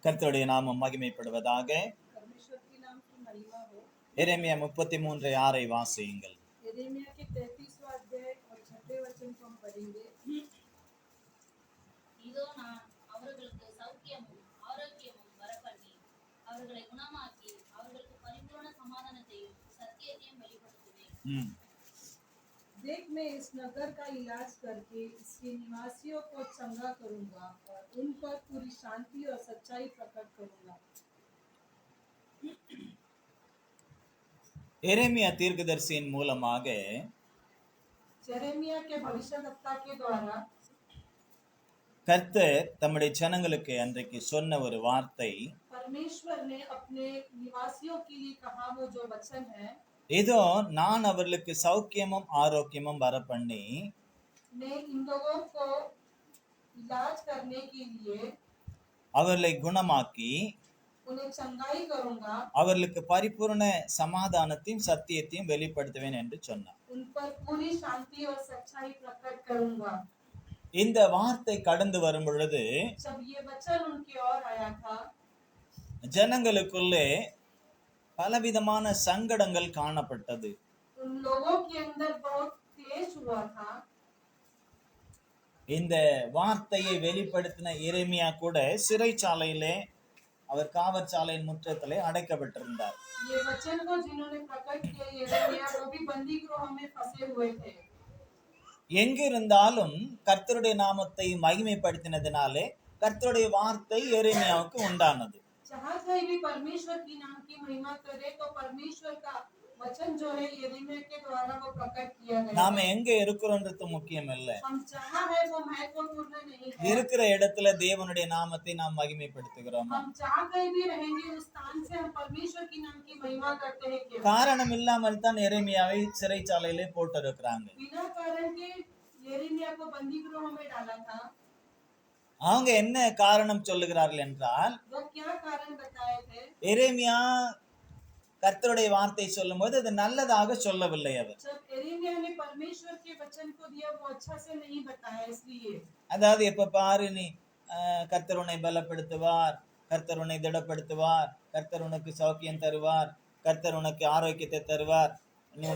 கர்த்தருடைய நாமம் மகிமைப்படுவதாக. எரேமியா 33:6 வாசியுங்கள். இதோ நான் அவர்களுக்கு சௌக்கியமும் ஆரோக்கியமும் வரப்பண்ணி அவர்களை குணமாக்கி அவர்களுக்கு பரிபூரண சமாதானத்தையும் சத்தியத்தையும் வெளிப்படுத்துவேன். देख मैं इस नगर का इलाज करके इसके निवासियों को चंगा करूंगा और उन पर पूरी शांति और सच्चाई प्रकट करूंगा. எரேமியா தீர்க்கதரிசியின் மூலமாக यिर्मयाह के भविष्यवक्ता के द्वारा கர்த்தர் தம்முடைய ஜனங்களுக்கு அன்றைக்கு சொன்ன ஒரு வார்த்தை, परमेश्वर ने अपने निवासियों के लिए कहा वो जो वचन है, இதோ நான் அவர்களுக்கு சௌக்கியமும் ஆரோக்கியமும் வரப்பண்ணி मैं इन लोगों को इलाज करने के लिए அவர்களை குணமாக்கி उन्हें चंगाई करूंगा, அவர்களுக்கு பரிபூர்ண சமாதானத்தையும் சத்தியத்தையும் வெளிப்படுத்துவேன் என்று சொன்னார். उन पर पूरी शांति और सच्चाई प्रकट करूंगा. இந்த வார்த்தை கடந்து வரும் பொழுது जब ये वचन उनकी ओर आया था, ஜனங்களுக்குள்ளே பலவிதமான சங்கடங்கள் காணப்பட்டது. उन लोगों के अंदर बहुत क्लेश हुआ था. இந்த வார்த்தையை வெளிப்படுத்தின எரேமியா கூட சிறைச்சாலையிலே அவர் காவற்சாலையின் முற்றத்திலே அடைக்கப்பட்டிருந்தார். ये वचन को जिन्होंने प्रकट किया यिर्मयाह वो भी बंदी गृह में फंसे हुए थे. எங்கிருந்தாலும் கர்த்தருடைய நாமத்தை மகிமைப்படுத்தினதினாலே கர்த்தருடைய வார்த்தை எரேமியாவுக்கு உண்டானது. जहाँ कहीं भी परमेश्वर की नाम की महिमा करे तो परमेश्वर का वचन जो है यिर्मयाह के द्वारा वो प्रकट किया गया. நாம எங்க இருக்கிறோன்றது முக்கியம் இல்லை. हम जहाँ है वो महत्वपूर्ण नहीं है. இருக்கிற இடத்துல தேவனுடைய நாமத்தை நாம் மகிமைப்படுத்துகிறோம். हम जहाँ कहीं भी रहेंगे उस स्थान से हम परमेश्वर की नाम की महिमा करते हैं. क्यों? காரணம் இல்லாமல் தான் எரேமியாவை சிறைச்சாலையிலே போட்டிருக்கிறாங்க. बिना कारण के यिर्मयाह को बंदी गृह में डाला था. அவங்க என்ன காரணம் சொல்லுகிறார்கள் என்றால், वो क्या कारण बताए थे? எரேமியா கர்த்தருடைய வார்த்தை சொல்லும்போது அது நல்லதாக சொல்லவில்லை. அவர் जब यिर्मयाह ने परमेश्वर के वचन को दिया वो अच्छा से नहीं बताया. इसलिए அதாவது எப்ப பாரு நீ கர்த்தர் உன்னை பலப்படுத்துவார், கர்த்தர் உன்னை திடப்படுத்துவார், கர்த்தர் உனக்கு சௌக்கியம் தருவார், கர்த்தர் உனக்கு ஆரோக்கியத்தை தருவார்,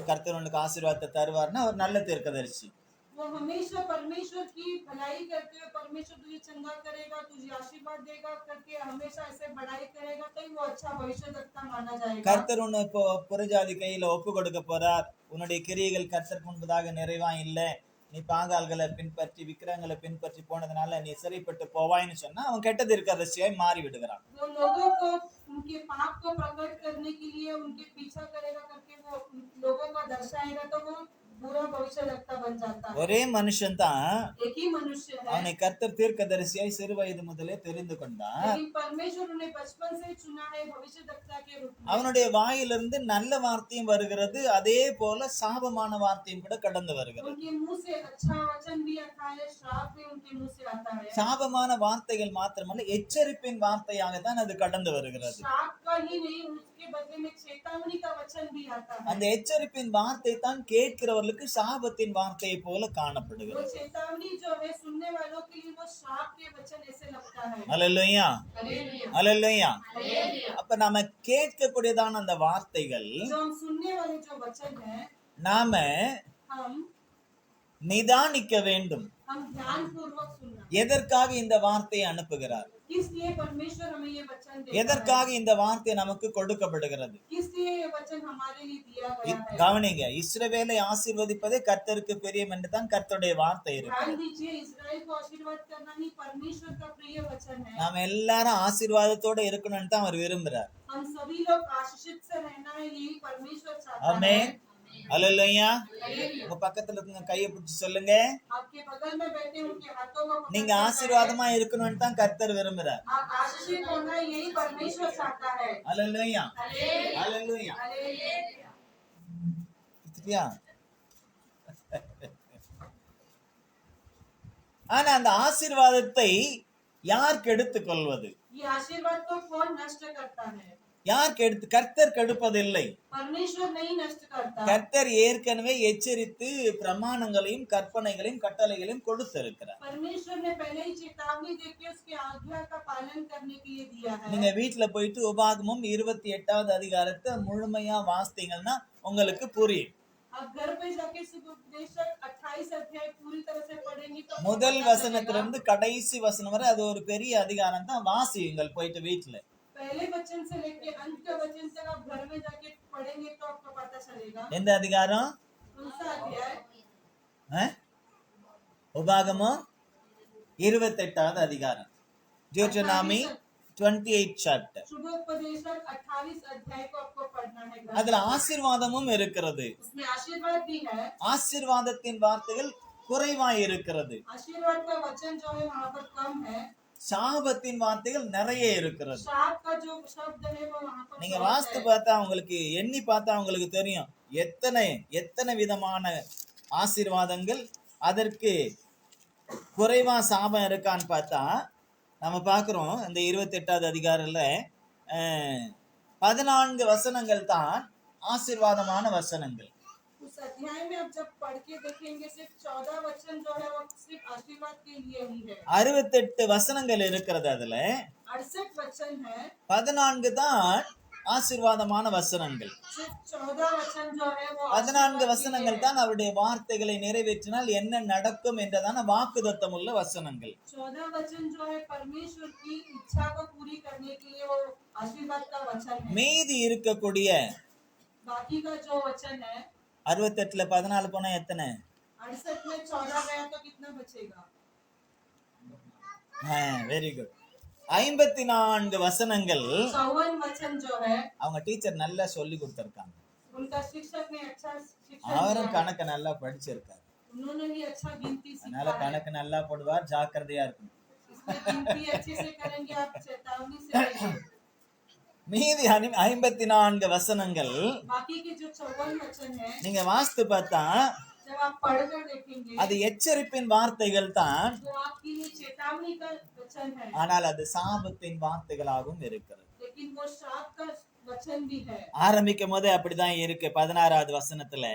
கர்த்தர் உனக்கு ஆசீர்வாதத்தை தருவார்னா அவர் நல்ல தீர்க்கதரிசி. वो हमेशा परमेश्वर की भलाई करते हुए परमेश्वर तुझे चंगा करेगा, तुझे आशीर्वाद देगा करके हमेशा ऐसे बढ़ाई करेगा तो ही वो अच्छा भविष्यवक्ता माना जाएगा. கர்த்தர் உன்னை இப்போ புறஜாதி கையில ஒப்பு கொடுக்க போறார், உன்னுடைய கிரியைகள் கர்த்தர் முன்பதாக நிறைவா இல்லை, நீ பாகால்களை பின்பற்றி விக்கிரங்களை பின்பற்றி போனதுனால நீ சிறைப்பட்டு போவாய்ன்னு சொன்னா அவன் கெட்ட தீர்க்கதரிசியாய் மாறி விடுகிறான். वो लोगों को उनके पाप को प्रकट करने के लिए उनके पीछा करेगा करके वो लोगों को दर्शाएगा तो वो बुरा भविष्यवक्ता बन जाता है. ஒரே மனுஷன் தான் एक ही मनुष्य है, அவனை கர்த்தர் தீர்க்கதரிசியாய் சிறு வயது முதலே தெரிந்து கொண்டார். लेकिन परमेश्वर उन्हें बचपन से चुना है भविष्यवक्ता के रूप में. அவனுடைய வாயிலிருந்து நல்ல வார்த்தையும் வருகிறது, அதே போல சாபமான வார்த்தையும் கூட கடந்து வருகிறது. उनके मुंह से अच्छा वचन भी आता है, श्राप भी उनके मुंह से आता है. சாபமான வார்த்தைகள் மாத்திரமல்ல, எச்சரிப்பின் வார்த்தையாக தான் அது கடந்து வருகிறது. श्राप का ही नहीं, उसके बदले में चेतावनी का वचन भी आता है. அந்த எச்சரிப்பின் வார்த்தை தான் கேட்கிறவர்களுக்கு சாபத்தின் வார்த்தையை போல वो காணப்படுகிறது. चेतावनी जो है सुनने वालों के लिए वो श्राप के वचन ऐसे लगता है. அல்லேலூயா, हालेलुया, அல்லேலூயா. हालेलुया. அப்ப நாம கேட்கக்கூடியதான அந்த வார்த்தைகள் जो हम सुनने वाले जो वचन है நாம हम நிதானிக்க வேண்டும். ध्यान पूर्वक सुनना. எதற்காக இந்த வார்த்தையை அனுப்புகிறார், किस लिए परमेश्वर हमें ये वचन देता है, எதற்காக இந்த வார்த்தை நமக்கு கொடுக்கப்படுகிறது. किस लिए ये वचन हमारे लिए दिया गया है. கவனிங்க, இஸ்ரவேலை ஆசீர்வதிப்பதே கர்த்தருக்கு பிரியம் என்று தான் கர்த்தருடைய வார்த்தை இருக்கு. ध्यान दीजिए, इस्राएल को आशीर्वाद करना ही परमेश्वर का प्रिय वचन है. நாம எல்லாரும் ஆசீர்வாதத்தோட இருக்கணும்னு தான் அவர் விரும்புறார். हम सभी लोग आशीषित से रहना है, यही परमेश्वर चाहता है. ஆமென், அல்லேலூயா. हालेलुया. உங்க பக்கத்துல இருக்க கையை பிடிச்சு சொல்லுங்க, आपके बगल में बैठे उनके हाथों को पकड़ நீங்க कर ஆசீர்வாதமா இருக்கணும்னு தான் கர்த்தர் விரும்புறார். आप आशीषित होना है, यही परमेश्वर चाहता है. அல்லேலூயா, हालेलुया, அல்லேலூயா. हालेलुया. சரியா? ஆனா அந்த ஆசீர்வாதத்தை யார் கெடுத்துக் கொள்வது? ये आशीर्वाद को कौन नष्ट करता है? யார் கெடுத்து? கர்த்தர் கெடுப்பதில்லை. परमेश्वर नहीं नष्ट करता। கர்த்தர் ஏற்கனவே எச்சரித்து பிரமாணங்களையும் கற்பனைகளையும் கட்டளைகளையும் கொடுத்திருக்கிறார். परमेश्वर ने पहले ही चेतावनी देके उसकी आज्ञा का पालन करने के लिए दिया है। நீங்க வீட்டுல போயிட்டு உபாகமம் 28வது அதிகாரத்தை முழுமையா வாசித்தீங்கன்னா உங்களுக்கு புரியும். आप घर पे जाके सुपदेशक 28 अध्याय पूरी तरह से पढ़ेंगे तो முதல் வசனத்திலிருந்து கடைசி வசனம் வரை அது ஒரு பெரிய அதிகாரம் தான். வாசியுங்கள் போயிட்டு வீட்டுல. पहले वचन से लेके अंत का वचन तक आप घर में जाके पढ़ेंगे तो आपको पता चलेगा। எந்த அதிகாரம்? कौन सा अध्याय? உபாகமம் 28வது அதிகாரம். டியூட்டனாமி 28 சாப்டர். शुभोपदेशक 28 अध्याय को आपको पढ़ना है। அதுல ஆசீர்வாதமும் இருக்கிறது. उसमें आशीर्वाद भी है। ஆசீர்வாதத்தின் வார்த்தைகள் குறைவாய் இருக்கிறது. आशीर्वाद का वचन जो है वहाँ पर कम है। சாபத்தின் வார்த்தைகள் நிறைய இருக்கிறது. शाप का जो शब्द है वो वहाँ पर நீங்க बहुत வாஸ்து है। பார்த்தா உங்களுக்கு எண்ணி பார்த்தா உங்களுக்கு தெரியும் எத்தனை விதமான ஆசீர்வாதங்கள் அதற்கு குறைவா சாபம் இருக்கான்னு பார்த்தா நம்ம பார்க்கிறோம். இந்த 28வது அதிகாரத்துல 14 வசனங்கள் தான் ஆசீர்வாதமான வசனங்கள். उस अध्याय में आप जब पढ़ के देखेंगे सिर्फ 14 वचन जो है वो सिर्फ आशीर्वाद के लिए ही है। 68 வசனங்கள் இருக்கிறது. அதுல 68 वचन है। 14 தான் ஆசீர்வாதமான வசனங்கள். सिर्फ 14 वचन जो है वो 14 வசனங்கள் தான் அவருடைய வார்த்தைகளை நிறைவேற்றினால் என்ன நடக்கும் என்றதான வாக்குத்தத்தம் உள்ள வசனங்கள். 14 वचन जो है परमेश्वर की इच्छा को पूरी करने के लिए वो आशीर्वाद का वचन है। மீதி இருக்கக்கூடிய बाकी का जो वचन है 68ல 14 போனா எத்தனை? 68 में 14 गया तो कितना बचेगा? Very good. 54 வசனங்கள் 54 वचन जो है அவங்க டீச்சர் நல்லா சொல்லி கொடுத்திருக்காங்க. उनका शिक्षक ने अच्छा शिक्षण அவரும் दिया है। கணக்கு நல்லா படிச்சிருக்காரு. उन्होंने भी अच्छा गिनती அதனால सीखा है। கணக்கு நல்லா போடுவார். ஜாக்கிரதையா இருக்கும். इसमें गिनती अच्छे से करेंगे आप चेतावनी से रहिए। மீதி 54 வசனங்கள் बाकी के जो 54 वचन है நீங்க வாஸ்து பார்த்தா जब आप पढ़कर देखेंगे அது எச்சரிப்பின் வார்த்தைகள் தான். तो आपके लिए चेतावनी का वचन है, ஆனால் அது சாபத்தின் வார்த்தைகளாகவும் இருக்கிறது. लेकिन वो श्राप का वचन भी है। ஆரம்பிக்கும் போதே அப்படிதான் இருக்கு. 16வது வசனத்துல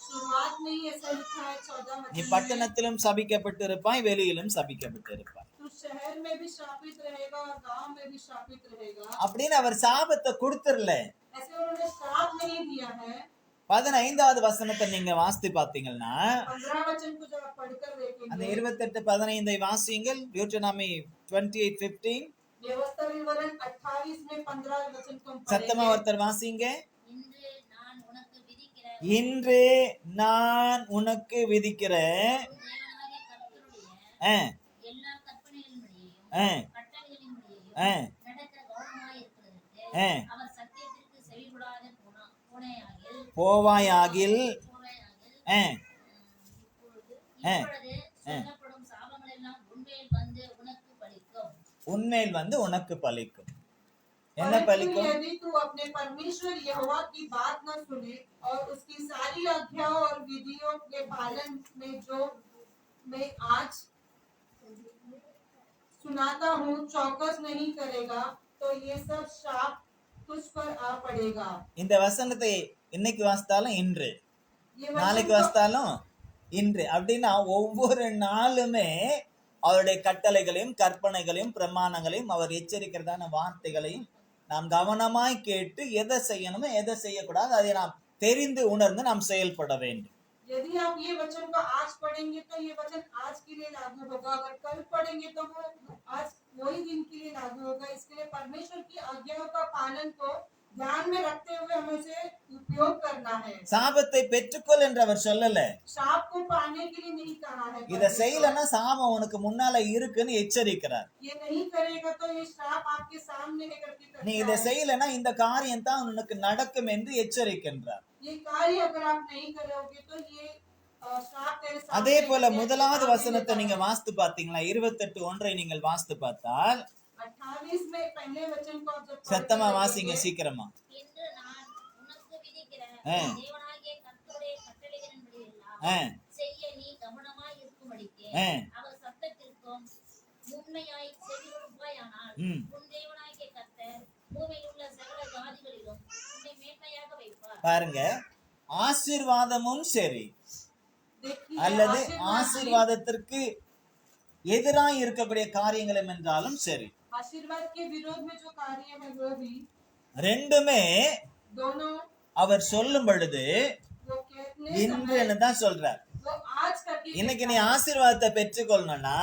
शुरुआत में ही ऐसा लिखा है 14 நீ वचन में, பட்டணத்திலும் சபிக்கப்பட்டிருப்பாய், வெளியிலும் சபிக்கப்பட்டிருப்பாய் तू शहर में भी श्रापित रहेगा और गांव में भी श्रापित रहेगा। அப்படின்னு அவர் சாபத்தை கொடுத்துடல. ऐसे उन्होंने श्राप नहीं दिया है। 15வது வசனத்தை நீங்க வாசித்து பாத்தீங்கன்னா 15 वचन को जब आप पढ़कर அந்த देखेंगे 28-15 வாசியுங்கள். டியூட்டனாமி 28:15 व्यवस्था विवरण 28 में 15 वचन को हम சத்தமா पढ़ेंगे। ஒருத்தர் வாசிங்க. இன்று நான் உனக்கு விதிக்கிற இன்று நான் உனக்கு விதிக்கிற தேவனாகிய கர்த்தருடைய ஆ, எல்லா கற்பனைகளின்படியையும் ஆ, கட்டளைகளின்படியையும் ஆ, நடக்க கவனமாயிருக்கிறதற்கு ஆ. அவர் சத்தியத்திற்கு செவிகொடாத பூனையாகில் போவாயாகில் ஆ, இப்பொழுது சொல்லப்படும் சாபங்கள் எல்லாம் உண்மையில் வந்து உனக்கு பலிக்கும். உன்மேல் வந்து உனக்கு பலிக்கும். என்ன परंतु பலிக்கும்? यदि तू अपने परमेश्वर यहोवा की बात न सुने और उसकी सारी आज्ञाओं और विधियों के पालन में जो मैं आज सुनाता हूँ चौकस नहीं करेगा तो ये सब श्राप तुझ पर आ पड़ेगा। இந்த வசனத்தை இன்னைக்கு வாசித்தாலும் இன்று, ये நாளைக்கு वचन तो வாசித்தாலும் இன்று அப்படின்னா ஒவ்வொரு நாளுமே அவருடைய கட்டளைகளையும் கற்பனைகளையும் பிரமாணங்களையும் அவர் எச்சரிக்கிறதான வார்த்தைகளையும் நாம் கவனமாய் கேட்டு எதை செய்யணுமோ எதை செய்யக்கூடாது அதை நாம் தெரிந்து உணர்ந்து நாம் செயல்பட வேண்டும். यदि आप ये वचन को आज पढ़ेंगे तो ये वचन आज के लिए लागू होगा, अगर कल पढ़ेंगे तो वो आज वही दिन के लिए लागू होगा। इसके लिए परमेश्वर की आज्ञाओं का पालन को ध्यान में रखते हुए हमें उसे उपयोग करना है। சாபத்தை பெற்றுக்கொள் என்று அவர் சொல்லல. श्राप को पाने के लिए नहीं कहा है। இத परमेश्वर। செய்யலன்னா சாபம் உனக்கு முன்னால இருக்குன்னு எச்சரிக்கிறார். ये नहीं करेगा तो ये श्राप आपके सामने है करके நீ करता இதை है। செய்யலன்னா இந்த காரியம் தான் உனக்கு நடக்கும் என்று எச்சரிக்கின்றார். ये कार्य अगर आप नहीं करोगे तो ये श्राप तेरे सामने அதே போல है, முதலாவது सामने வசனத்தை है। நீங்க வாசித்து பார்த்தீங்களா? 28:1 நீங்கள் வாசித்து பார்த்தால் 28 में पहले वचन को आप जब சத்தமா पढ़कर வாசிங்க देखेंगे, சீக்கிரமா. இன்று நான் உனக்கு விதிக்கிற ஆ. தேவனாகிய கர்த்தருடைய கட்டளைகளின்படியெல்லாம் ஆ, செய்ய நீ கவனமாய் இருக்கும்படிக்கு ஆ, அவர் சத்தத்திற்கும் உண்மையாய் செவி கொடுப்பாயானால் ம், உன் தேவனாகிய கர்த்தர் பூமியில் உள்ள சகல பாருங்க, ஆசீர்வாதமும் சரி देखिए அல்லது आशीर्वाद भी- ஆசீர்வாதத்திற்கு எதிராய் இருக்கக்கூடிய காரியங்களும் என்றாலும் சரி, आशीर्वाद के विरोध में जो कार्य है वो भी ரெண்டுமே दोनों அவர் சொல்லும் பொழுது वो कहने இன்று समय தான் சொல்றார். वो आज करके இன்னைக்கு நீ ஆசீர்வாதத்தை பெற்றுக்கொள்ளணும்னா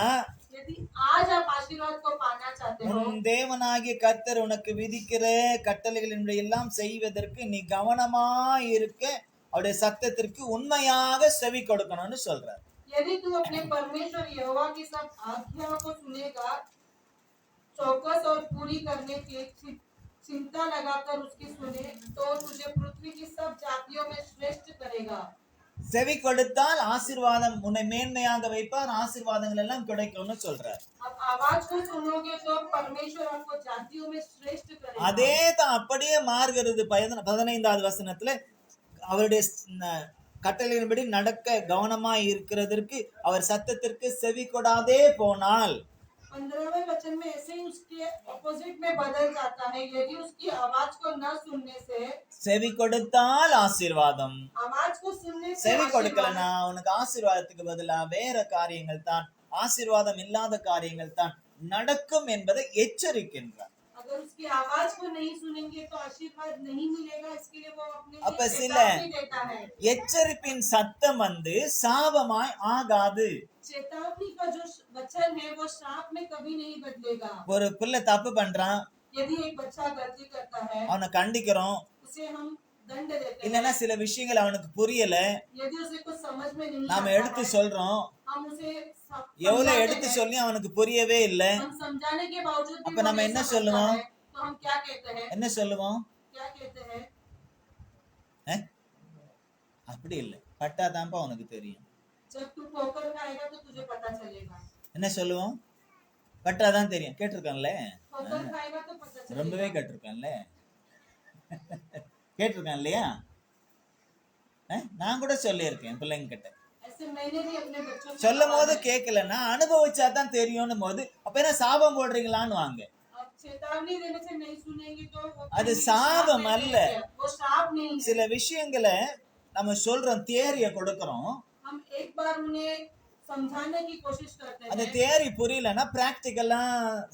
यदि आज आप आशीर्वाद को पाना चाहते हो உன் தேவனாகிய கர்த்தர் உனக்கு விதிக்கிற கட்டளைகளின்படி எல்லாம் செய்வதற்கு நீ கவனமாய் இருக்க, அவருடைய சத்தத்திற்கு உண்மையாக செவி கொடுக்கணும்னு சொல்றார். यदि तू अपने परमेश्वर यहोवा की सब आज्ञाओं को सुनेगा, चौकस और पूरी करने की चिंता लगाकर उसकी सुने, तो तुझे पृथ्वी की सब जातियों में श्रेष्ठ करेगा। செவி கொடுத்தால் ஆசீர்வாதம் உன்னை மேன்மையாக வைப்பார், ஆசீர்வாதங்கள் எல்லாம் கிடைக்கும்னு சொல்றார். अब आवाज को सुनोगे तो परमेश्वर आपको जातियों में श्रेष्ठ करेगा। அதே தான் அப்படியே மாறுகிறது 15வது வசனத்துல. அவருடைய கட்டளையின்படி நடக்க கவனமாய் இருக்கிறதற்கு அவர் சத்தத்திற்கு செவி கொடாதே போனால் 15वें वचन में ऐसे ही उसके ऑपोजिट में बदल जाता है। यदि उसकी आवाज को न सुनने से, செவி கொடுத்தால் ஆசீர்வாதம், आवाज को सुनने से செவி आशीर्वाद, கொடுக்கலனா உனக்கு ஆசீர்வாதத்துக்கு பதிலா வேற காரியங்கள் தான், ஆசீர்வாதம் இல்லாத காரியங்கள் தான் நடக்கும் என்பதை எச்சரிக்கின்றார். अगर उसकी आवाज को नहीं सुनेंगे तो आशीर्वाद नहीं मिलेगा। इसके लिए वो अपने அப்ப लिए சில चेतावनी देता है। எச்சரிப்பின் சத்தம் சாபமாய் ஆகாது. चेतावनी का जो वचन है वो श्राप में कभी नहीं बदलेगा। ஒரு பிள்ளை தப்பு பண்றான், यदि एक बच्चा गलती करता है, அவனை கண்டிக்கிறோம், उसे हम दंड देते இல்லைன்னா हैं। சில விஷயங்கள் அவனுக்கு புரியல, यदि उसे कुछ समझ में नहीं நாம आता எடுத்து है, சொல்றோம். हम उसे எவ்வளவு समझाते எடுத்து हैं। சொல்லி அவனுக்கு புரியவே இல்லை. हम समझाने के बावजूद भी அப்ப वो நம்ம नहीं என்ன समझता சொல்லுவோம்? है, तो हम क्या कहते हैं? என்ன சொல்லுவோம்? क्या कहते हैं? அப்படி இல்லை, பட்டாதான்ப்பா உனக்கு தெரியும். जब तू ठोकर खाएगा तो तुझे पता चलेगा। என்ன சொல்லுவோம்? பட்டாதான் தெரியும். கேட்டிருக்கான்ல, ठोकर खाएगा तो पता ரொம்பவே चलेगा। கேட்டிருக்கான்ல, கேட்டிருக்கான் இல்லையா? நான் கூட சொல்லியிருக்கேன் பிள்ளைங்க கிட்ட. ऐसे मैंने भी अपने बच्चों को சொல்லும் போது बताया है। கேட்கலன்னா அனுபவிச்சா தான் தெரியும்னு போது அப்ப என்ன சாபம் போடுறீங்களான்னு வாங்க. अब चेतावनी देने से नहीं सुनेंगे तो वो அது कहेंगे कि சாபம் श्राप में அல்ல. नहीं है। वो श्राप नहीं है। சில விஷயங்களை நம்ம சொல்றோம், தியரிய கொடுக்கறோம், हम एक बार उन्हें समझाने की कोशिश करते அந்த हैं। தியரி புரியலன்னா பிராக்டிக்கலா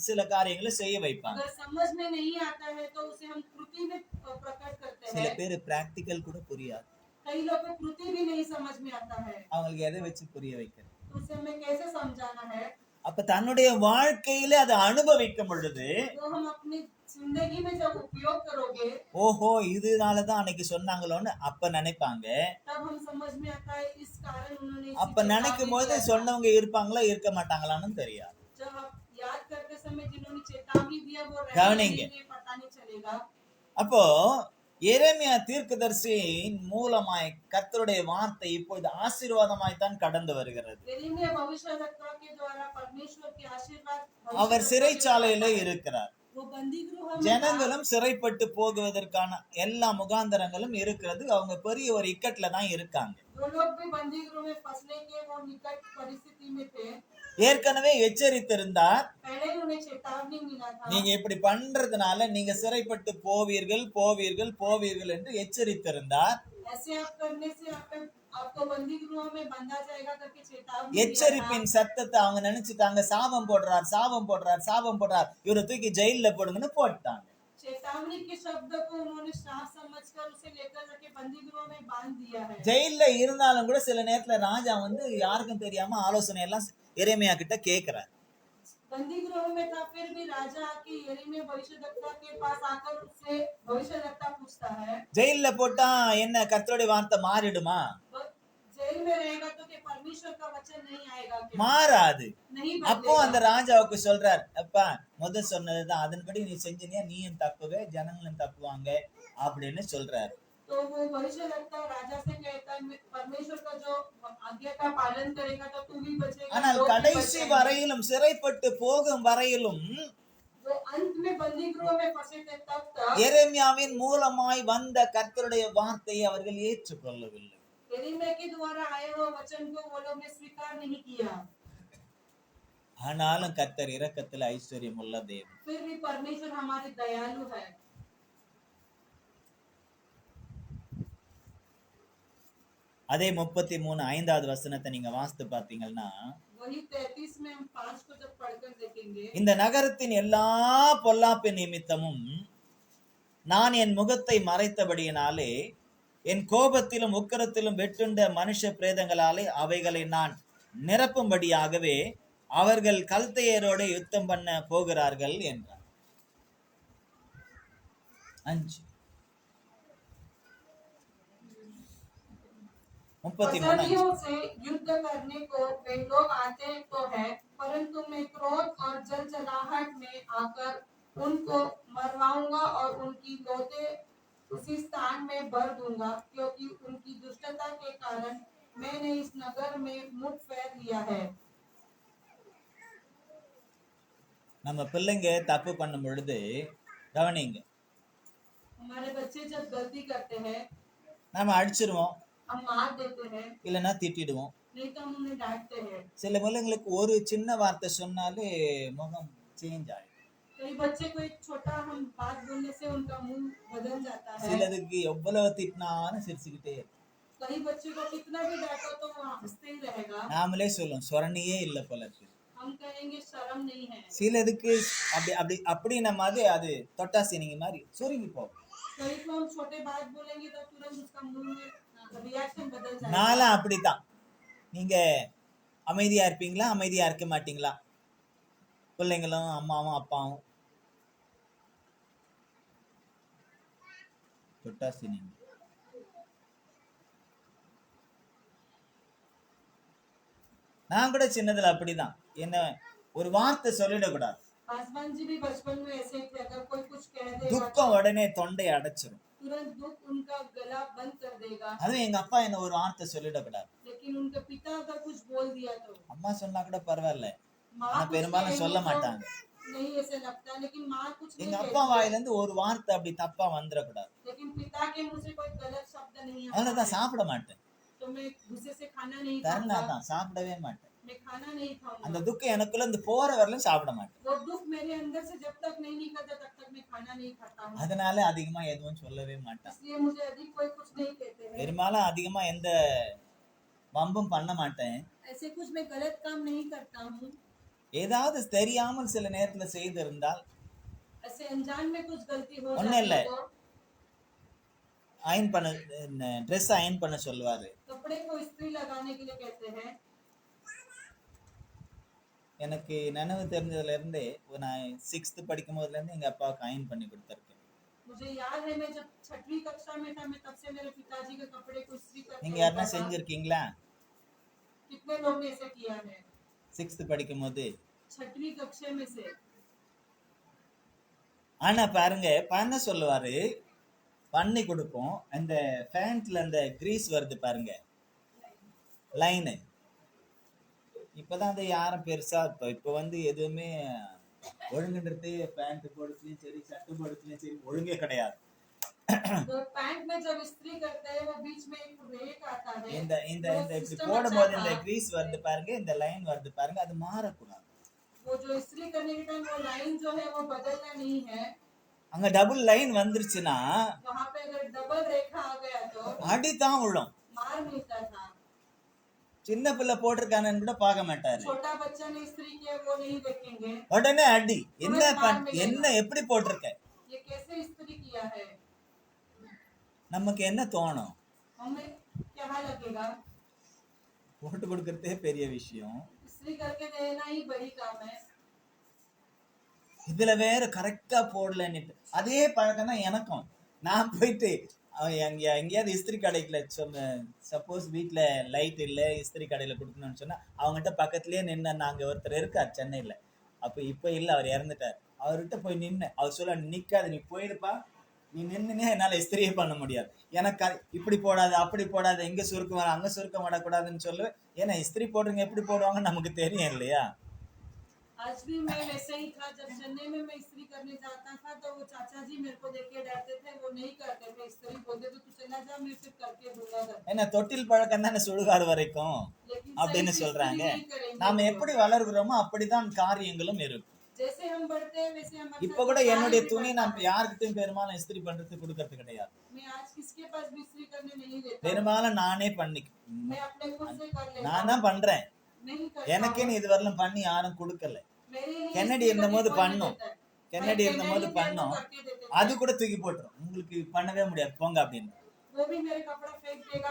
சில காரியங்களை செய்ய வைப்பாங்க. अगर समझ में नहीं आता है तो उसे हम कृति में प्रकट करते சில हैं। பேர் பிராக்டிக்கல் கூட புரியாது, कई लोगों को कृति भी नहीं समझ में आता है, அவங்களுக்கு எதை வச்சு புரிய வைக்கிறது? तो उसे हमें कैसे समझाना है? அப்ப தன்னுடைய வாழ்க்கையில அதை அனுபவிக்கும் பொழுது तो हम अपनी जिंदगी में जब उपयोग करोगे ஓஹோ இதனாலதான் அன்னைக்கு சொன்னாங்களோன்னு அப்ப நினைப்பாங்க. तब हम समझ में आता है इस कारण उन्होंने इसी அப்ப चेतावनी நினைக்கும் போது दिया था। சொன்னவங்க இருப்பாங்களா இருக்க மாட்டாங்களான்னு தெரியாது. जब आप याद करते समय जिन्होंने चेतावनी दिया वो கவனிங்க. रहेंगे, पता नहीं चलेगा। அப்போ எரேமியா தீர்க்கதரிசியின் மூலமாய் கர்த்தருடைய வார்த்தை இப்பொழுது ஆசீர்வாதமாய் தான் கடந்து வருகிறது. यिर्मयाह भविष्यवक्ता के द्वारा परमेश्वर के आशीर्वाद அவர் சிறைச்சாலையில இருக்கிறார். वो बंदी गृह में था। ஜனங்களும் சிறைப்பட்டு போகுவதற்கான எல்லா முகாந்தரங்களும் இருக்கிறது. அவங்க பெரிய ஒரு இக்கட்ல தான் இருக்காங்க. वो लोग भी बंदी गृह में फंसने के वो निकट परिस्थिति में थे। ஏற்கனவே எச்சரித்திருந்தார், पहले ही उन्हें चेतावनी मिला था। நீங்க இப்படி பண்றதுனால நீங்க சிறைப்பட்டு போவீர்கள் போவீர்கள் போவீர்கள் என்று எச்சரித்திருந்தார். ऐसे आप करने से आपको बंदी गृह में बंधा जाएगा करके चेतावनी दिया था। எச்சரிப்பின் சத்தத்தை அவங்க நினைச்சிட்டாங்க, சாபம் போடுறார் சாபம் போடுறார் சாபம் போடுறார், இவரை தூக்கி ஜெயில போடுங்கன்னு போட்டாங்க. चेतावनी के शब्द को उन्होंने श्राप समझकर उसे लेकर जाके बंदी गृह में बांध दिया है। ஜெயில இருந்தாலும் கூட சில நேரத்துல ராஜா யாருக்கும் தெரியாம ஆலோசனை எல்லாம் எரேமியா கிட்ட கேக்குறார். बंदी गृह में था, फिर भी राजा आके यिर्मयाह भविष्यवक्ता के पास आकर उससे भविष्यवक्ता पूछता है, ஜெயில போட்டா என்ன கர்த்தருடைய வார்த்தை மாறிடுமா? वो जेल में रहेगा तो क्या परमेश्वर का वचन नहीं आएगा क्या? மாறாது. नहीं அப்போ அந்த बदलेगा। ராஜாவுக்கு சொல்றார், அப்பா சொன்னதுதான், அதன்படி நீ செஞ்சினியா நீயும் தப்புவே ஜனங்களும் தப்புவாங்க அப்படின்னு சொல்றாரு. तो वो भविष्यवक्ता राजा से कहता है परमेश्वर का जो आज्ञा का पालन करेगा तो तू भी बचेगा। ஆனால் लोग भी கடைசி बचेंगे। வரையிலும் சிறைப்பட்டு போகும் வரையிலும் वो अंत में बंदी गृह में फंसे थे तब तक எரேமியாவின் மூலமாய் வந்த கர்த்தருடைய வார்த்தையை அவர்கள் ஏற்றுக்கொள்ளவில்லை. यिर्मयाह के द्वारा आए हुए वचन को वो लोग ने स्वीकार नहीं किया। ஆனாலும் கர்த்தர் இரக்கத்தில் ஐஸ்வர்யம் உள்ள தேவன். फिर भी परमेश्वर हमारे दयालु है। அதே 33 5வது வசனத்தை நீங்க வாசித்து பார்த்தீங்கன்னா, वही 33 में हम 5 को जब पढ़कर देखेंगे, இந்த நகரத்தின் எல்லா பொல்லாப்பு நிமித்தமும் நான் என் முகத்தை மறைத்தபடியினாலே என் கோபத்திலும் உக்கிரத்திலும் வெட்டுண்ட மனுஷ பிரேதங்களாலே அவைகளை நான் நிரப்பும்படியாகவே அவர்கள் கல்தையரோடு யுத்தம் பண்ண போகிறார்கள் என்றார். 5 33 असलियों से युद्ध करने को वे लोग आते तो है, परंतु मैं क्रोध और जलजलाहट में आकर उनको मरवाऊंगा और उनकी लौटे उसी स्थान में भर दूंगा, क्योंकि उनकी दुष्टता के कारण मैंने इस नगर में मुख फेर लिया है। நம்ம பிள்ளைங்க தப்பு பண்ணும் பொழுது கவனிங்க, हमारे बच्चे जब गलती करते हैं நம்ம அடிச்சிருவோம், हम मार देते हैं, இல்லைன்னா திட்டிடுவோம். नहीं तो हम उन्हें डांटते हैं। சில பிள்ளைங்களுக்கு ஒரு சின்ன வார்த்தை சொன்னாலே முகம் சேஞ்ச் ஆயிடும். कई बच्चे को एक छोटा हम बात बोलने से उनका मुंह बदल जाता है। சிலதுக்கு எவ்வளவு திட்டினாலும் சிரிச்சுக்கிட்டே இருக்கும். कई बच्चे को कितना भी डांटो तो वो हंसते ही रहेगा। நாமளே சொல்லுவோம் சொரணியே இல்லை போல இருக்கு. हम कहेंगे शर्म नहीं है। சிலதுக்கு அப்படி அப்படி அப்படி நம்ம அது தொட்டா சீனிங்க மாதிரி சுருங்கி போகும். कई को हम छोटे बात बोलेंगे तो तुरंत उसका मुंह में रिएक्शन बदल जाएगा। நான்லாம் அப்படித்தான். நீங்க அமைதியா இருப்பீங்களா, அமைதியா இருக்க மாட்டீங்களா? பிள்ளைங்களும் அம்மாவும் அப்பாவும் தொட்டா சீனிங்க. நான் கூட சின்னதுல அப்படிதான். என்ன ஒரு வார்த்தை சொல்லிடக்கூடாது. पासवान जी भी बचपन में ऐसे ही थे, अगर कोई कुछ कह देगा துக்கம் உடனே தொண்டை அடைச்சிரும். तुरंत दुख उनका गला बंद कर देगा। அதுவும் எங்க அப்பா என்ன ஒரு வார்த்தை சொல்லிடக்கூடாது. लेकिन उनके पिता अगर कुछ बोल दिया तो அம்மா சொன்னா கூட பரவாயில்ல, माँ ஆனா कुछ பெரும்பாலும் कहेंगी சொல்ல तो மாட்டாங்க. नहीं ऐसे लगता, लेकिन माँ कुछ नहीं எங்க அப்பா कहती है। வாயில இருந்து ஒரு வார்த்தை அப்படி தப்பா வந்துடக்கூடாது. लेकिन पिता के मुंह से कोई गलत शब्द नहीं आता அதனாலதான் है, சாப்பிட மாட்டேன். तो मैं गुस्से से खाना नहीं தருணா खाता, தான் சாப்பிடவே மாட்டேன். मैं खाना नहीं खाऊंगा। அந்த துக்கம் எனக்குள்ள இருந்து போற வரலும் சாப்பிட மாட்டேன். वो दुख मेरे अंदर से जब तक नहीं निकलता तब तक मैं खाना नहीं खाता हूँ। அதனால அதிகமா எதுவும் சொல்லவே மாட்டேன். इसलिए मुझे अधिक कोई कुछ नहीं कहते हैं। பெரும்பாலும் அதிகமா எந்த வம்பும் பண்ண மாட்டேன். ऐसे कुछ मैं गलत काम नहीं करता हूँ। ஏதாவது தெரியாமல் சில நேரத்துல செய்திருந்தால் ऐसे अनजान में कुछ गलती हो ஒண்ணும் जाती இல்ல, है तो அயன் பண்ண ட்ரெஸ் அயன் பண்ண சொல்லுவாரு. कपड़े को इस्त्री लगाने के लिए कहते हैं। எனக்கு நினைவு தெரிஞ்சதுல இருந்தே நான் 6th படிக்கும் போதுல இருந்து எங்க அப்பாவுக்கு அயன் பண்ணி கொடுத்துருக்கேன். मुझे याद है मैं जब 6वीं कक्षा में था, मैं तब से मेरे पिताजी के कपड़े को इस्त्री करके நீங்க देता யாருன்னா था। செஞ்சிருக்கீங்களா? कितने लोग ने ऐसे किया है? 6th படிக்கும் போது. 6वीं कक्षा में से। ஆனா பாருங்க பண்ண சொல்லுவாரு, பண்ணி கொடுப்போம். அந்த பேண்ட்ல அந்த கிரீஸ் வருது பாருங்க, லைனு. இப்பதான் அது யாரும் பெருசா இப்ப எதுவுமே ஒழுங்குன்றது பேண்ட் போடுறதுலயும் சரி சட்டை போடுறதுலயும் சரி ஒழுங்கே கிடையாது. वो पैंट में जब इस्त्री करते हैं वो बीच में एक रेक आता है। இந்த இந்த वो இந்த இப்படி सिस्टम போடும்போது अच्छा இந்த था। கிரீஸ் வருது பாருங்க, இந்த லைன் வருது பாருங்க, அது மாறக்கூடாது. वो जो इस्त्री करने के टाइम वो लाइन जो है वो बदलना नहीं है। அங்க டபுள் லைன் வந்துருச்சுன்னா वहाँ पे अगर डबल रेखा आ गया तो அடிதான் விழும். मार मिलता था। சின்ன பிள்ளை போட்டிருக்கானு கூட பார்க்க மாட்டாரு, छोटा बच्चा ने इस्त्री किया वो नहीं देखेंगे, உடனே அடி. என்ன எப்படி போட்டிருக்க? ये कैसे इस्त्री किया है। நமக்கு என்ன தோணும்? हमें क्या लगेगा? போட்டு கொடுக்கறதே பெரிய விஷயம், इस्त्री करके देना ही बड़ी काम है। இதுல வேற கரெக்டா போடலன்னுட்டு அதே பழக்கம் தான் எனக்கும். நான் போயிட்டு எங்கேயாவது இஸ்திரி கடைக்குல சப்போஸ் வீட்டுல லைட் இல்ல இஸ்திரி கடையில கொடுக்கணும்னு சொன்னா அவங்ககிட்ட பக்கத்துலயே நின்று, நாங்க ஒருத்தர் இருக்கார் சென்னையில, அப்ப இப்ப இல்ல அவர் இறந்துட்டார், அவர்கிட்ட போய் நின்று அவர் சொல்ல, நிக்காது, நீ போயிருப்பா, நீ நின்னுனே என்னால இஸ்திரியே பண்ண முடியாது, எனக்கு இப்படி போடாது அப்படி போடாது, எங்க சுருக்கம் வர அங்க சுருக்கம் விடக்கூடாதுன்னு சொல்லுவேன். ஏன்னா இஸ்திரி போடுறவங்க எப்படி போடுவாங்கன்னு நமக்கு தெரியும் இல்லையா? आज भी मैं वैसे ही था। जब चेन्नई में मैं इस्त्री करने जाता था तो वो चाचा जी मेरे को देख के डरते थे, वो नहीं करते थे इस्त्री, बोलते तो तू चला जा, मैं फिर करके दूंगा घर। ஏன்னா தொட்டில் பழக்கம் தானே சுடுகாடு வரைக்கும் लेकिन அப்படின்னு सही से சொல்றாங்க. इस्त्री नहीं करेंगे நாம तो। எப்படி வளர்கிறோமோ அப்படிதான் காரியங்களும் இருக்கும். जैसे हम बढ़ते हैं वैसे हमारे இப்ப साथ கூட विकास என்னுடைய भी துணி बढ़ता நான் है। யாருக்கிட்டையும் பெரும்பாலும் இஸ்திரி பண்றதுக்கு கொடுக்கறது கிடையாது. मैं आज किसके पास भी इस्त्री करने नहीं देता हूँ। பெரும்பாலும் நானே பண்ணி मैं अपने खुद से कर लेता நான் हूँ, தான் பண்றேன். नहीं करता எனக்கேன்னு हूँ। இதுவரையிலும் பண்ணி யாரும் கொடுக்கல. मेरे लिए கென்னடி इस्त्री இருந்தபோது करने कोई नहीं பண்ணோம். देता है। கென்னடி भाई இருந்தபோது कैनेडियन है, वो பண்ணோம். करके देते थे। அது கூட தூக்கி போட்டுரும். உங்களுக்கு பண்ணவே முடியாது போங்க அப்படின்னு. वो भी मेरे कपड़ा फेंक देगा,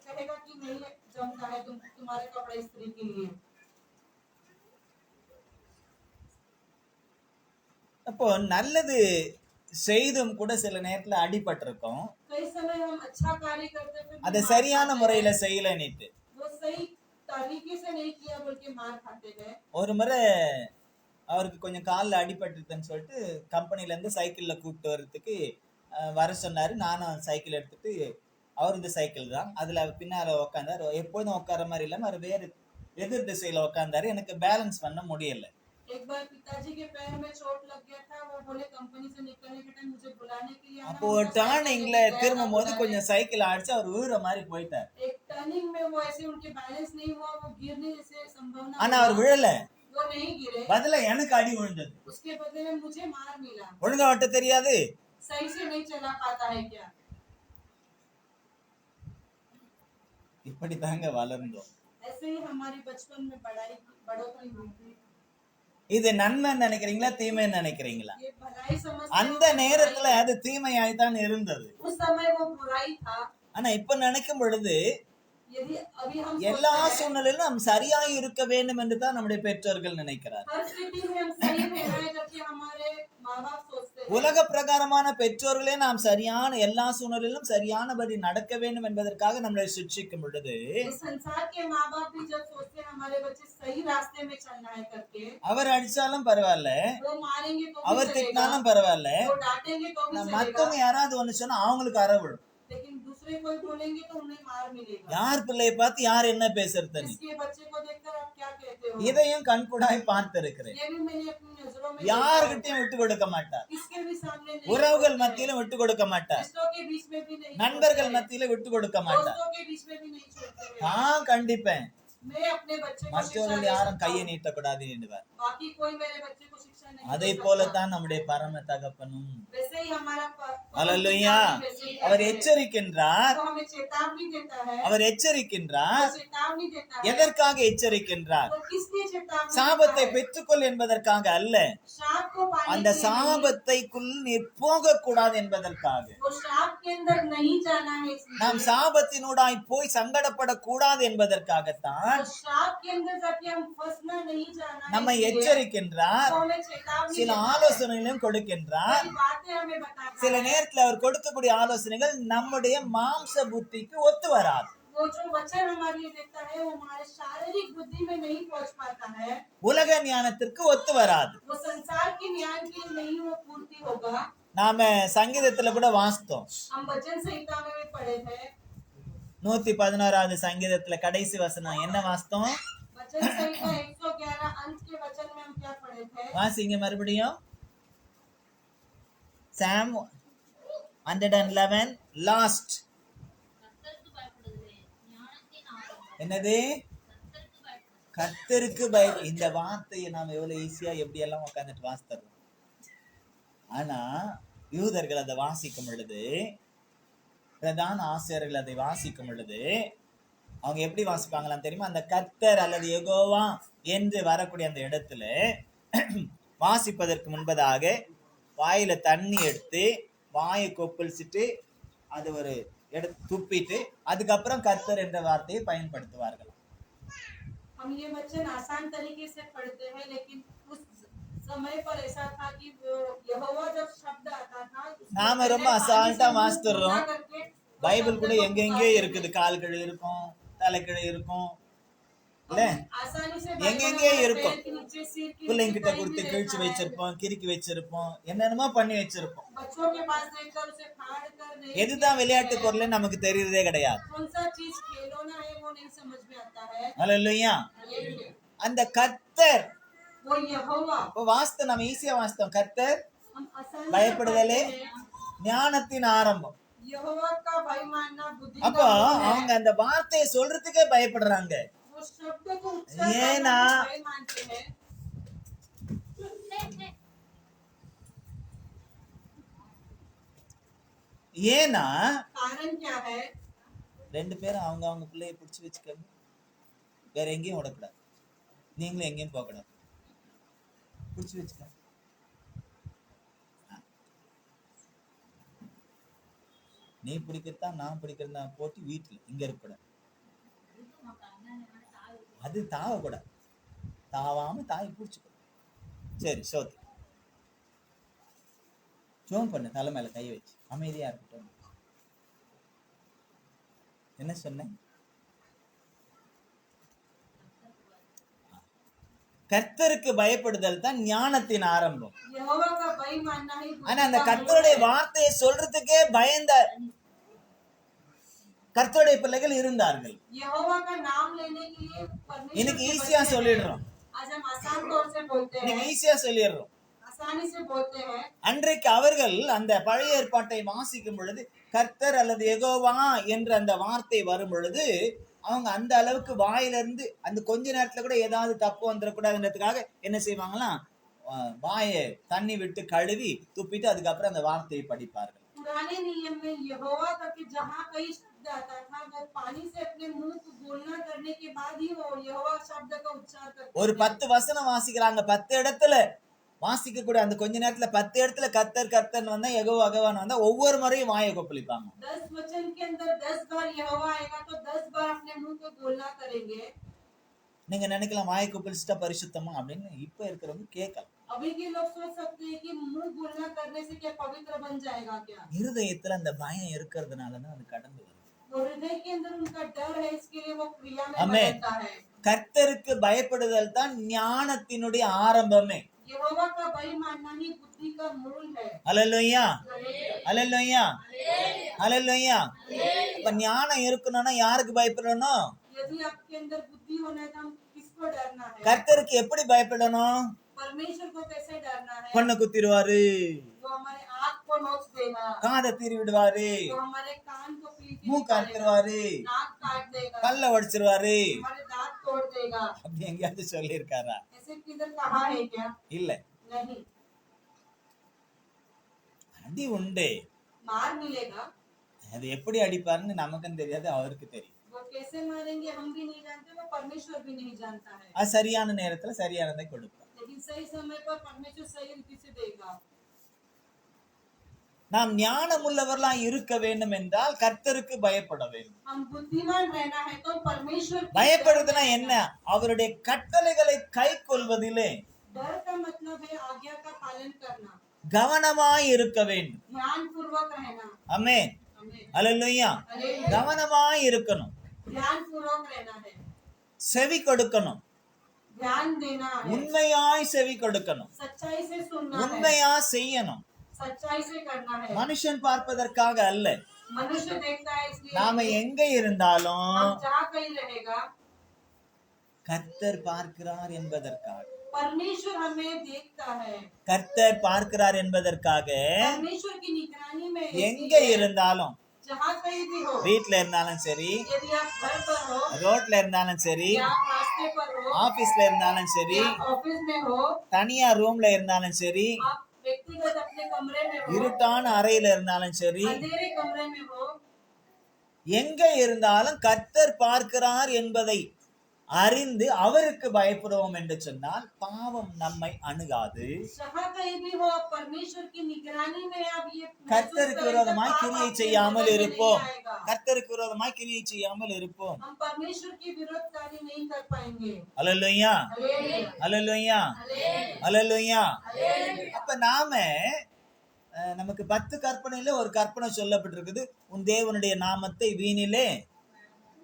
कहेगा कि नहीं जमता है तुम्हारे कपड़े इस्त्री के लिए। அப்போ நல்லது செய்தும் கூட சில நேரத்துல அடிபட்டிருக்கும். कई समय हम अच्छा कार्य करते फिर भी அதை मार சரியான खाते முறையில हैं। செய்யலன்னுட்டு वो सही तरीके से नहीं किया बोल के मार खाते गए। ஒரு முறை அவருக்கு கொஞ்சம் காலில் அடிபட்டுருதுன்னு சொல்லிட்டு கம்பெனில இருந்து சைக்கிள்ல கூப்பிட்டு வர்றதுக்கு வர சொன்னாரு. நானும் சைக்கிள் எடுத்துட்டு, அவர் இந்த சைக்கிள் தான், அதுல பின்னால உட்காந்தாரு. எப்போதும் உட்கார மாதிரி இல்லாம அவர் வேறு எதிர் திசையில உட்காந்தாரு. எனக்கு பேலன்ஸ் பண்ண முடியல. एक बार पिताजी के पैर में चोट लग गया था, वो बोले कंपनी से निकलने के टाइम मुझे बुलाने के लिए आना। அப்போ ஒரு उनका साइकिल டர்னிங்ல लेके गया திரும்பும் था போது बुलाने। கொஞ்சம் சைக்கிள் அடிச்சு அவர் ஊற மாதிரி போயிட்டார். एक टर्निंग में वो ऐसे उनके बैलेंस नहीं हुआ, वो गिरने से संभावना ஆனா हुआ। அவர் விழல, वो नहीं गिरे, பதிலா எனக்கு அடி விழுந்தது. उसके बदले में मुझे मार मिला। ஒழுங்கா ஓட்ட தெரியாது, सही से नहीं चला पाता है क्या? இப்படி தாங்க வளர்ந்தோம். ऐसे ही हमारी बचपन में बढ़ोतरी हुई थी। இது நன்மைன்னு நினைக்கிறீங்களா தீமைன்னு நினைக்கிறீங்களா? ये भलाई समझते அந்த हो, நேரத்துல அது தீமையாய் தான் இருந்தது. उस समय वो बुराई था। ஆனா இப்ப நினைக்கும் பொழுது यदि अभी हम எல்லா सोचते हैं, சூழ்நிலையிலும் நாம் சரியாய் இருக்க வேண்டும் என்று தான் நம்முடைய பெற்றோர்கள் நினைக்கிறார். हर स्थिति में हम सही रहना है करके हमारे माँ बाप सोचते हैं। உலக பிரகாரமான பெற்றோர்களே நாம் சரியான எல்லா சூழ்நிலையிலும் சரியானபடி நடக்க வேண்டும் என்பதற்காக நம்மளை சிக்ஷிக்கும் பொழுது इस संसार के माँ बाप भी जब सोचते हैं हमारे बच्चे सही रास्ते में चलना है करके, அவர் அடிச்சாலும் பரவாயில்ல, वो मारेंगे तो भी அவர் चलेगा, திட்டினாலும் பரவாயில்ல, वो डांटेंगे तो भी चलेगा, மத்தவங்க யாராவது ஒண்ணு சொன்னா அவங்களுக்கு அற விழும். लेकिन दूसरे कोई बोलेंगे तो उन्हें मार मिलेगा। யார் பிள்ளையை பார்த்து யார் என்ன பேசுறது? इसके बच्चे को देखकर आप क्या कहते हो? இதையும் கண்கூடாய் பார்த்திருக்கிறேன். ये भी मैंने अपनी नजरों में देखा है। யாருகிட்டையும் விட்டு கொடுக்க மாட்டார். किसके भी सामने नहीं, உறவுகள் மத்தியிலும் விட்டு கொடுக்க மாட்டார். रिश्तों के बीच में भी नहीं, நண்பர்கள் மத்தியில விட்டு கொடுக்க மாட்டார். दोस्तों के बीच में भी नहीं छोड़ते हैं। நான் கண்டிப்பேன், मैं अपने बच्चे को शिक्षा மற்றவர்கள் दे யாரும் सकता கையை हूँ, நீட்டக்கூடாது என்றுவார். बाकी कोई मेरे बच्चे को शिक्षा नहीं அதை दे सकता। போலத்தான் நம்முடைய பரம தகப்பனும். वैसे ही हमारा அல்லேலூயா. वैसे ही அவர் है। எச்சரிக்கின்றார், तो हमें चेतावनी देता है, அவர் எச்சரிக்கின்றார். वो चेतावनी देता है। எதற்காக எச்சரிக்கின்றார்? वो किस लिए चेतावनी சாபத்தை देता है? பெற்றுக்கொள் என்பதற்காக அல்ல, श्राप को पाने அந்த के लिए नहीं, சாபத்தைக்குள் நீர் போக கூடாது என்பதற்காக. वो श्राप के अंदर नहीं जाना है इसलिए। நாம் சாபத்தினூடாய் போய் சங்கடப்படக்கூடாது என்பதற்காகத்தான் तो श्राप के अंदर जाके हम फंसना नहीं जाना है நம்மை इसलिए। எச்சரிக்கின்றார், तो हमें चेतावनी சில देता है। ஆலோசனைகளையும் கொடுக்கின்றார். कई बातें हमें बताता சில है। நேரத்துல அவர் கொடுக்கக்கூடிய ஆலோசனைகள் நம்முடைய மாம்ச புத்திக்கு ஒத்து வராது. वो जो वचन हमारे लिए देता है वो हमारे शारीरिक बुद्धि में नहीं पहुंच पाता है, உலக ஞானத்திற்கு ஒத்து வராது. वो संसार के ज्ञान के लिए नहीं वो पूर्ति होगा। நாம சங்கீதத்துல கூட வாசித்தோம். हम वचन संहिता में भी पढ़े थे, 111வது சங்கீதத்துல கடைசி வசனம் என்ன வாசித்தோம்? वचन संहिता 111 अंत के वचन में हम क्या पढ़े थे? வாசிங்க மறுபடியும். சாம் 111 லாஸ்ட். கர்த்தருக்கு பயப்படுதலே ஞானத்தின் ஆரம்பம். என்னது? கர்த்தருக்கு பயப்படுதலே. கர்த்தருக்கு இந்த வார்த்தையை நாம் எவ்வளவு ஈஸியா எப்படி எல்லாம் உட்காந்துட்டு வாசித்தரோம். ஆனா யூதர்கள் அதை வாசிக்கும் பொழுது, பிரதான ஆசிரியர்கள் அதை வாசிக்கும் பொழுது அவங்க எப்படி வாசிப்பாங்களாம் தெரியுமா? அந்த கர்த்தர் அல்லது யெகோவா என்று வரக்கூடிய அந்த இடத்துல வாசிப்பதற்கு முன்பதாக வாயில தண்ணி எடுத்து வாயை கொப்பளிச்சுட்டு அது ஒரு எடுத்து துப்பிட்டு அதுக்கப்புறம் கர்த்தர் என்ற வார்த்தையை பயன்படுத்துவார்கள். हम ये वचन आसान तरीके से पढ़ते हैं, लेकिन उस समय पर ऐसा था कि वो यहोवा जब शब्द आता था நாம ரொம்ப அசால்ட்டா வாசித்துறோம். करके பைபிள் கூட எங்கெங்கே இருக்குது, கால் கீழே இருக்கும், தலை கீழே இருக்கும், இல்ல आसानी से எங்கெங்கே இருக்கும். पैर के नीचे, सिर के பிள்ளைங்க नीचे கிட்ட कहीं கொடுத்து भी கிழிச்சு रहता है। வச்சிருப்போம், கிறுக்கி வச்சிருப்போம், என்னென்னமோ பண்ணி வச்சிருப்போம். बच्चों के पास देखकर उसे फाड़ कर नहीं, எதுதான் விளையாட்டு பொருள்னு நமக்கு தெரியறதே கிடையாது. कौन सा चीज खिलौना है वो नहीं समझ में आता है। அல்லேலூயா. हालेलुया। அந்த கர்த்தர் वो यहोवा, இப்போ வாஸ்து நம்ம ஈஸியா வாசித்தோம். கர்த்தர் हम आसानी से பயப்படுதலே पढ़ते हैं। ஞானத்தின் ஆரம்பம். यहोवा का भय मानना बुद्धि அப்போ का मूल है। அவங்க அந்த வார்த்தையை சொல்றதுக்கே பயப்படுறாங்க. वो शब्द को उच्चारण ஏன்னா करना भय मानते हैं। ஏன்னா कारण क्या है? ரெண்டு பேரும் அவங்க அவங்க பிள்ளைய பிடிச்சி வச்சுக்கோங்க, வேற எங்கேயும் விடக்கூடாது, நீங்களும் எங்கேயும் போகக்கூடாது, பிடிச்சி வச்சுக்க. நீ பிடிக்கிறதா நான் பிடிக்கிறதா போட்டு வீட்டுல இங்க இருக்கக்கூடாது. அது தாவக்கூடாது, தாவாம தாய் பிடிச்சிக்கூடாது. சரி சோத்து ஜோம் பண்ணு, தலை மேல கை வச்சு அமைதியா இருக்கட்டும். என்ன சொன்னேன்? கர்த்தருக்கு பயப்படுதல் தான் ஞானத்தின் ஆரம்பம். यहोवा का भय मानना ही ஆனா அந்த கர்த்தருடைய வார்த்தையை சொல்றதுக்கே பயந்த கர்த்தருடைய பிள்ளைகள் இருந்தார்கள். यहोवा का नाम लेने के लिए परमेश्वर இன்னைக்கு के ஈஸியா बच्चे हैं। சொல்லிடுறோம், आज हम आसान तौर से बोलते இன்னைக்கு हैं, ஈஸியா சொல்லிடுறோம். आसानी से बोलते हैं। அன்றைக்கு அவர்கள் அந்த பழைய ஏற்பாட்டை வாசிக்கும் பொழுது கர்த்தர் அல்லது யெகோவா என்ற அந்த வார்த்தை வரும் பொழுது அவங்க அந்த அளவுக்கு வாயிலிருந்து அந்த கொஞ்ச நேரத்துல கூட ஏதாவது தப்பு வந்துடக்கூடாதுன்றதுக்காக என்ன செய்வாங்களாம், வாயை தண்ணி விட்டு கழுவி துப்பிட்டு அதுக்கப்புறம் அந்த வார்த்தையை படிப்பார்கள். पुराने नियम में यहोवा करके जहाँ कई शब्द आता था वो पानी से अपने मुंह को गोलना करने के बाद ही वो यहोवा शब्द का उच्चार करते ஒரு थे। 10 வசனம் வாசிக்கிறாங்க, 10 இடத்துல வாசிக்க கூட அந்த கொஞ்ச நேரத்துல 10 இடத்துல கர்த்தர் கர்த்தர் வந்தா யெகோவா யெகோவான்னு வந்தா ஒவ்வொரு முறையும் வாயை கொப்பளிப்பாங்க. 10 वचन के अंदर 10 बार यहोवा आएगा तो 10 बार अपने मुंह को गोलना करेंगे। நீங்க நினைக்கலாம் வாயை கொப்பளிச்சுட்டா பரிசுத்தமா அப்படின்னு, இப்ப இருக்கிறவங்க கேட்கலாம். अभी के लोग सोच सकते हैं कि मुंह गोलना करने से क्या पवित्र बन जाएगा क्या? இருதயத்துல அந்த பயம் இருக்கிறதுனாலதான் அது கடந்து வருது. वो हृदय के अंदर उनका डर है, इसके लिए वो क्रिया में आमेन। बदलता है। கர்த்தருக்கு பயப்படுதல் தான் ஞானத்தினுடைய ஆரம்பமே. यहोवा का भय मानना ही बुद्धि का मूल है। அல்லேலூயா அல்லேலூயா அல்லேலூயா. இப்ப ஞானம் இருக்கணும்னா யாருக்கு பயப்படணும்? यदि आपके अंदर बुद्धि होना है तो हम किसको डरना है? கர்த்தருக்கு எப்படி பயப்படணும்? परमेश्वर को कैसे डरना है? பொண்ணை குத்திடுவாரு, जो हमारे आँख को नोच देगा, காதை தீரி விடுவாரு, जो हमारे कान को पीट के மூக்கு निकालेगा, அறுத்துருவாரு, नाक काट देगा, பல்ல உடைச்சிருவாரு हमारे दांत तोड़ देगा। அப்படி எங்கேயாவது சொல்லி இருக்காரா? ऐसे किधर कहा है क्या? இல்ல. नहीं। அடி உண்டு, मार मिलेगा, அது எப்படி அடிப்பாருன்னு நமக்கும் தெரியாது, அவருக்கு தெரியும். वो कैसे मारेंगे हम भी नहीं जानते, वो परमेश्वर भी नहीं जानता है। அது சரியான நேரத்துல சரியானதை கொடுப்பார். लेकिन सही समय पर परमेश्वर सही रीति से देगा। நாம் ஞானமுள்ளவர்களா இருக்க வேண்டும் என்றால் கர்த்தருக்கு பயப்பட வேண்டும். हम बुद्धिमान रहना है तो परमेश्वर की பயப்படுறதுனா என்ன? அவருடைய கட்டளைகளை கைக்கொள்வதிலே डर का मतलब है आज्ञा का पालन करना, கவனமாய் இருக்க வேண்டும். ध्यान पूर्वक रहना। ஆமென் हमें அல்லேலூயா. हालेलुया। கவனமாய் இருக்கணும், ध्यान पूर्वक रहना है, செவி கொடுக்கணும், ध्यान देना है, உண்மையாய் செவி கொடுக்கணும், सच्चाई से सुनना है, உண்மையா செய்யணும். सच्चाई से करना है। மனுஷன் பார்ப்பதற்காக அல்ல, मनुष्य देखता है इसलिए நாம எங்க இருந்தாலும் हम जहाँ कहीं रहेगा கர்த்தர் பார்க்கிறார் என்பதற்காக, परमेश्वर हमें देखता है। கர்த்தர் பார்க்கிறார் என்பதற்காக परमेश्वर की निगरानी में எங்க इसलिए இருந்தாலும், जहाँ कहीं भी हो, வீட்ல இருந்தாலும் சரி, यदि आप घर पर हो ரோட்ல இருந்தாலும் சரி, या आप रास्ते पर हो ஆபீஸ்ல இருந்தாலும் சரி, या ऑफिस में हो, தனியா ரூம்ல இருந்தாலும் சரி, आप व्यक्तिगत अपने कमरे में हो, இருட்டான அறையில இருந்தாலும் சரி, अंधेरे कमरे में हो, எங்க இருந்தாலும் கர்த்தர் பார்க்கிறார் என்பதை அறிந்து அவருக்கு பயப்படுவோம் என்று சொன்னால் பாவம் நம்மை அணுகாது. जहाँ कहीं भी हो, आप परमेश्वर की निगरानी में आप ये महसूस கர்த்தருக்கு करें तो விரோதமாய் पाप கிரியை आपके செய்யாமல் जीवन में இருப்போம். नहीं आएगा। கர்த்தருக்கு விரோதமாய் கிரியை செய்யாமல் இருப்போம். हम परमेश्वर की विरोध कार्य नहीं कर पाएंगे। அல்லேலூயா हालेलुया, அல்லேலூயா हालेलुया, அல்லேலூயா. हालेलुया। அப்ப நாம நமக்கு 10 கற்பனையில ஒரு கற்பனை சொல்லப்பட்டிருக்குது, உன் தேவனுடைய நாமத்தை வீணிலே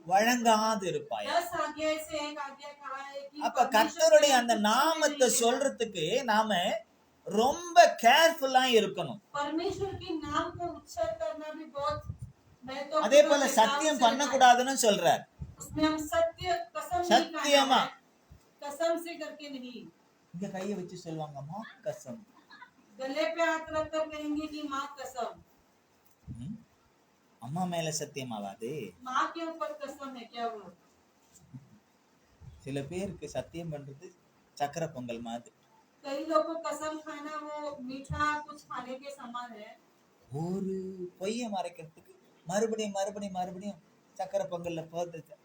வழங்காது இருப்பாய். 10 आज्ञा से एक आज्ञा कहा है कि அப்ப परमेश्वर கர்த்தருடைய के அந்த कुछ நாமத்தை नहीं है। சொல்றதுக்கு நாம ரொம்ப கேர்ஃபுல்லா இருக்கணும். परमेश्वर के नाम को उच्चार करना भी बहुत महत्वपूर्ण அதே போல है। சத்தியம் काम से பண்ணக்கூடாதுன்னு சொல்றார். उसमें हम सत्य कसम नहीं சத்தியமா खाना है, कसम से करके नहीं। இங்க கையை வச்சு சொல்லுவாங்க, மா கசம். गले पे हाथ रख कर कहेंगे कि माँ कसम। அம்மா மேல சத்தியமாவாது. माँ के ऊपर कसम है क्या वो? சில பேருக்கு சத்தியம் பண்றது சக்கரை பொங்கல் மாதிரி. कई लोगों को कसम खाना वो मीठा कुछ खाने के समान है। ஒரு பொய்யை மறைக்கிறதுக்கு மறுபடியும் மறுபடியும் மறுபடியும் சக்கரை பொங்கல்ல போட்டு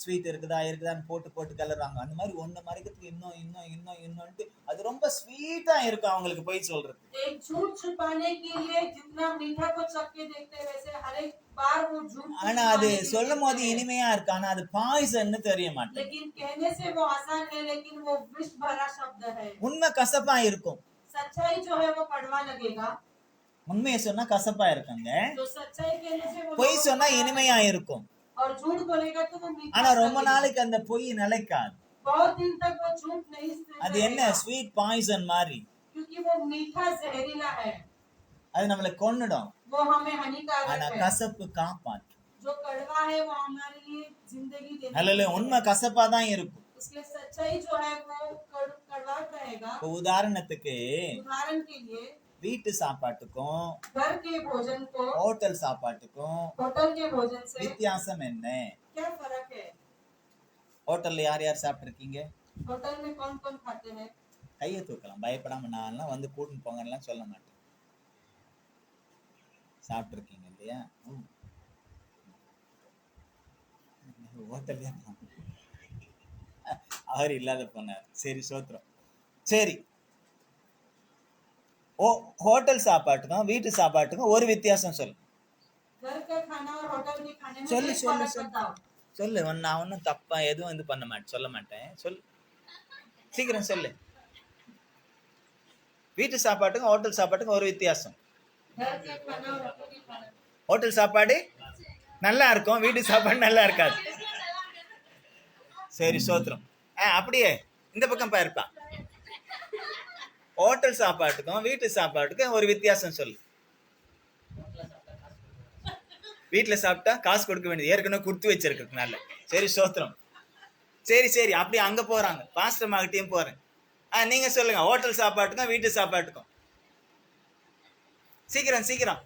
ஸ்வீட் இருக்குதான்னு போட்டு போட்டு கலர்றாங்க. அந்த மாதிரி ஒண்ணு மறைக்கிறதுக்கு இன்னும் இன்னும் இன்னும் இன்னொன்ட்டு அது ரொம்ப ஸ்வீட்டா இருக்கும் அவங்களுக்கு பொய் சொல்றது. एक झूठ छुपाने के लिए जितना मीठा को चख के देखते हैं वैसे हर एक बार वो झूठ को ஆனா அது छुपाने के लिए சொல்லும் போது देखते हैं। இனிமையா இருக்கு, ஆனா அது பாய்சன்னு தெரிய மாட்டேங்குது. लेकिन कहने से वो आसान है लेकिन वो विष भरा शब्द है। உண்மை கசப்பா இருக்கும், सच्चाई जो है वो कड़वा लगेगा, உண்மையை சொன்னா கசப்பா இருக்குங்க, जो सच्चाई कहने से वो பொய் लोगों சொன்னா को இனிமையா இருக்கும். और झूठ बोलेगा तो वो मीठा ஆனா ரொம்ப लगेगा। நாளைக்கு அந்த பொய் நிலைக்காது. बहुत दिन तक वो झूठ नहीं அது என்ன रहेगा, ஸ்வீட் பாய்சன் மாதிரி, क्योंकि वो मीठा जहरीला है, அது நம்மளை கொன்னுடும். वो हमें ஆனா हानिकारक है। கசப்பு காப்பாற்றும். जो कड़वा है वो हमारे लिए जिंदगी देने அல்ல உண்மை கசப்பா தான் இருக்கும். इसलिए सच्चाई जो है वो कड़वाहट रहेगा। இப்போ உதாரணத்துக்கு उदाहरण के लिए வீட்டு சாப்பாட்டுக்கும் घर के भोजन को ஹோட்டல் சாப்பாட்டுக்கும் होटल के भोजन से வித்தியாசம் என்ன? क्या फर्क है? ஹோட்டல்ல யார் யார் சாப்பிட்டுருக்கீங்க? होटल में कौन कौन खाते हैं? கையை தூக்கலாம், பயப்படாம. நான்லாம் வந்து கூட்டின்னு போங்கலாம் சொல்ல மாட்டேன். சாப்பிட்டுருக்கீங்க இல்லையா? ஹோட்டல் அவர் இல்லாத போனார். சரி சோத்திரம். சரி, ஹோட்டல் சாப்பாட்டுக்கும் வீட்டு சாப்பாட்டுக்கும் ஒரு வித்தியாசம் சொல்லு. घर का खाना और होटल के खाने में சொல்லு क्या சொல்லு फर्क சொல்லு बताओ? சொல்லு. நான் ஒன்றும் தப்பா எதுவும் இது பண்ண மாட்டேன், சொல்ல மாட்டேன். சொல்லு, சீக்கிரம் சொல்லு. வீட்டு சாப்பாட்டுக்கும் ஹோட்டல் சாப்பாட்டுக்கும் ஒரு வித்தியாசம். घर के खाना और होटल के खाना ஹோட்டல் சாப்பாடு நல்லா இருக்கும், வீட்டு சாப்பாடு நல்லா இருக்காது. சரி சோத்திரம். அப்படியே இந்த பக்கம் பாருப்பா. ஹோட்டல் சாப்பாட்டுக்கும் வீட்டு சாப்பாட்டுக்கும் ஒரு வித்தியாசம் சொல்லு. வீட்டுல சாப்பிட்டா காசு கொடுக்க வேண்டியது, ஏற்கனவே கொடுத்து வச்சிருக்கிறதுனால. சரி சோத்திரம். சரி சரி, அப்படியே அங்க போறாங்க, பாஸ்டர் மகிட்டையும் போறேன். நீங்க சொல்லுங்க, ஹோட்டல் சாப்பாட்டுக்கும் வீட்டு சாப்பாட்டுக்கும். சீக்கிரம் சீக்கிரம்.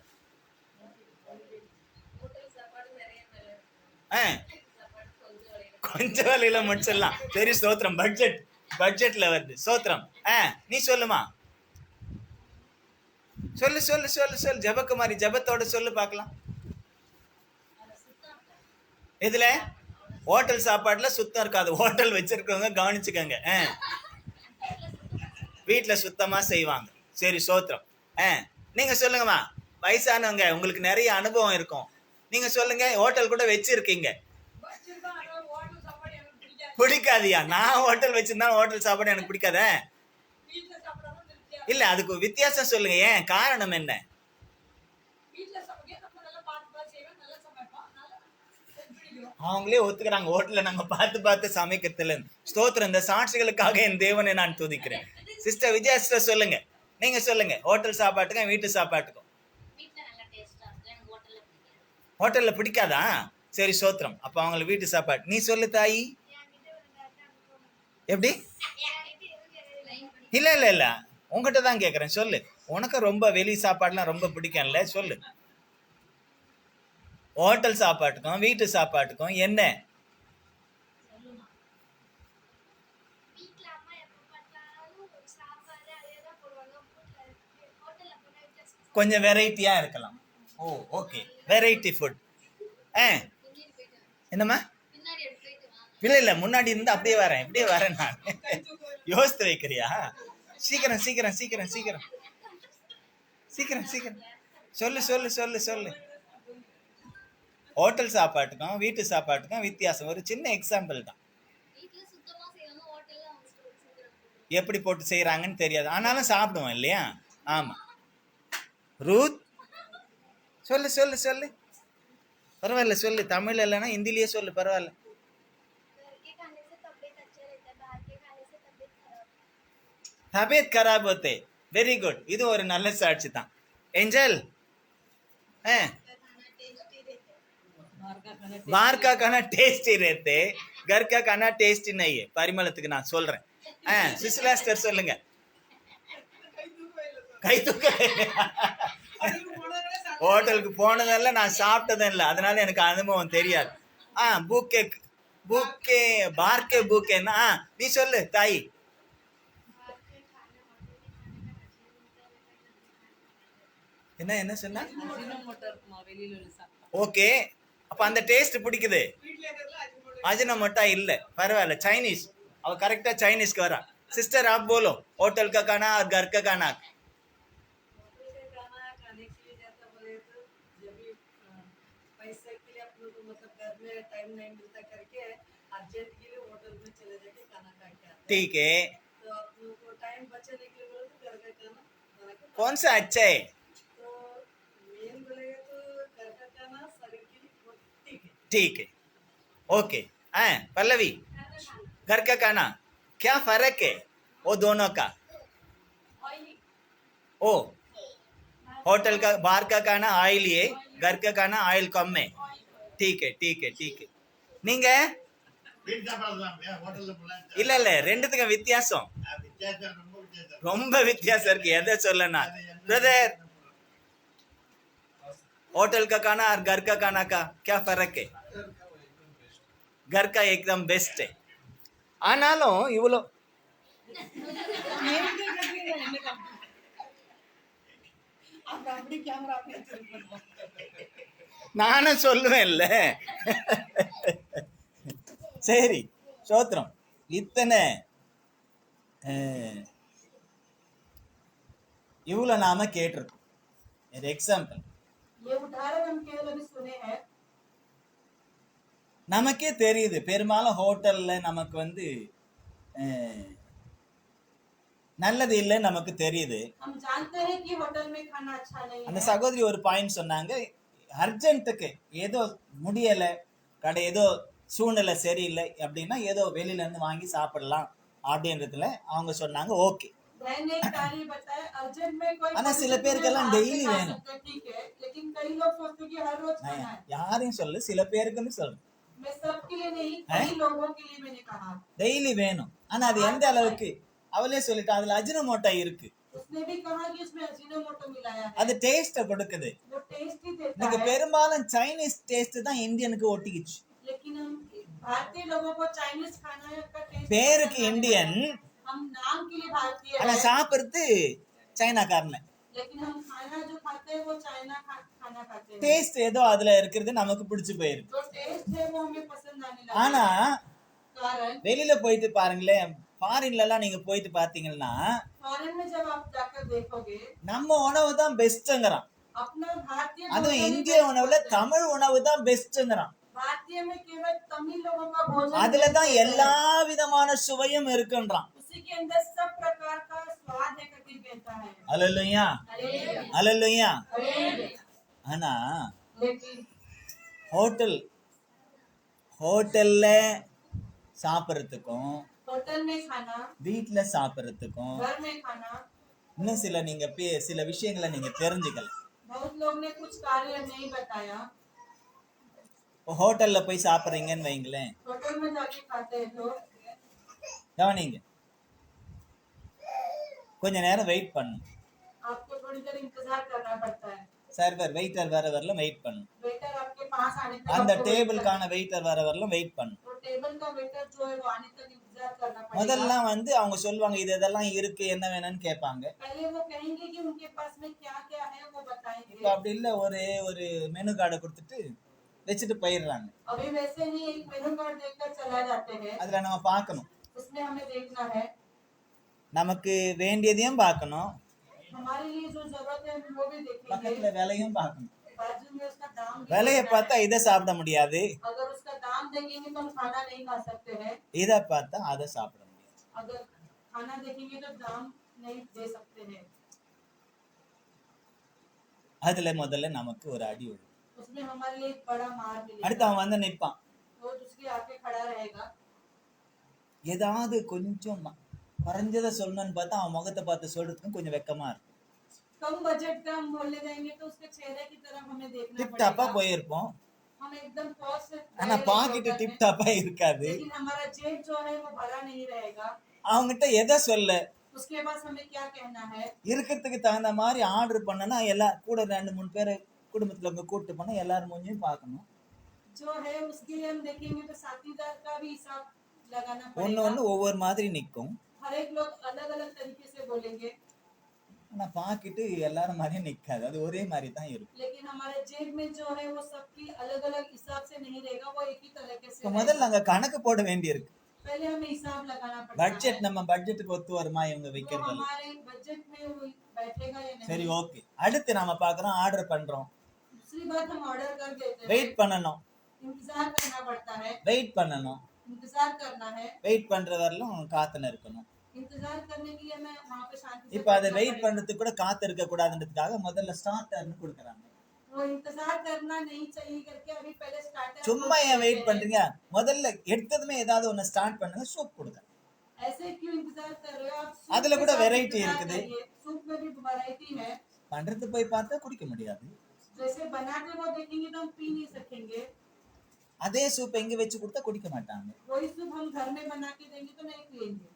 கொஞ்சம் வேலையில முடிச்சிடலாம். சரி சோத்திரம். பட்ஜெட்ல வருது. சோத்திரம். நீ சொல்லுமா, சொல்லு சொல்லு சொல்லு சொல்லு. ஜபக்குமாரி ஜபத்தோட சொல்லு பார்க்கலாம். இதுல ஹோட்டல் சாப்பாடுல சுத்தம் இருக்காது. ஹோட்டல் வச்சிருக்கவங்க கவனிச்சுக்கங்க. வீட்டுல சுத்தமா செய்வாங்க. சரி சோத்திரம். நீங்க சொல்லுங்கம்மா, வயசானவங்க, உங்களுக்கு நிறைய அனுபவம் இருக்கும். நீங்க சொல்லுங்க, ஹோட்டல் கூட வச்சிருக்கீங்க. பிடிக்காதியா? நான் ஹோட்டல் வச்சிருந்தா ஹோட்டல் சாப்பாடு எனக்கு பிடிக்காத. இல்ல, அதுக்கு வித்தியாசம் சொல்லுங்க. ஏன், காரணம் என்ன? அவங்களே ஒத்துக்கிறாங்க, ஹோட்டல்ல நாங்க பார்த்து பார்த்து சமைக்கிறதுல. ஸ்தோத்திரம். இந்த சாட்சிகளுக்காக என் தேவனை நான் துதிக்கிறேன். சிஸ்டர் விஜயா சிஸ்டர் சொல்லுங்க, நீங்க சொல்லுங்க, ஹோட்டல் சாப்பாட்டுக்கும் வீட்டு சாப்பாட்டுக்கும். ஹோட்டல்ல பிடிக்காதா? சரி சோத்திரம். அப்ப அவங்களுக்கு வீட்டு சாப்பாடு. நீ சொல்லு தாயி. எப்படி? இல்ல இல்ல இல்ல, உங்ககிட்ட தான் கேக்குறேன். சொல்லு. உனக்கு ரொம்ப வெளி சாப்பாடுலாம் ரொம்ப பிடிக்கும்ல, சொல்லு. ஹோட்டல் சாப்பாட்டுக்கும் வீட்டு சாப்பாட்டுக்கும் என்ன? கொஞ்சம் வெரைட்டியா இருக்கலாம். ஓ ஓகே, வெரைட்டி ஃபுட். என்னம்மா? இல்ல இல்ல, முன்னாடி இருந்து அப்படியே வரேன், இப்படியே வரேன் நான். யோசித்து வைக்கிறியா? சீக்கிரம் சீக்கிரம் சீக்கிரம் சீக்கிரம் சீக்கிரம் சீக்கிரம் சொல்லு சொல்லு சொல்லு சொல்லு. ஹோட்டல் சாப்பாட்டுக்கும் வீட்டு சாப்பாட்டுக்கும் வித்தியாசம். ஒரு சின்ன எக்ஸாம்பிள் தான். எப்படி போட்டு செய்யறாங்கன்னு தெரியாது, ஆனாலும் சாப்பிடுவோம் இல்லையா? ஆமா. ரூத் சொல்லு சொல்லு சொல்லு. பரவாயில்ல சொல்லு, தமிழ் இல்லைன்னா ஹிந்திலேயே சொல்லு, பரவாயில்ல. तबीयत खराब होते. Very good. இது ஒரு நல்ல சாட்சி தான். ஏஞ்சல், बाहर का खाना टेस्टी रहते, घर का खाना टेस्टी नहीं है. பரிமளத்துக்கு நான் சொல்றேன். சிஸ்டர் சொல்லுங்க. கை தூக்க. ஹோட்டலுக்கு போனதல்ல, நான் சாப்பிட்டதும் இல்லை, அதனால எனக்கு அனுபவம் தெரியாது. பூக்கே பூக்கே பார்க்கே பூக்கேன்னா நீ சொல்லு தாய். என்ன என்ன சொன்னா? அஜினோமோட்டோ இருக்குமா வெளியில உள்ள சாப்பிட்டா? ஓகே, அப்ப அந்த டேஸ்ட் பிடிக்குது. अजिनोमोटो இல்ல, பரவாயில்ல. चाइनीज, அவ கரெக்டா चाइनीज வரா. सिस्टर आप बोलो, होटल का खाना और घर का खाना. होटल का खाना खाने के लिए जाता बोले तो जब भी पैसे के लिए आप लोग को मतलब घर में टाइम नहीं मिलता करके अर्जेंट के लिए होटल में चले जाके खाना खा के आते हैं। ठीक है, तो आप लोग को टाइम बचाने के लिए बोले तो घर का खाना बना के कौन सा अच्छा है? तो मेन बोलेगा तो घर का खाना शरीर के लिए बहुत ठीक है। ठीक है, ओके. पल्लवी, घर का खाना क्या फर्क है वो दोनों का? ओ, होटल का बाहर का खाना ऑयली है, घर का खाना ऑयल कम है. ठीक है ठीक है ठीक है. நீங்க இல்ல இல்ல, ரெண்டுத்துக்கும் வித்தியாசம், ரொம்ப வித்தியாசம் இருக்கு. எதை சொல்லனா ब्रदर, होटल का खाना और घर का खाना का क्या फर्क है? घर का एकदम बेस्ट है. ஆனாலும் இவ்வளோ आप अपनी कैमरा पे चल நானும் சொல்லுவேன்ல. சரி, சோத்திரம். இத்தனை இவ்வளோ நாம கேட்டிருக்கோம். ஒரு எக்ஸாம்பிள், ये उदाहरण हम केवल अभी सुने हैं. நமக்கே தெரியுது பெரும்பாலும் ஹோட்டல்ல நமக்கு வந்து நல்லது இல்லைன்னு நமக்கு தெரியுது. हम जानते हैं कि होटल में खाना अच्छा नहीं அந்த है. சகோதரி ஒரு பாயிண்ட் சொன்னாங்க, அர்ஜென்ட்டுக்கு ஏதோ முடியலை, கடை ஏதோ சூழ்நிலை சரியில்லை அப்படின்னா ஏதோ வெளியில இருந்து வாங்கி சாப்பிடலாம் அப்படின்றதுல அவங்க சொன்னாங்க ஓகே. बहन ने एक तारीफ बताया, अर्जेंट में कोई ஆனா சில பேருக்கெல்லாம் டெய்லி खा வேணும். सकते हैं, ठीक है, लेकिन कई लोग सोचते हैं कि हर रोज நான் खाना है. யாரையும் சொல்லு, சில பேருக்குன்னு சொல்லு, मैं सबके लिए नहीं, कई लोगों के लिए मैंने कहा. டெய்லி வேணும். ஆனா அது எந்த அளவுக்கு, அவளே சொல்லிட்டா அதுல அஜினோமோட்டோ இருக்கு. उसने भी कहा कि उसमें अजीनोमोटो मिलाया है. அது டேஸ்ட கொடுக்குது. वो टेस्ट ही देता இன்னைக்கு है. பெரும்பாலும் சைனீஸ் டேஸ்ட் தான் இந்தியனுக்கு ஒட்டிக்கிச்சு. लेकिन हम भारतीय लोगों को चाइनीज खाना का टेस्ट பேருக்கு இந்தியன், हम नाम के लिए भारतीय ஆனா हैं, சாப்பிடுறது சைனாக்காரன். लेकिन हम खाना जो खाते हैं वो चाइना खाना खाते हैं. டேஸ்ட் ஏதோ அதுல இருக்கிறது நமக்கு பிடிச்சு போயிருக்கு. जो टेस्ट है वो हमें पसंद आने लगा. ஆனா कारण வெளியில போயிட்டு பாருங்களேன், ஃபாரின்ல எல்லாம் நீங்க போயிட்டு பாத்தீங்கன்னா फॉरेन में जब आप जाकर देखोगे, நம்ம உணவு தான் பெஸ்ட்ங்கிறான். अपना भारतीय அதுவும் भोजन ही இந்திய best உணவுல होता है. தமிழ் உணவு தான் பெஸ்ட்ங்கிறான். भारतीय में केवल तमिल लोगों का भोजन அதுல தான் best है. எல்லா விதமான சுவையும் இருக்குன்றான். उसी के अंदर सब प्रकार का स्वाद है करके कहता है. அல்லேலூயா हालेलुया. அல்லேலூயா. हालेलुया. ஆனா लेकिन ஹோட்டல்ல சாப்பிட்றதுக்கும் होटल में खाना, வீட்டுல சாப்பிட்றதுக்கும் घर में खाना, இன்னும் சில நீங்க சில விஷயங்களை நீங்க தெரிஞ்சுக்கலாம். बहुत लोग ने कुछ कार्य नहीं बताया. ஹோட்டல்ல போய் சாப்பிட்றீங்கன்னு வைங்களேன், होटल में जाके खाते हैं तो கவனிங்க, கொஞ்ச நேரம் வெயிட் பண்ணும். आपको थोड़ी देर इंतजार करना पड़ता है. சர்வர் வெயிட்டர் வர வரலாம் வெயிட் பண்ணும். वेटर आपके पास आने तक அந்த आपको wait करना- டேபிளுக்கான வெயிட்டர் வர வரலாம் வெயிட் பண்ணும். वो टेबल का वेटर जो है वो आने तक इंतजार करना पड़ेगा. முதல்லாம் வந்து அவங்க சொல்லுவாங்க இது இதெல்லாம் இருக்கு என்ன வேணும்னு கேட்பாங்க. पहले वो कहेंगे कि उनके पास में क्या क्या है वो இப்போ बताएंगे. அப்படி இல்லை, ஒரு மெனு கார்டை கொடுத்துட்டு வச்சுட்டு போயிடுறாங்க. अभी वैसे ही एक मेनू कार्ड देकर चला जाते हैं. அதுல நம்ம பார்க்கணும், उसमें हमें देखना है, நமக்கு வேண்டியதையும் பார்க்கணும், हमारे लिए जो जरूरत है वो भी देखेंगे. பக்கத்துல விலையும் பார்க்கணும். बाजू में उसका दाम भी விலையை देखना பார்த்தா है. இதை சாப்பிட முடியாது, अगर उसका दाम देखेंगे तो हम खाना नहीं खा सकते हैं. இதை பார்த்தா அதை சாப்பிட முடியாது. अगर खाना देखेंगे तो दाम नहीं दे सकते हैं. அதுல முதல்ல நமக்கு ஒரு அடி விழும். उसमें हमारे लिए एक बड़ा मार அடுத்து मिलेगा. அவன் வந்து நிற்பான், वो दूसरी आके खड़ा रहेगा. ஏதாவது கொஞ்சம் குறைஞ்சதை சொல்லணும்னு பார்த்தா அவன் முகத்தை பார்த்து சொல்றதுக்கும் கொஞ்சம் வெக்கமா இருக்கும். कम बजट का हम बोलने जाएंगे तो उसके चेहरे की तरफ हमें देखना டிப் டாப்பா पड़ेगा. போயிருப்போம், हम एकदम पॉज से ஆனா पहले பாக்கெட்டு होकर டிப் டாப்பா இருக்காது. लेकिन हमारा जेब जो है वो भरा नहीं रहेगा. அவங்ககிட்ட எதை சொல்ல, उसके बाद हमें क्या कहना है. இருக்கிறதுக்கு தகுந்த மாதிரி ஆர்டர் பண்ணனா எல்லா கூட 2-3 பேரை குடும்பத்துல அவங்க கூட்டு பண்ணா எல்லாரும் மூஞ்சியும் பார்க்கணும். जो है उसके लिए हम देखेंगे तो साथीदार का भी हिसाब लगाना ஒன்னு पड़ेगा. ஒன்னு ஒவ்வொரு மாதிரி நிற்கும். हर एक लोग अलग अलग तरीके से बोलेंगे. ஆனா பாக்கெட்டு எல்லாரும் மாதிரியும் நிக்காது, அது ஒரே மாதிரி தான் இருக்கும். लेकिन हमारे जेब में जो है वो सबकी अलग अलग हिसाब से नहीं रहेगा, वो एक ही तरीके से இப்போ रहेगा। முதல்ல அங்க கணக்கு போட வேண்டி இருக்கு. पहले हमें हिसाब लगाना पड़ता பட்ஜெட் है, நம்ம பட்ஜெட்டுக்கு ஒத்து வருமா இவங்க वो வைக்கிறது? हमारे बजट में वो बैठेगा या சரி, नहीं। ஓகே. அடுத்து நாம பாக்குறோம், ஆர்டர் பண்றோம், दूसरी बात हम ऑर्डर कर देते हैं, வெயிட் பண்ணணும், इंतजार करना पड़ता है, வெயிட் பண்ணணும், इंतजार करना है, வெயிட் பண்ற வரலும் காத்துன்னு இருக்கணும். इंतजार करने के लिए हमें वहाँ पे शांति से இப்ப அதை बैठना வெயிட் पड़ेगा। பண்றதுக்கு கூட காத்து இருக்க கூடாதுன்றதுக்காக முதல்ல ஸ்டார்டர்னு கொடுக்குறாங்க. वो इंतजार करना नहीं चाहिए करके अभी पहले स्टार्टर சும்மா ஏன் வெயிட் பண்றீங்க? முதல்ல எடுத்ததுமே ஏதாவது ஒண்ணு ஸ்டார்ட் பண்ணுங்க, சூப் கொடுங்க. ऐसे क्यों इंतजार कर रहे हो आप? அதுல கூட variety இருக்குது. सूप में भी वैरायटी है। பண்றது போய் பார்த்தா குடிக்க முடியாது. जैसे बना के वो देखेंगे तो हम पी नहीं सकेंगे, அதே சூப் எங்க வச்சு கொடுத்தா குடிக்க மாட்டாங்க. वही सूप हम घर में बना के देंगे तो नहीं पिएंगे।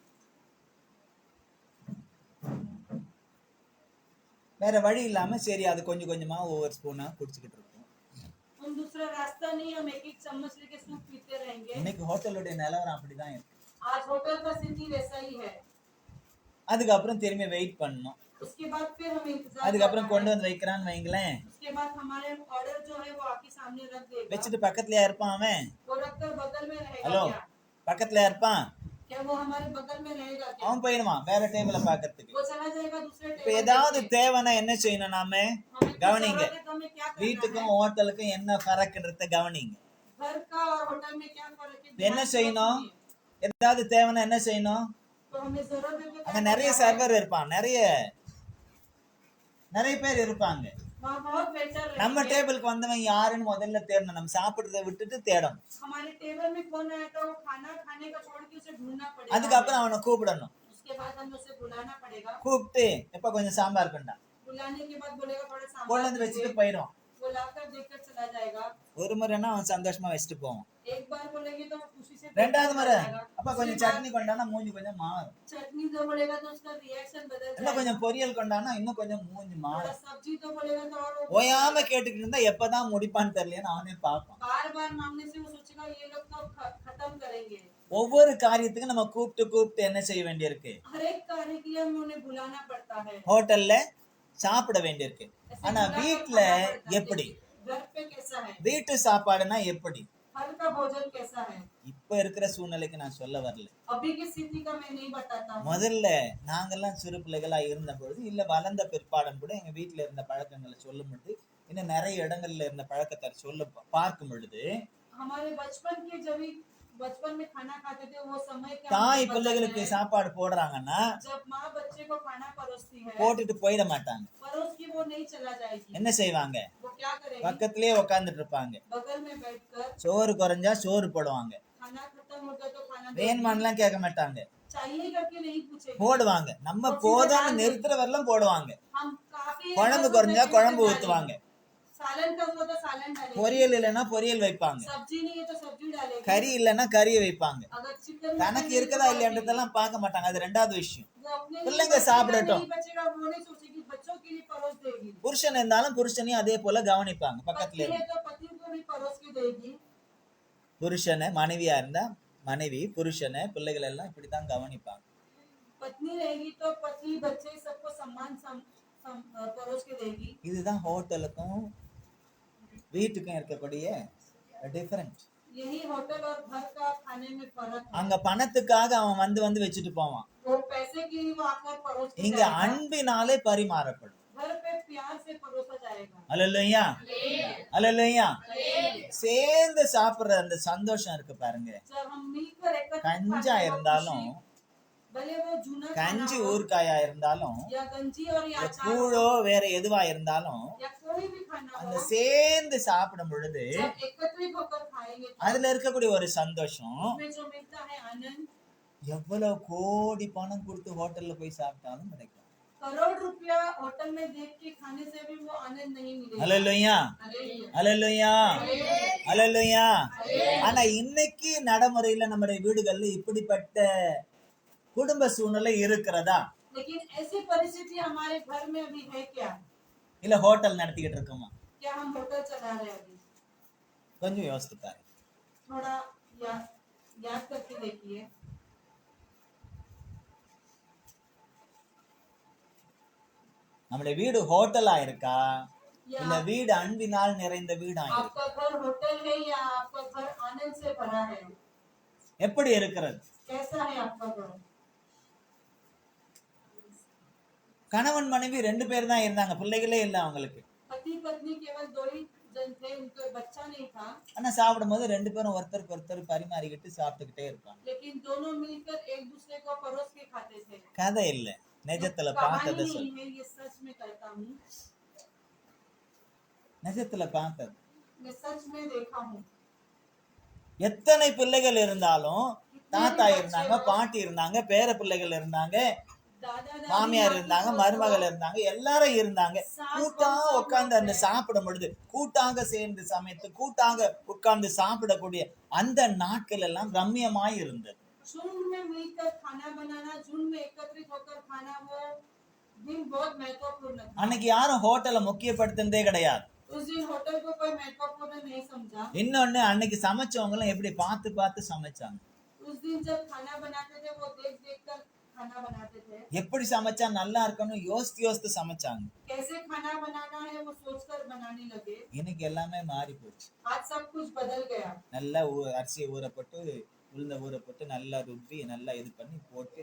வேற வழி இல்லாம சரி அது கொஞ்சம் கொஞ்சமா ஒவ்வொரு ஸ்பூனா குடிச்சுக்கிட்டு இருக்கோம். हम दूसरा रास्ता नहीं, हम एक एक चम्मच लेके सूप पीते रहेंगे। இன்னைக்கு ஹோட்டலுடைய நிலவரம் அப்படிதான் இருக்கு. आज होटल का स्थिति वैसा ही है। அதுக்கப்புறம் திரும்பி வெயிட் பண்ணணும். उसके बाद फिर हमें इंतजार அதுக்கப்புறம் करना கொண்டு है। வந்து வைக்கிறான்னு வைங்களேன், उसके बाद हमारे ऑर्डर जो है वो आपके सामने रख देगा, வச்சுட்டு பக்கத்துலயா இருப்பான் அவன்? वो रखकर बगल में रहेगा ஹலோ, क्या? பக்கத்துலயா இருப்பான்? क्या वो हमारे बगल में रहेगा क्या? அவன் போயிடுவான் வேற டேபிள பாக்கிறதுக்கு. वो चला जाएगा दूसरे இப்ப टेबल ஏதாவது पे। தேவைன்னா என்ன செய்யணும் நாம? हमें कुछ கவனிங்க. जरूरत है तो हमें क्या करना வீட்டுக்கும் है? ஹோட்டலுக்கும் என்ன ஃபரக்ன்றத கவனிங்க. घर का और होटल में क्या फर्क है? இப்ப என்ன ध्यान செய்யணும்? रखिए। ஏதாவது தேவைன்னா என்ன செய்யணும்? तो हमें जरूरत है तो அங்க क्या நிறைய करना है? சர்வர் இருப்பான், நிறைய பேர் இருப்பாங்க. वहाँ बहुत वेटर நம்ம रहेंगे। டேபிளுக்கு வந்தவன் யாருன்னு முதல்ல தேடணும். நம்ம சாப்பிடுறத விட்டுட்டு தேடணும். हमारे टेबल में कौन आया था वो खाना खाने का छोड़ के उसे ढूंढना पड़ेगा। அதுக்கப்புறம் அவனை கூப்பிடணும். उसके बाद हमें उसे बुलाना पड़ेगा। கூப்பிட்டு எப்ப கொஞ்சம் சாம்பார் கொண்டா बुलाने के बाद बोलेगा थोड़ा கொண்டு सामान வந்து வச்சுட்டு दीजिए। போயிடும். वो लाकर देकर चला जाएगा। ஒரு முறைன்னா அவன் சந்தோஷமா வச்சுட்டு போவான். एक बार बोलेंगे तो वो खुशी से ரெண்டாவது முறை चला जाएगा। அப்ப கொஞ்சம் दूसरी बार சட்னி கொண்டானா மூஞ்சி கொஞ்சம் மாறும். चटनी तो बोलेगा तो उसका रिएक्शन बदल இன்னும் जाएगा। கொஞ்சம் பொரியல் கொண்டானா இன்னும் கொஞ்சம் மூஞ்சி थोड़ा மாறும். सब्जी तो बोलेगा तो और वो ஓயாம கேட்டுக்கிட்டு இருந்தா எப்பதான் முடிப்பான்னு தெரியலன்னு அவனே பார்ப்பான். बार बार मांगने से वो सोचेगा ये लोग तो खत्म करेंगे। ஒவ்வொரு காரியத்துக்கும் நம்ம கூப்பிட்டு கூப்பிட்டு என்ன செய்ய வேண்டியிருக்கு? हर एक कार्य के लिए हमें उन्हें बुलाना पड़ता है। ஹோட்டல்ல சாப்பிட வேண்டியிருக்கு. ऐसे ஆனா बुलाकर வீட்ல खाना पड़ता है। எப்படி? घर पे कैसा है? வீட்டு சாப்பாடுனா எப்படி? घर का भोजन कैसा है? இப்ப இருக்கிற சூழ்நிலைக்கு நான் சொல்ல வரல. अभी की स्थिति का मैं नहीं बताता हूँ। முதல்ல நாங்கெல்லாம் சிறு பிள்ளைகளா இருந்த பொழுது இல்ல வளர்ந்த பிற்பாடும் கூட எங்க வீட்டுல இருந்த பழக்கங்களை சொல்லும் பொழுது இன்னும் நிறைய இடங்கள்ல இருந்த பழக்கத்தை பார்க்கும் பொழுது हमारे बचपन के जब भी बचपन में खाना खाते थे वो समय क्या தாய் हमें पता பிள்ளைகளுக்கு है। சாப்பாடு போடுறாங்கன்னா जब माँ बच्चे को खाना परोसती है போட்டுட்டு போயிட மாட்டாங்க. परोस के वो नहीं चला जाएगी। என்ன செய்வாங்க? वो क्या करेगी? பக்கத்திலேயே உட்கார்ந்துட்டு இருப்பாங்க. बगल में बैठकर சோறு குறைஞ்சா சோறு போடுவாங்க. खाना खत्म हो गया तो खाना दे வேணுமான்லாம் கேட்க மாட்டாங்க, चाहिए करके नहीं पूछेगी। போடுவாங்க. நம்ம போதும்னு நிறுத்துற வரலாம் போடுவாங்க. हम काफी குழம்பு குறைஞ்சா குழம்பு ஊத்துவாங்க. सालन का हुआ तो सालन डालेंगे। பொரியல் இல்லைன்னா பொரியல் வைப்பாங்க. सब्जी नहीं है तो सब्जी डालेंगे। கறி இல்லைன்னா கறியை வைப்பாங்க. अगर चिकन தனக்கு இருக்குதா இல்லையான்றதெல்லாம் பார்க்க மாட்டாங்க. அது ரெண்டாவது விஷயம். वो अपने பிள்ளைங்க लिए சாப்பிடட்டும். नहीं बचेगा वो नहीं सोचेगी, बच्चों के लिए परोस देगी। புருஷன் இருந்தாலும் புருஷனையும் அதே போல கவனிப்பாங்க பக்கத்துல पति இருந்து. है तो पति को भी परोस के देगी। புருஷனை மனைவியா இருந்தா மனைவி புருஷனை பிள்ளைகள் எல்லாம் இப்படித்தான் கவனிப்பாங்க. पत्नी रहेगी तो पति बच्चे सबको सम्मान परोस के देगी। இதுதான் ஹோட்டலுக்கும் வீட்டுக்கும் இருக்கக்கூடிய டிஃபரன்ஸ். यही होटल और घर का खाने में फर्क है। அங்க பணத்துக்காக அவன் வந்து வச்சுட்டு போவான். वो पैसे के लिए वो आकर परोस के இங்க जाएगा। அன்பினாலே பரிமாறப்படும். घर पे प्यार से परोसा जाएगा। அல்லேலூயா, அல்லேலூயா. சேர்ந்து சாப்பிடுற அந்த சந்தோஷம் இருக்கு பாருங்க. जब हम मिलकर एकत्र கஞ்சா खाते हैं, वो இருந்தாலும் खुशी, भले वो जूना கஞ்சி खाना हो, ஊறுகாயா இருந்தாலும் या गंजी और या இல்ல अचार கூழோ हो, வேற எதுவா இருந்தாலும் या कोई भी खाना அந்த हो, சேர்ந்து சாப்பிடும் பொழுது जब एकत्रित होकर खाएंगे तो அதுல இருக்கக்கூடிய ஒரு சந்தோஷம் उसमें जो मिलता है आनंद எவ்வளவு கோடி பணம் கொடுத்து ஹோட்டல்ல போய் சாப்பிட்டாலும் கிடைக்கும். करोड़ रुपया होटल में देख के खाने से भी वो आनंद नहीं मिलेगा। அல்லேலூயா, हालेलुया। அல்லேலூயா, அல்லேலூயா. ஆனா இன்னைக்கு நடைமுறையில நம்முடைய வீடுகள்ல இப்படிப்பட்ட குடும்ப சூழ்நிலை இருக்கிறதா? लेकिन ऐसी परिस्थिति हमारे घर में अभी है क्या? இல்ல ஹோட்டல் நடத்திக்கிட்டு இருக்கோமா? क्या हम होटल चला रहे हैं अभी? கொஞ்சம் யோசித்து பாருங்க. थोड़ा याद करके देखिए। நம்முடைய வீடு ஹோட்டலா இருக்கா या இல்ல வீடு அன்பினால் நிறைந்த வீடா இருக்கு? आपका घर होटल है या आपका घर आनंद से भरा है? எப்படி இருக்கிறது? कैसा है आपका घर? கணவன் மனைவி 2 பேர் தான் இருந்தாங்க, பிள்ளைகளே இல்ல அவங்களுக்கு. पति पत्नी केवल 2 ही जन थे, उनका बच्चा नहीं था, ஆனா சாப்பிடும்போது 2 பேரும் ஒருத்தருக்கு ஒருத்தர் பரிமாறிக்கிட்டு சாப்பிட்டுக்கிட்டே இருப்பாங்க. लेकिन दोनों मिलकर एक दूसरे को परोस के खाते थे। கதை இல்ல, நிஜத்துல कहानी பார்த்ததை नहीं சொல்லு. है, ये सच में कहता हूँ, நிஜத்துல பார்த்தது. मैं सच में देखा हूँ। எத்தனை பிள்ளைகள் இருந்தாலும் தாத்தா இருந்தாங்க, பாட்டி இருந்தாங்க, பேர பிள்ளைகள் இருந்தாங்க, दादा दादी மாமியார் இருந்தாங்க, மருமகள் இருந்தாங்க, எல்லாரும் இருந்தாங்க. கூட்டா உட்கார்ந்து அந்த சாப்பிடும் பொழுது கூட்டாக சேர்ந்து சமைத்து கூட்டாக உட்கார்ந்து சாப்பிடக்கூடிய அந்த நாட்கள் எல்லாம் ரம்மியமாய் இருந்தது. झुंड में मिलकर खाना बनाना, झुंड में एकत्रित होकर खाना, वो दिन बहुत महत्वपूर्ण था। அன்னைக்கு யாரும் ஹோட்டலை முக்கியப்படுத்துனதே கிடையாது. उस दिन होटल को कोई महत्वपूर्ण नहीं समझा। இன்னொன்னு, அன்னைக்கு சமைச்சவங்களும் எப்படி பார்த்து பார்த்து சமைச்சாங்க. उस दिन जब खाना बनाते थे वो देख देख कर खाना बनाते थे। எப்படி சமைச்சா நல்லா இருக்கும்னு யோசித்து யோசித்து சமைச்சாங்க. कैसे खाना बनाना है वो सोचकर बनाने लगे। இன்னைக்கு எல்லாமே மாறி போச்சு. आज सब कुछ बदल गया। நல்லா அரிசியை ஊறப்பட்டு உளுந்த ஊறப்பட்டு நல்லா ருப்பி நல்லா இது பண்ணி போட்டு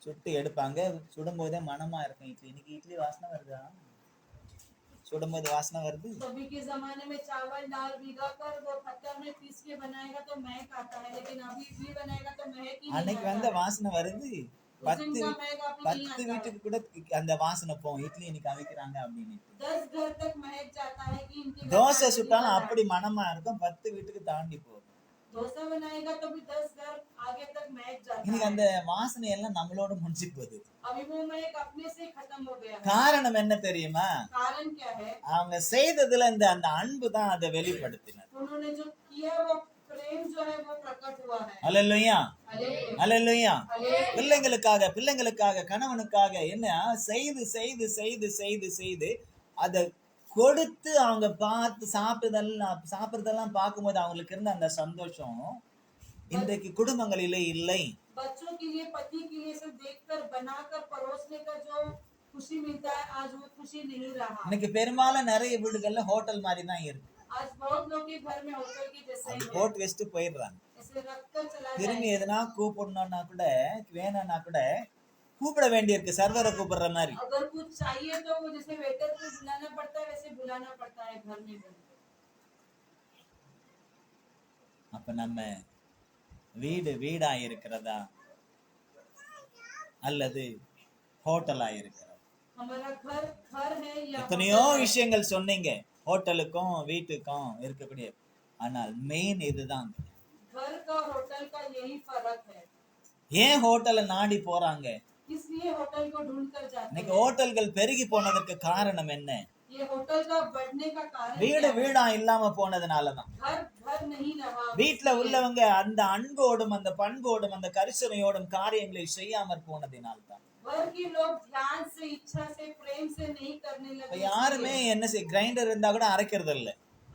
சுட்டு எடுப்பாங்க. சுடும்போதே மனமா இருக்கும். இட்லி, இன்னைக்கு இட்லி வாசனை வருதா? சுடும்போது வாசனை வருது. सभी के जमाने में चावल दाल भिगा कर वो पत्थर में पीस के बनाएगा तो महक आता है, लेकिन अभी इडली बनाएगा तो महक ही नहीं அன்னைக்கு आता வந்த है। வாசனை வருது. उस दिन का महक अभी नहीं 10 आता है। வீட்டுக்கு கூட அந்த வாசனை போகும், இட்லி இன்னைக்கு அவிக்கிறாங்க அப்படின்னு. 10 घर तक महक जाता है कि इनके घर தோசை में சுட்டாலும் इडली அப்படி மனமா இருக்கும், 10 வீட்டுக்கு தாண்டி போகும். बना है। डोसा बनाएगा तो भी 10 घर आगे तक महक जाता இன்னைக்கு है। அந்த வாசனை எல்லாம் நம்மளோட முடிஞ்சு போகுது. अभी वो महक अपने से खत्म हो गया है। காரணம் என்ன தெரியுமா? कारण क्या है? அவங்க செய்ததுல இந்த அந்த அன்பு தான் அதை வெளிப்படுத்தினர். उन्होंने जो किया वो प्रेम जो है वो प्रकट हुआ है। அல்லேலூயா, हालेलुया, அல்லேலூயா. हालेलुया। பிள்ளைங்களுக்காக கணவனுக்காக என்ன செய்து செய்து செய்து செய்து செய்து அதை கொடுத்து அவங்க பார்த்து சாப்பிடுறதெல்லாம் பார்க்கும்போது அவங்களுக்கு இருந்த அந்த சந்தோஷம் இன்றைக்கு குடும்பங்களிலே இல்லை. बच्चों के लिए, पति के लिए सब देखकर बनाकर परोसने का जो खुशी मिलता है, आज वो खुशी नहीं रहा। இன்னைக்கு பெரும்பாலும் நிறைய வீடுகள்ல ஹோட்டல் மாதிரி தான் இருக்கு. आज बहुत लोग के घर में होटल के जैसे ही है, போட்டு வச்சுட்டு போயிடுறாங்க. ऐसे रखकर चला திரும்பி जाए। எதுனா கூப்பிடணும்னா கூட வேணும்னா கூட கூப்பிட வேண்டியிருக்கு, சர்வரை கூப்பிடுற மாதிரி. अगर कुछ चाहिए तो वो जैसे वेटर को बुलाना पड़ता है वैसे बुलाना पड़ता है घर में। அப்ப நம்ம வீடு வீடா இருக்கிறதா அல்லது ஹோட்டலா இருக்கிறதா? हमारा घर घर है या எத்தனையோ होटल है? விஷயங்கள் சொன்னீங்க ஹோட்டலுக்கும் வீட்டுக்கும் இருக்கக்கூடிய, ஆனால் மெயின் இதுதான். घर का होटल का यही फर्क है। ஏன் ஹோட்டலை நாடி போறாங்க? इसलिए होटल को ढूंढ कर जाते இன்னைக்கு हैं। ஹோட்டல்கள் பெருகி போனதுக்கு காரணம் என்ன? ये होटल का बढ़ने का कारण வீடு क्या है? வீடா இல்லாம போனதுனாலதான். घर घर नहीं रहा। வீட்டுல உள்ளவங்க அந்த அன்போடும் அந்த பண்போடும் அந்த கரிசனையோடும் காரியங்களை செய்யாமற் போனதினால்தான். घर के लोग ध्यान से, इच्छा से, प्रेम से नहीं करने இப்ப लगे। யாருமே என்ன செய்ய, கிரைண்டர் இருந்தா கூட அரைக்கிறது இல்ல.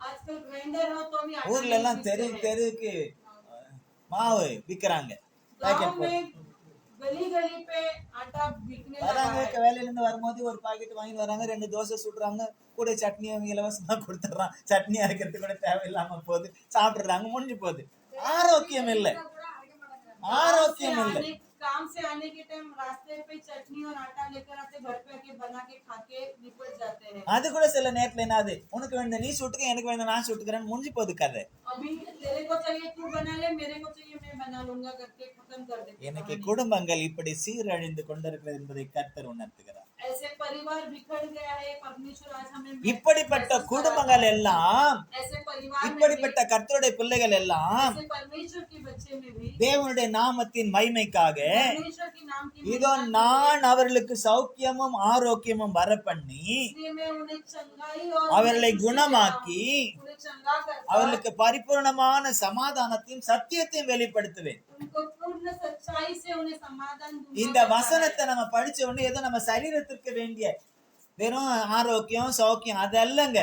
आजकल ग्राइंडर हो तो भी आटा ஊர்ல नहीं எல்லாம் पीसते हैं। தெருவுக்கு மாவு விக்கிறாங்க, गांव பாக்கெட் போட்டு. में गली गली पे आटा बिकने लगा வராங்க, है। வேலையில இருந்து வரும்போது ஒரு பாக்கெட் வாங்கி வராங்க, 2 தோசை சுடுறாங்க, கூட சட்னி அவங்க இலவசமா கொடுத்துட்றான். சட்னி அரைக்கிறதுக்கு கூட தேவையில்லாம போகுது, சாப்பிடுறாங்க, முடிஞ்சு போகுது. ஆரோக்கியம் இல்லை, ஆரோக்கியம் இல்லை. काम से आने के टाइम रास्ते पे चटनी और आटा लेकर आते, घर पे आके बना के खा के निपट जाते हैं। அது கூட சில நேரத்துல என்னது, உனக்கு வேண்டிய நீ சுட்டுக்க, எனக்கு வேண்டிய நான் சுட்டுக்கிறேன்னு முடிஞ்சு போகுது கதை. अभी तेरे को चाहिए तू बना ले, मेरे को चाहिए मैं बना लूंगा करके खत्म कर देते हैं। எனக்கு குடும்பங்கள் இப்படி சீரழிந்து கொண்டிருக்கிறது என்பதை கர்த்தர் உணர்த்துகிறார். ऐसे परिवार बिखर गया है, परमेश्वर आज हमें இப்படிப்பட்ட குடும்பங்கள் எல்லாம், ऐसे परिवार में भी, இப்படிப்பட்ட கர்த்தருடைய பிள்ளைகள் எல்லாம் ऐसे परमेश्वर के बच्चे में भी தேவனுடைய நாமத்தின் மகிமைக்காக परमेश्वर के नाम की இதோ நான் அவர்களுக்கு சௌக்கியமும் ஆரோக்கியமும் வர பண்ணி इसलिए मैं उन्हें चंगाई और அவர்களை खुशी குணமாக்கி देता हूं, उन्हें चंगा करता, அவர்களுக்கு பரிபூர்ணமான சமாதானத்தையும் சத்தியத்தையும் வெளிப்படுத்துவேன். उनको पूर्ण सच्चाई से उन्हें समाधान दूंगा இந்த करता है। வசனத்தை நம்ம படிச்ச உடனே ஏதோ நம்ம சரீரத்திற்கு வேண்டிய வெறும் ஆரோக்கியம் சௌக்கியம் அதல்லங்க.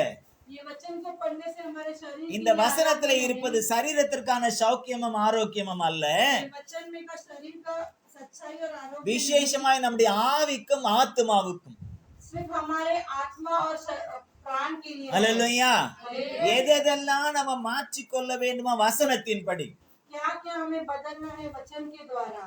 ये वचन को पढ़ने से हमारे शरीर இந்த வசனத்துல இருப்பது சரீரத்திற்கான சௌக்கியமும் ஆரோக்கியமும் அல்ல, वचन में का शरीर का सच्चाई और आरोग्य விசேஷமாய் நம்முடைய ஆவிக்கும் ஆத்மாவுக்கும் सिर्फ हमारे आत्मा और प्राण के लिए है। அல்லேலூயா. हालेलुया। எதெல்லாம் நம்ம மாற்றிக்கொள்ள வேண்டுமா வசனத்தின்படி. क्या क्या हमें बदलना है वचन के द्वारा।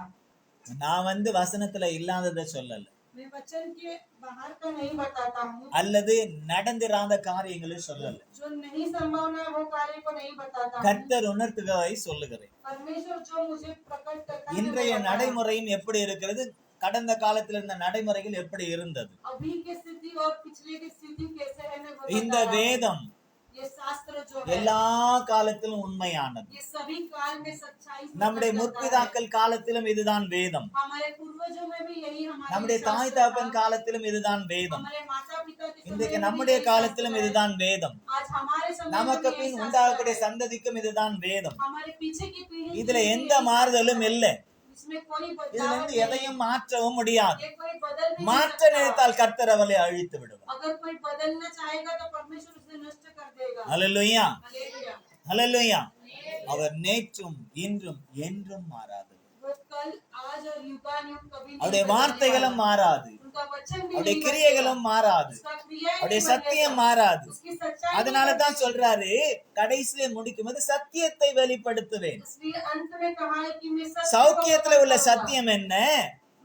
நான் வசனத்துல இல்லாததை சொல்லல, मैं वचन के बाहर का नहीं बताता हूँ, அல்லது நடந்திராத காரியங்களை சொல்லல. जो नहीं संभव है वो कार्य को नहीं बताता हूँ। கர்த்தர் உணர்த்துகிறதை சொல்லுகிறேன். परमेश्वर जो मुझे प्रकट करता है இன்றைய वो बताता है। நடைமுறையும் எப்படி இருக்கிறது, கடந்த காலத்தில் இருந்த நடைமுறைகள் எப்படி இருந்தது. अभी की स्थिति और पिछले की स्थिति कैसे है मैं वो இந்த बता रहा हूँ। வேதம் ये शास्त्र जो है எல்லா காலத்திலும் உண்மையானது. ये सभी काल में सच्चाई से நம்முடைய प्रकट करता है। முற்பிதாக்கள் காலத்திலும் இதுதான் வேதம். हमारे पूर्वजों में भी यही हमारे நம்முடைய தாய் शास्त्र தகப்பன் था। காலத்திலும் இதுதான் வேதம். हमारे माता पिता के समय இன்றைக்கு में भी நம்முடைய यही காலத்திலும் शास्त्र है। இதுதான் வேதம். आज हमारे समय में நமக்கு भी यही பின் शास्त्र உண்டாகக்கூடிய है। சந்ததிக்கும் இதுதான் வேதம். हमारे पीछे की पीढ़ी இதுல के लिए எந்த यही மாறுதலும் शास्त्र है। இல்லை. इसमें कोई இதுல बदलाव இருந்து नहीं है। எதையும் மாற்றவும் முடியாது. ये कोई बदल नहीं மாற்ற सकता। நினைத்தால் கர்த்தர் அவளை அழித்து விடுவார். अगर कोई बदलना चाहेगा तो परमेश्वर उसे नष्ट कर देगा। அல்லேலூயா, हालेलुया। அல்லேலூயா. அவர் நேற்றும் இன்றும் என்றும் மாறாது. वो कल आज और युगानुयुग कभी नहीं அவருடைய बदलने வார்த்தைகளும் वाला। மாறாது. उनका वचन भी அவருடைய नहीं கிரியைகளும் बदलेगा। மாறாது. उसका क्रियाएं அவருடைய नहीं சத்தியம் बदलेगा। மாறாது. उसकी सच्चाई அதனால नहीं தான் बदलेगी। சொல்றாரு, கடைசியிலே முடிக்கும்போது சத்தியத்தை வெளிப்படுத்துவேன். इसलिए अंत में कहा है कि मैं सत्य को சௌக்கியத்துல प्रकट உள்ள करूंगा। சத்தியம் என்ன,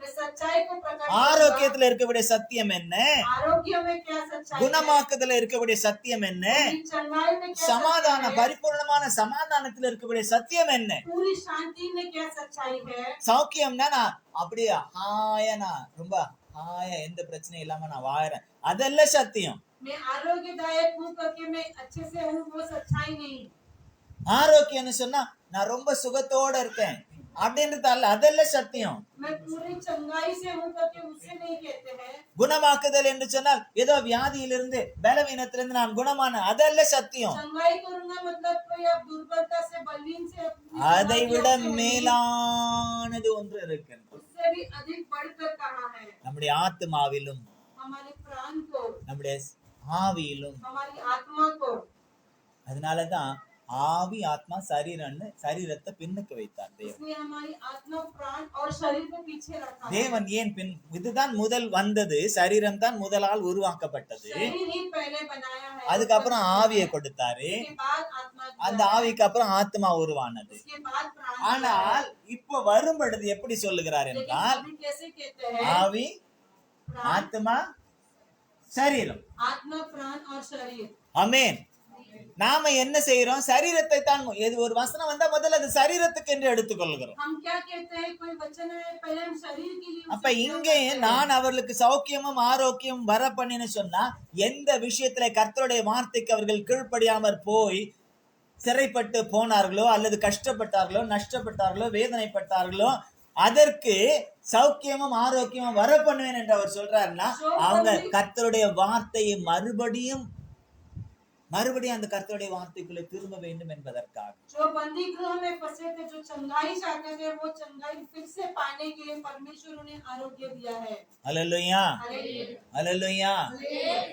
मैं सच्चाई को प्रकट ஆரோக்கியத்துல இருக்கக்கூடிய சத்தியம் என்ன, करूंगा। आरोग्य में क्या सच्चाई है? குணமாக்குதல இருக்கக்கூடிய சத்தியம் என்ன, पूरी चंगाई में क्या சமாதான सच्चाई है? பரிபூர்ணமான சமாதானத்துல இருக்கக்கூடிய சத்தியம் என்ன. पूरी शांति में क्या सच्चाई है? சௌக்கியம்னா நான் அப்படியே ஹாயா, நான் ரொம்ப ஹாயா, எந்த பிரச்சனையும் இல்லாம நான் வாழறேன், அதெல்லாம் சத்தியம். मैं आरोग्यदायक हूँ करके मैं अच्छे से हूँ, वो सच्चाई नहीं। ஆரோக்கியம்னு சொன்னா நான் ரொம்ப சுகத்தோட இருக்கேன் அப்படின்றது அல்ல, அதெல்லாம் சத்தியம். मैं पूरी चंगाई से हूँ करके उससे नहीं कहते हैं। குணமாக்குதல் என்று சொன்னால் ஏதோ வியாதியிலிருந்து பலவீனத்திலிருந்து நான் குணமான, அதெல்லாம் சத்தியம். चंगाई करूंगा मतलब कोई अब दुर्बलता से बलवीन से अपनी அதை விட बीमारियों से नहीं। மேலானது ஒன்று இருக்கிறது. उससे भी अधिक बढ़कर कहा है। நம்முடைய ஆத்மாவிலும் हमारे प्राण को, நம்முடைய ஆவியிலும். हमारी आत्मा को। அதனாலதான் ஆவி ஆத்மா சரீரம்னு சரீரத்தை பின்னுக்கு வைத்தார் தேவன். इसलिए हमारी आत्मा, प्राण और शरीर को पीछे रखा है। தேவன் ஏன் இதுதான் முதல் வந்தது, சரீரம் தான் முதலால் உருவாக்கப்பட்டது. शरीर ही पहले बनाया है। அதுக்கப்புறம் ஆவியை கொடுத்தாரு. उसके बाद आत्मा दिया அந்த है। ஆவிக்கு அப்புறம் ஆத்மா உருவானது. उसके बाद प्राण दिया ஆனால் இப்போ வரும் பொழுது எப்படி சொல்லுகிறார் है। लेकिन என்றால், अभी कैसे कहते हैं? ஆவி प्राण, ஆத்மா சரீரம். आत्मा, प्राण और शरीर। ஆமென். நாம என்ன செய்யறோம், சரீரத்தை தான், எது ஒரு வசனம் வந்தா முதல்ல அது சரீரத்துக்கு என்று எடுத்துக்கொள்கிறோம். हम क्या कहते हैं? कोई वचन है, पहले हम शरीर के लिए அப்ப उसे இங்கே प्रयोग करते हैं। நான் அவர்களுக்கு சௌக்கியமும் ஆரோக்கியம் வர பண்ணின்னு சொன்னா, எந்த விஷயத்துல கர்த்தருடைய வார்த்தைக்கு அவர்கள் கீழ்ப்படியாமற் போய் சிறைப்பட்டு போனார்களோ, அல்லது கஷ்டப்பட்டார்களோ, நஷ்டப்பட்டார்களோ, வேதனைப்பட்டார்களோ, அதற்கு சௌக்கியமும் ஆரோக்கியமும் வர பண்ணுவேன் என்று அவர் சொல்றாருன்னா, அவங்க கர்த்தருடைய வார்த்தையை மறுபடியும் அந்த கர்த்தருடைய வார்த்தைக்குள்ளே திரும்ப வேண்டும் என்பதற்காக. जो बंदी गृह में फंसे थे, जो चंगाई चाहते थे, वो चंगाई फिर से पाने के लिए परमेश्वर उन्हें आरोग्य दिया है। அல்லேலூயா, हालेलुया। அல்லேலூயா,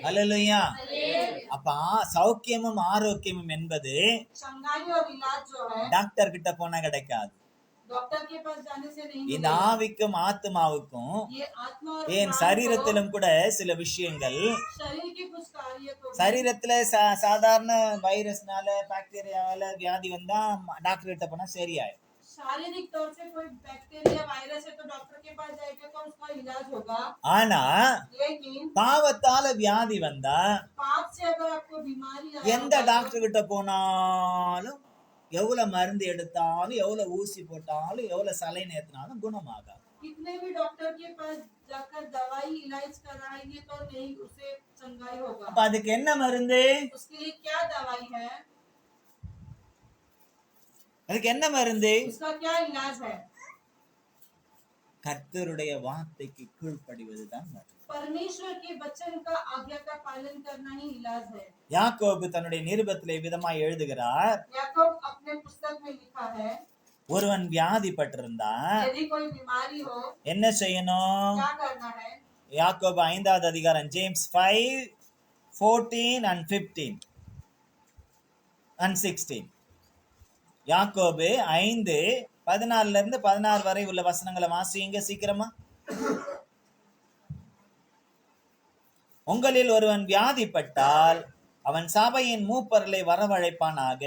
அல்லேலூயா. அப்ப சௌக்கியமும் ஆரோக்கியமும் என்பது चंगाई और इलाज जो है டாக்டர் கிட்ட போனா கிடைக்காது. डॉक्टर के पास जाने से नहीं இந்த मिलेगा। ஆவிக்கும் ஆத்மாவுக்கும் ये आत्मा और ஏன் प्राण சரீரத்திலும் கூட சில விஷயங்கள், को, शरीर के कुछ कार्य को, சரீரத்துல சாதாரண வைரஸ்னால பாக்டீரியாவால வியாதி வந்தா டாக்டர் கிட்ட போனா சரியாயிடும். शारीरिक तौर से कोई बैक्टीरिया वायरस है तो डॉक्टर के पास जाएगा तो उसका इलाज होगा। ஆனா लेकिन பாவத்தால வியாதி வந்தா पाप से अगर आपको बीमारी आया எந்த होगा, டாக்டர் கிட்ட போனாலும், எவ்வளவு மருந்து எடுத்தாலும், எவ்வளவு ஊசி போட்டாலும், எவ்வளவு சலை நேத்தினாலும் குணமாகாது. कितने भी डॉक्टर के पास जाकर दवाई इलाज कराएंगे तो नहीं उसे चंगाई होगा। அப்ப அதுக்கு என்ன மருந்து, उसके लिए क्या दवाई है? அதுக்கு என்ன மருந்து? उसका क्या इलाज है? கர்த்தருடைய வார்த்தைக்கு கீழ்ப்படிவதுதான் மருந்து. परमेश्वर के वचन का आज्ञा का पालन करना ही इलाज है। யாக்கோபு தன்னுடைய நிருபத்திலே விதமாய் எழுதுகிறார், याकूब अपने पुस्तक में लिखा है, ஒருவன் வியாதிப்பட்டிருந்தா यदि कोई बीमारी हो என்ன செய்யணும்? क्या करना है? யாக்கோபு 5வது அதிகாரம், ஜேம்ஸ் 5:14 and 15 and 16. யாக்கோபு 5:14 இருந்து 16 வரை உள்ள வசனங்களை வாசிங்க சீக்கிரமா. உங்களில் ஒருவன் வியாதிப்பட்டால் அவன் சபையின் மூப்பர்களை வரவழைப்பானாக.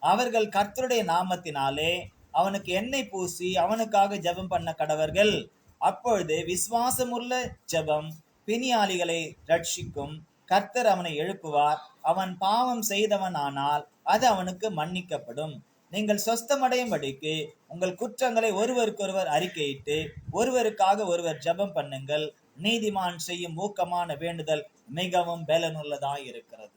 அவர்கள் கர்த்தருடைய நாமத்தினாலே அவனுக்கு எண்ணெய் பூசி அவனுக்காக ஜெபம் பண்ண கடவர்கள். அப்பொழுது விசுவாசமுள்ள ஜெபம் பிணியாளிகளை ரட்சிக்கும். கர்த்தர் அவனை எழுப்புவார். அவன் பாவம் செய்தவன் ஆனால் அது அவனுக்கு மன்னிக்கப்படும். நீங்கள் சொஸ்தமடையும்படிக்கு உங்கள் குற்றங்களை ஒருவருக்கொருவர் அறிக்கையிட்டு ஒருவருக்காக ஒருவர் ஜெபம் பண்ணுங்கள். நீதிமான் செய்யும் ஊக்கமான வேண்டுதல் மிகவும் பலனுள்ளதாய் இருக்கிறது.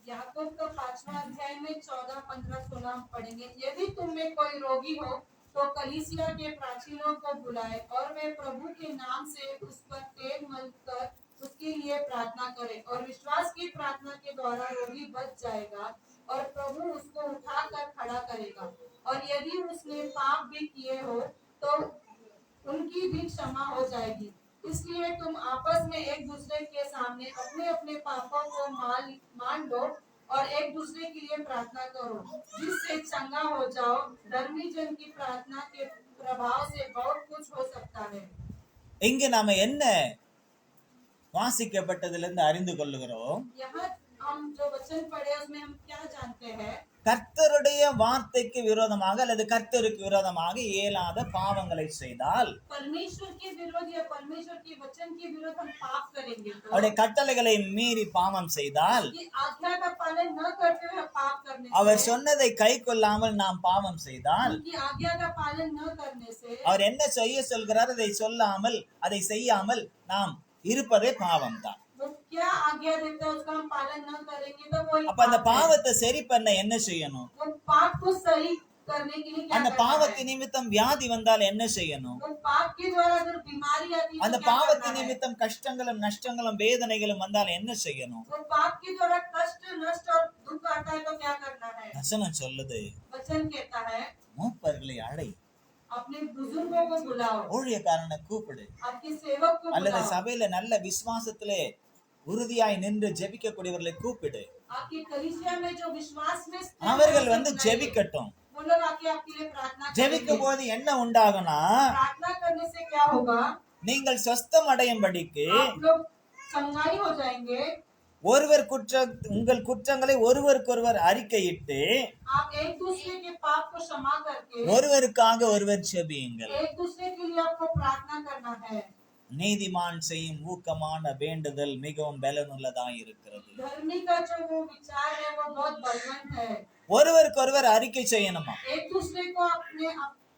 याकूब का 5वां अध्याय में 14, 15, 16 हम पढ़ेंगे। यदि तुम में कोई रोगी हो तो कलीसिया के प्राचीनों को बुलाए और वे प्रभु के नाम से उस पर तेल मलकर उसके लिए प्रार्थना करें और विश्वास की प्रार्थना के द्वारा रोगी बच जाएगा और प्रभु उसको उठाकर खड़ा करेगा। और यदि उसने पाप भी किए हो तो उनकी भी क्षमा हो जाएगी। इसलिए तुम आपस में एक दूसरे के सामने अपने अपने पापों को मान लो और एक दूसरे के लिए प्रार्थना करो जिससे चंगा हो जाओ। धर्मी जन की प्रार्थना के प्रभाव से बहुत कुछ हो सकता है। இங்கு நாம என்ன வாசிக்கப்பட்டதிலிருந்து அறிந்து கொள்ளுகிறோம்? यहाँ हम जो वचन पढ़े उसमें हम क्या जानते हैं? கர்த்தருடைய வார்த்தைக்கு விரோதமாக அல்லது கர்த்தருக்கு விரோதமாக இயலாத பாவங்களை செய்தால், परमेश्वर के विरोध या परमेश्वर के वचन के विरोध हम पाप करेंगे तो அவருடைய கட்டளைகளை மீறி பாவம் செய்தால், ये आज्ञा का पालन न करते हुए पाप करने அவர் से, சொன்னதை கை கொள்ளாமல் நாம் பாவம் செய்தால், उनकी आज्ञा का पालन न करने से, அவர் என்ன செய்ய சொல்கிறார் அதை சொல்லாமல் அதை செய்யாமல் நாம் இருப்பதே பாவம் தான். वो क्या आज्ञा देता है उसका हम पालन न करेंगे तो वो அப்ப அந்த பாவத்தை சரி பண்ண என்ன செய்யணும்? वो पाप को सही करने के लिए क्या அந்த करना பாவத்து है? நிமித்தம் வியாதி வந்தால் என்ன செய்யணும்? वो पाप के द्वारा अगर बीमारी आती है அந்த तो क्या பாவத்து करना है? நிமித்தம் கஷ்டங்களும் நஷ்டங்களும் வேதனைகளும் வந்தால் என்ன செய்யணும்? वो पाप के द्वारा कष्ट नष्ट और दुख आता है तो क्या करना है? வசனம் சொல்லுது, वचन कहता है மூப்பர்களை அழை, अपने बुजुर्गों को बुलाओ, ஊழியக்காரனை கூப்பிடு, आपके सेवक को அல்லது बुलाओ, சபையில நல்ல விசுவாசத்திலே உறுதியாய் நின்று ஜெபிக்கக்கூடியவர்களை கூப்பிடு. आपकी कलीसिया में जो विश्वास में स्थिर அவர்கள் है, வந்து उसे बुलाइए। ஜெபிக்கட்டும். वो लोग आके आपके लिए प्रार्थना ஜெபிக்கும் करेंगे। போது என்ன உண்டாகும்னா, प्रार्थना करने से क्या होगा? நீங்கள் சொஸ்தம் அடையும்படிக்கு आप लोग चंगाई हो जाएंगे। உங்கள் குற்றங்களை ஒருவருக்கொருவர் அறிக்கையிட்டு आप एक दूसरे के पाप को क्षमा करके ஒருவருக்காக ஒருவர் ஜெபியுங்கள். एक दूसरे के लिए आपको प्रार्थना करना है। நீதிமான் செய்யும் ஊக்கமான வேண்டுதல் மிகவும் பலனுள்ளதாய் இருக்கிறது. धर्मी का जो वो विचार है वो बहुत बलवंत है। ஒருவருக்கொருவர் அறிக்கை செய்யணுமா? एक दूसरे को अपने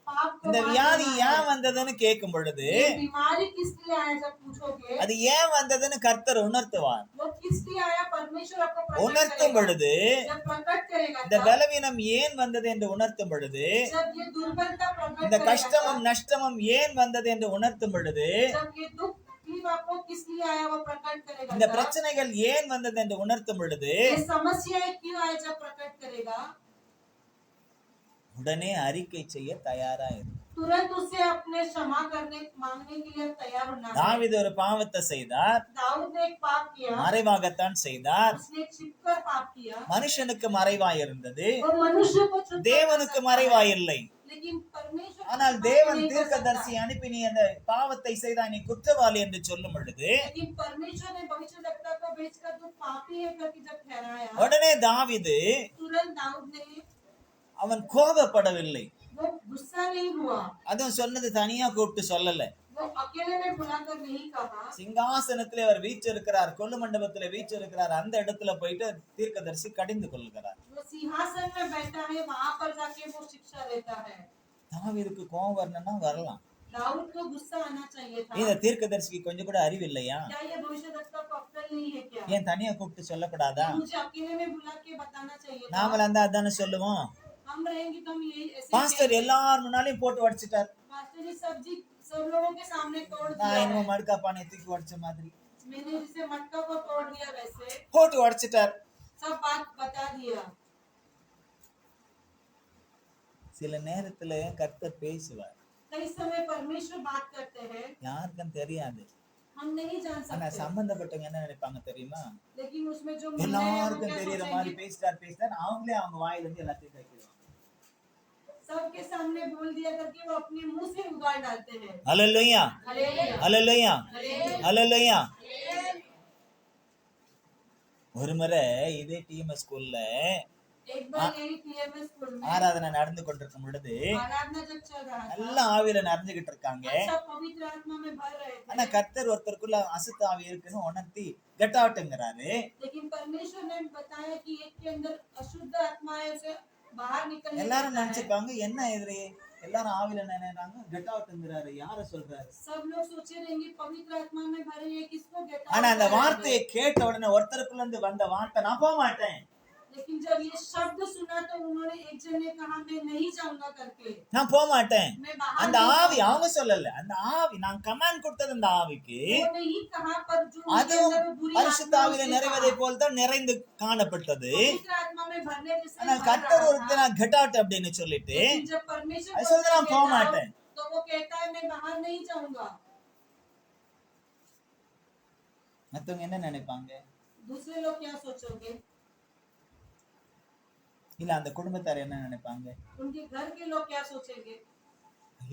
पाप को இந்த मान வியாதி लेना ஏன் है। வந்ததுன்னு கேட்கும் பொழுது, ये बीमारी किस लिए आया जब पूछोगे, அது ஏன் வந்ததுன்னு கர்த்தர் உணர்த்துவார். वो किस लिए आया परमेश्वर आपको प्रकट உணர்த்தும் करेगा। பொழுது, जब प्रकट करेगा இந்த तब, பலவீனம் ஏன் வந்தது என்று உணர்த்தும் பொழுது, जब ये दुर्बलता प्रकट இந்த करेगा கஷ்டமும் तब, நஷ்டமும் ஏன் வந்தது என்று உணர்த்தும் பொழுது, जब ये दुख तकलीफ आपको किस लिए आया वो प्रकट करेगा இந்த तब, பிரச்சனைகள் ஏன் வந்தது என்று உணர்த்தும் பொழுது, ये समस्याएं क्यों आए जब प्रकट करेगा, உடனே அறிக்கை செய்ய தயாரா இரு. तुरंत उसे अपने क्षमा करने मांगने के लिए तैयार होना है। தாவீது ஒரு பாவத்தை செய்தார், दाऊद ने एक पाप किया, மறைவாகத்தான் செய்தார். उसने छिपकर पाप किया। மனுஷனுக்கு மறைவாய் இருந்தது, वो मनुष्य को छुपकर कर தேவனுக்கு सकता மறைவாய் है, இல்லை. लेकिन परमेश्वर को ஆனால் छुपा தேவன் नहीं कर தீர்க்கதரிசி सकता। அனுப்பி நீ அந்த பாவத்தை செய்தாய், நீ குற்றவாளி என்று சொல்லும் பொழுது, लेकिन परमेश्वर ने भविष्यद्वक्ता को भेजकर तू पापी है करके जब ठहराया, உடனே தாவீது तुरंत दाऊद ने அவன் கோபப்படவில்லை. वो गुस्सा नहीं हुआ, அதுவும் சொன்னது தனியா கூப்பிட்டு சொல்லல. वो अकेले में बुलाकर नहीं कहा। சிங்காசனத்திலே அவர் வீற்றிருக்கிறார், கொல்லு மண்டபத்திலே வீற்றிருக்கிறார், அந்த இடத்துல போயிட்டு தீர்க்கதரிசி கடிந்து கொள்கிறார். वो सिंहासन में बैठा है, वहां पर जाके वो शिक्षा देता है। தாவீதுக்கு கோபம் வரணும்னா வரலாம். दाऊद को गुस्सा आना चाहिए था। இந்த தீர்க்கதரிசிக்கு கொஞ்சம் கூட அறிவு இல்லையா? क्या ये भविष्यद्वक्ता को अक्ल नहीं है क्या? ஏன் தனியா கூப்பிட்டு சொல்லக்கூடாதா? क्या मुझे अकेले में बुला के बताना चाहिए था? நாம அந்த அதானே சொல்லுவோம். हम रहेंगे तो हम यही ऐसे பாஸ்டர் எல்லார் முன்னாலையும் போட்டு உடைச்சிட்டார். मास्टर जी सब्जी सब लोगों के सामने तोड़ நான் दिया என்னமோ है। மடுக்கா பானை தூக்கி உடைச்ச மாதிரி मैंने जिसे मटका को तोड़ दिया वैसे போட்டு உடைச்சிட்டார். सब बात बता दिया। சில நேரத்துல கர்த்தர் பேசுவார், कई समय परमेश्वर बात करते हैं, யாருக்கும் தெரியாது. हम नहीं जान ஆனா सकते, சம்பந்தப்பட்டவங்க என்ன நினைப்பாங்க தெரியுமா? लेकिन उसमें जो मुद्दे हैं, वो எல்லாருக்கும் क्या தெரியற மாதிரி सोचेंगे? பேசிட்டார் அவங்களே அவங்க வாயில இருந்து எல்லாத்தையும் கைக்கிடுவாங்க. सबके सामने बोल दिया करके वो अपने मुंह से उगाड़ डालते हैं। அல்லேலூயா, हालेलुया, அல்லேலூயா, हालेलुया। அல்லேலூயா. ஒரு முறை இதே டிஎம்எஸ் ஸ்கூல்ல एक बार यही टीएमएस स्कूल में ஆராதனை நடந்து கொண்டிருக்கும் பொழுது आराधना जब चल रहा था, நல்லா ஆவியில நிறைஞ்சுகிட்டு இருக்காங்க. सब पवित्र आत्मा में भर रहे ஆனா थे, கர்த்தர் ஒருத்தருக்குள்ள அசுத்த ஆவி இருக்குன்னு உணர்த்தி கெட் அவுட்ங்கிறாரு. लेकिन परमेश्वर ने बताया कि एक के अंदर अशुद्ध आत्मा है, उसे बाहर निकलने எல்லாரும் देता है। நினைச்சுப்பாங்க என்ன இது, எல்லாரும் ஆவியில நினைறாங்க, கெட் அவுட்ங்கிறாரு, யார சொல்றாரு? सब लोग सोचे रहेंगे पवित्र आत्मा में भरे हैं, किसको गेट ஆனா அந்த आउट வார்த்தையை கேட்ட உடனே ஒருத்தருக்குள்ள இருந்து வந்த வார்த்தை, நான் போக மாட்டேன், लेकिन जब ये शब्द सुना तो उन्होंने एक जन ने कहा मैं नहीं जाऊंगा करके, நான் போக மாட்டேன். मैं बाहर அந்த नहीं ஆவி जाऊंगा। அவங்க சொல்லல, அந்த ஆவி நான் கமாண்ட் கொடுத்தது அந்த ஆவிக்கு वो नहीं कहा, पर जो उनके அதுவும் अंदर वो बुरी பரிசுத்த आत्मा ஆவியில उसने நிறைவதை कहा, போல் தான் நிறைந்து காணப்பட்டது. पवित्र आत्मा में भरने जैसे ஆனா भर கர்த்தர் रहा ஒருத்தர் था। நான் கெட் அவுட் அப்படின்னு சொல்லிட்டு लेकिन जब परमेश्वर அது बोलता சொல்றது है நான் போக get out, மாட்டேன். तो वो कहता है मैं बाहर नहीं जाऊंगा। மத்தவங்க என்ன நினைப்பாங்க? दूसरे लोग क्या सोचोगे, இல்ல அந்த குடும்பத்தார் என்ன நினைப்பாங்க? उनके घर के लोग क्या सोचेंगे।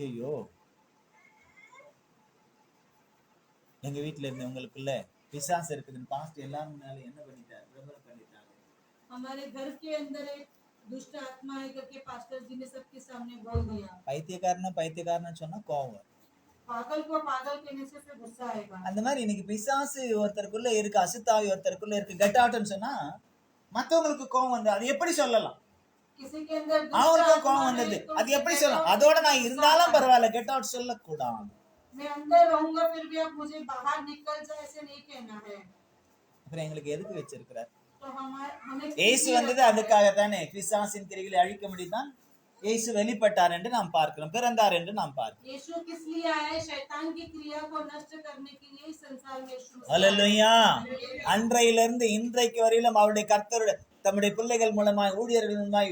ஐயோ, எங்க வீட்டுல இருந்தவங்களுக்குள்ள பிசாசு இருக்குதுன்னு பாஸ்ட் எல்லாரும் முன்னால என்ன பண்ணிட்டாரு, பிரபலம் பண்ணிட்டாரு. हमारे घर के अंदर एक दुष्ट आत्मा है करके पास्टर जी ने सबके सामने बोल दिया। பைத்தியக்காரனா சொன்னா கோவம் வரும். पागल को पागल कहने से फिर गुस्सा आएगा। அந்த மாதிரி இன்னைக்கு பிசாசு ஒருத்தருக்குள்ள இருக்கு, அசுத்தாவி ஒருத்தருக்குள்ள இருக்கு, கெட் அவுட்னு சொன்னா மத்தவங்களுக்கு கோவம் வந்து அது எப்படி சொல்லலாம்? किसी के अंदर दुष्ट அவங்களுக்கும் आत्मा கோவம் है வந்தது, तो அது उसे எப்படி get சொல்லலாம்? out அதோட करके நான் गुस्सा இருந்தாலும் आता है। பரவாயில்ல, கெட் அவுட் சொல்லக்கூடாது. मैं अंदर रहूंगा फिर भी आप मुझे बाहर निकल जाए ऐसे नहीं कहना है। அப்புறம் எங்களுக்கு எதுக்கு வச்சிருக்கிறார்? तो हमें இயேசு வந்தது அதுக்காகத்தானே, பிசாசின் கிரிகளை அழிக்க முடிதான் இயேசு வெளிப்பட்டார் என்று நாம் பார்க்கிறோம், பிறந்தார் என்று நாம் பார்க்கிறோம். यीशु किस लिए आया है, शैतान की क्रिया को नष्ट करने के लिए इस संसार में यीशु मसीह आया। அல்லேலூயா. हालेलुया। அன்றையிலிருந்து இன்றைக்கு வரையிலும் அவருடைய கர்த்தருடைய தம்முடைய பிள்ளைகள் மூலமாய், ஊழியர்கள் மூலமாய்,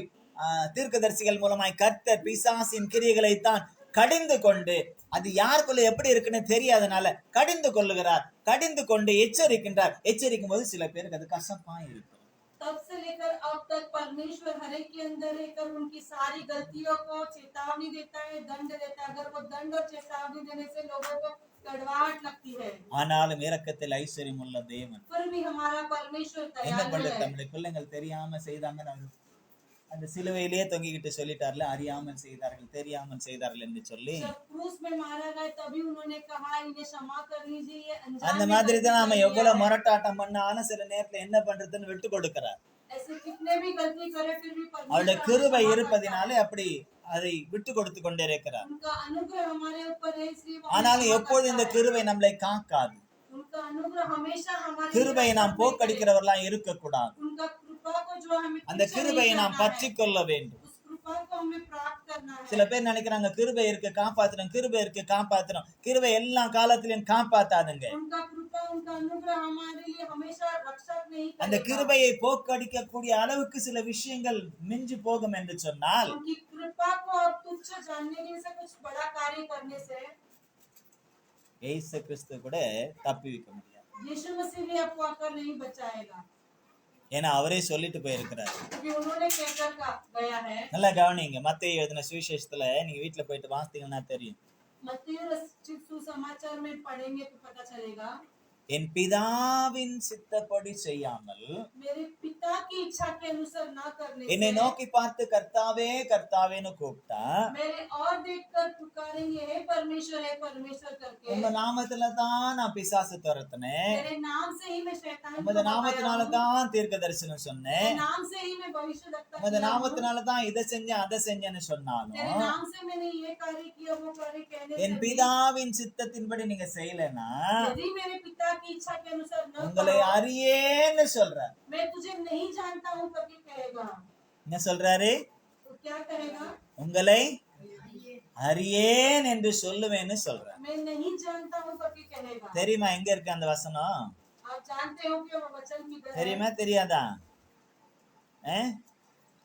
தீர்க்கதரிசிகள் மூலமாய் கர்த்தர் பிசாசின் கிரியைகளை தான் கடிந்து கொண்டு, அது யாருக்குள்ள எப்படி இருக்குன்னு தெரியாதனால கடிந்து கொள்ளுகிறார், கடிந்து கொண்டு எச்சரிக்கின்றார். எச்சரிக்கும் போது சில பேருக்கு அது கசப்பா இருக்கும். तब से लेकर अब तक परमेश्वर हर एक के अंदर रहकर उनकी सारी गलतियों को चेतावनी देता है, दंड देता है। अगर वो दंड और चेतावनी देने से लोगों को कड़वाहट लगती है, ஆனாலும் இரக்கத்தில் ஐஸ்வர்யம் உள்ள தேவன் फिर भी हमारा परमेश्वर என்ன दयालु பண்றது, है। தம்முடைய பிள்ளைகள் தெரியாம செய்தாங்க, அந்த சிலுவையிலேயே தொங்கிக்கிட்டு சொல்லிட்டார்ல, அறியாமல் செய்தார்கள், தெரியாமல் செய்தார்கள் என்று சொல்லி. जब क्रूस में मारा गया तभी उन्होंने कहा इन्हें क्षमा कर लीजिए, ये अनजान அந்த में மாதிரி தான் நாம गलती எவ்வளவு किया है। முரட்டாட்டம் பண்ணாலும் சில நேரத்துல என்ன பண்றதுன்னு விட்டு கொடுக்கிறார். ऐसे कितने भी गलती करे फिर भी அவருடைய परमेश्वर கிருபை हमें क्षमा இருப்பதினாலே करता है। அப்படி அதை விட்டு கொடுத்து கொண்டே இருக்கிறார். उनका अनुग्रह हमारे ऊपर है, इसलिए वो हमें ஆனாலும் क्षमा எப்போது இந்த करता है। கிருபை நம்மளை காக்காது. उनका अनुग्रह हमेशा हमारे கிருபையை நாம் போக்கடிக்கிறவர்களாம் இருக்கக்கூடாது. उनका कृपा को जो हमें அந்த पीछे கிருபையை नहीं நாம் करना பற்றி है, கொள்ள வேண்டும். उस कृपा को हमें प्राप्त करना है। சில பேர் நினைக்கிறாங்க கிருபை இருக்கு காப்பாத்துறோம், கிருபை இருக்கு காப்பாத்துறோம். கிருபை எல்லா காலத்திலும் காப்பாத்தாதுங்க. उनका कृपा, उनका अनुग्रह हमारे लिए हमेशा रक्षक नहीं அந்த करेगा। கிருபையை போக்கடிக்க கூடிய அளவுக்கு சில விஷயங்கள் மிஞ்சி போகும் என்று சொன்னால், उनकी कृपा को और तुच्छ जानने के से कुछ बड़ा कार्य करने से இயேசு கிறிஸ்து கூட தப்பிவிக்க முடியாது. यीशु मसीह भी आपको आकर नहीं बचाएगा, ஏன்னா அவரே சொல்லிட்டு போயிருக்கிறார். क्योंकि उन्होंने कहकर गया है। நல்லா கவனிங்க, மத்தேயு எழுதின சுவிசேஷத்துல நீங்க வீட்டுல போயிட்டு வாசித்தீங்கன்னா தெரியும். मत्ती रचित सुसमाचार में पढ़ेंगे तो पता चलेगा, என் பிதாவின் சித்தப்படி செய்யாமல் मेरे पिता की इच्छा के अनुसार ना करने என்னை से நோக்கி பார்த்து கர்த்தாவே கர்த்தாவேன்னு கூப்பிட்டா, मेरे और देखकर पुकारेंगे हे परमेश्वर करके, உங்க நாமத்துல தான் நான் பிசாசு துரத்துனேன், तेरे नाम से ही मैं शैतान को உமது भगाया நாமத்தினால हूँ, தான் தீர்க்க தரிசனம் तेरे சொன்னேன், नाम से ही मैं भविष्यवक्ता உமது किया हूँ, நாமத்தினால தான் இதை செஞ்சேன் அதை செஞ்சேன்னு तेरे சொன்னாலும் नाम से मैंने ये कार्य किया वो कार्य कहने என் से भी, பிதாவின் சித்தத்தின்படி நீங்க செய்யலைன்னா यदि मेरे पिता की इच्छा के अनुसार न உங்களை करो, அறியேன்னு சொல்றார். मैं तुझे नहीं जानता हूँ करके कहेगा। என்ன சொல்றாரு? तो क्या कहेगा, உங்களை அறியேன் என்று சொல்லுவேன்னு சொல்றார். मैं नहीं जानता हूँ करके कहेगा। தெரியுமா எங்க இருக்கு அந்த வசனம்? आप जानते हो कि वो वचन किधर है? தெரியுமா தெரியாதா?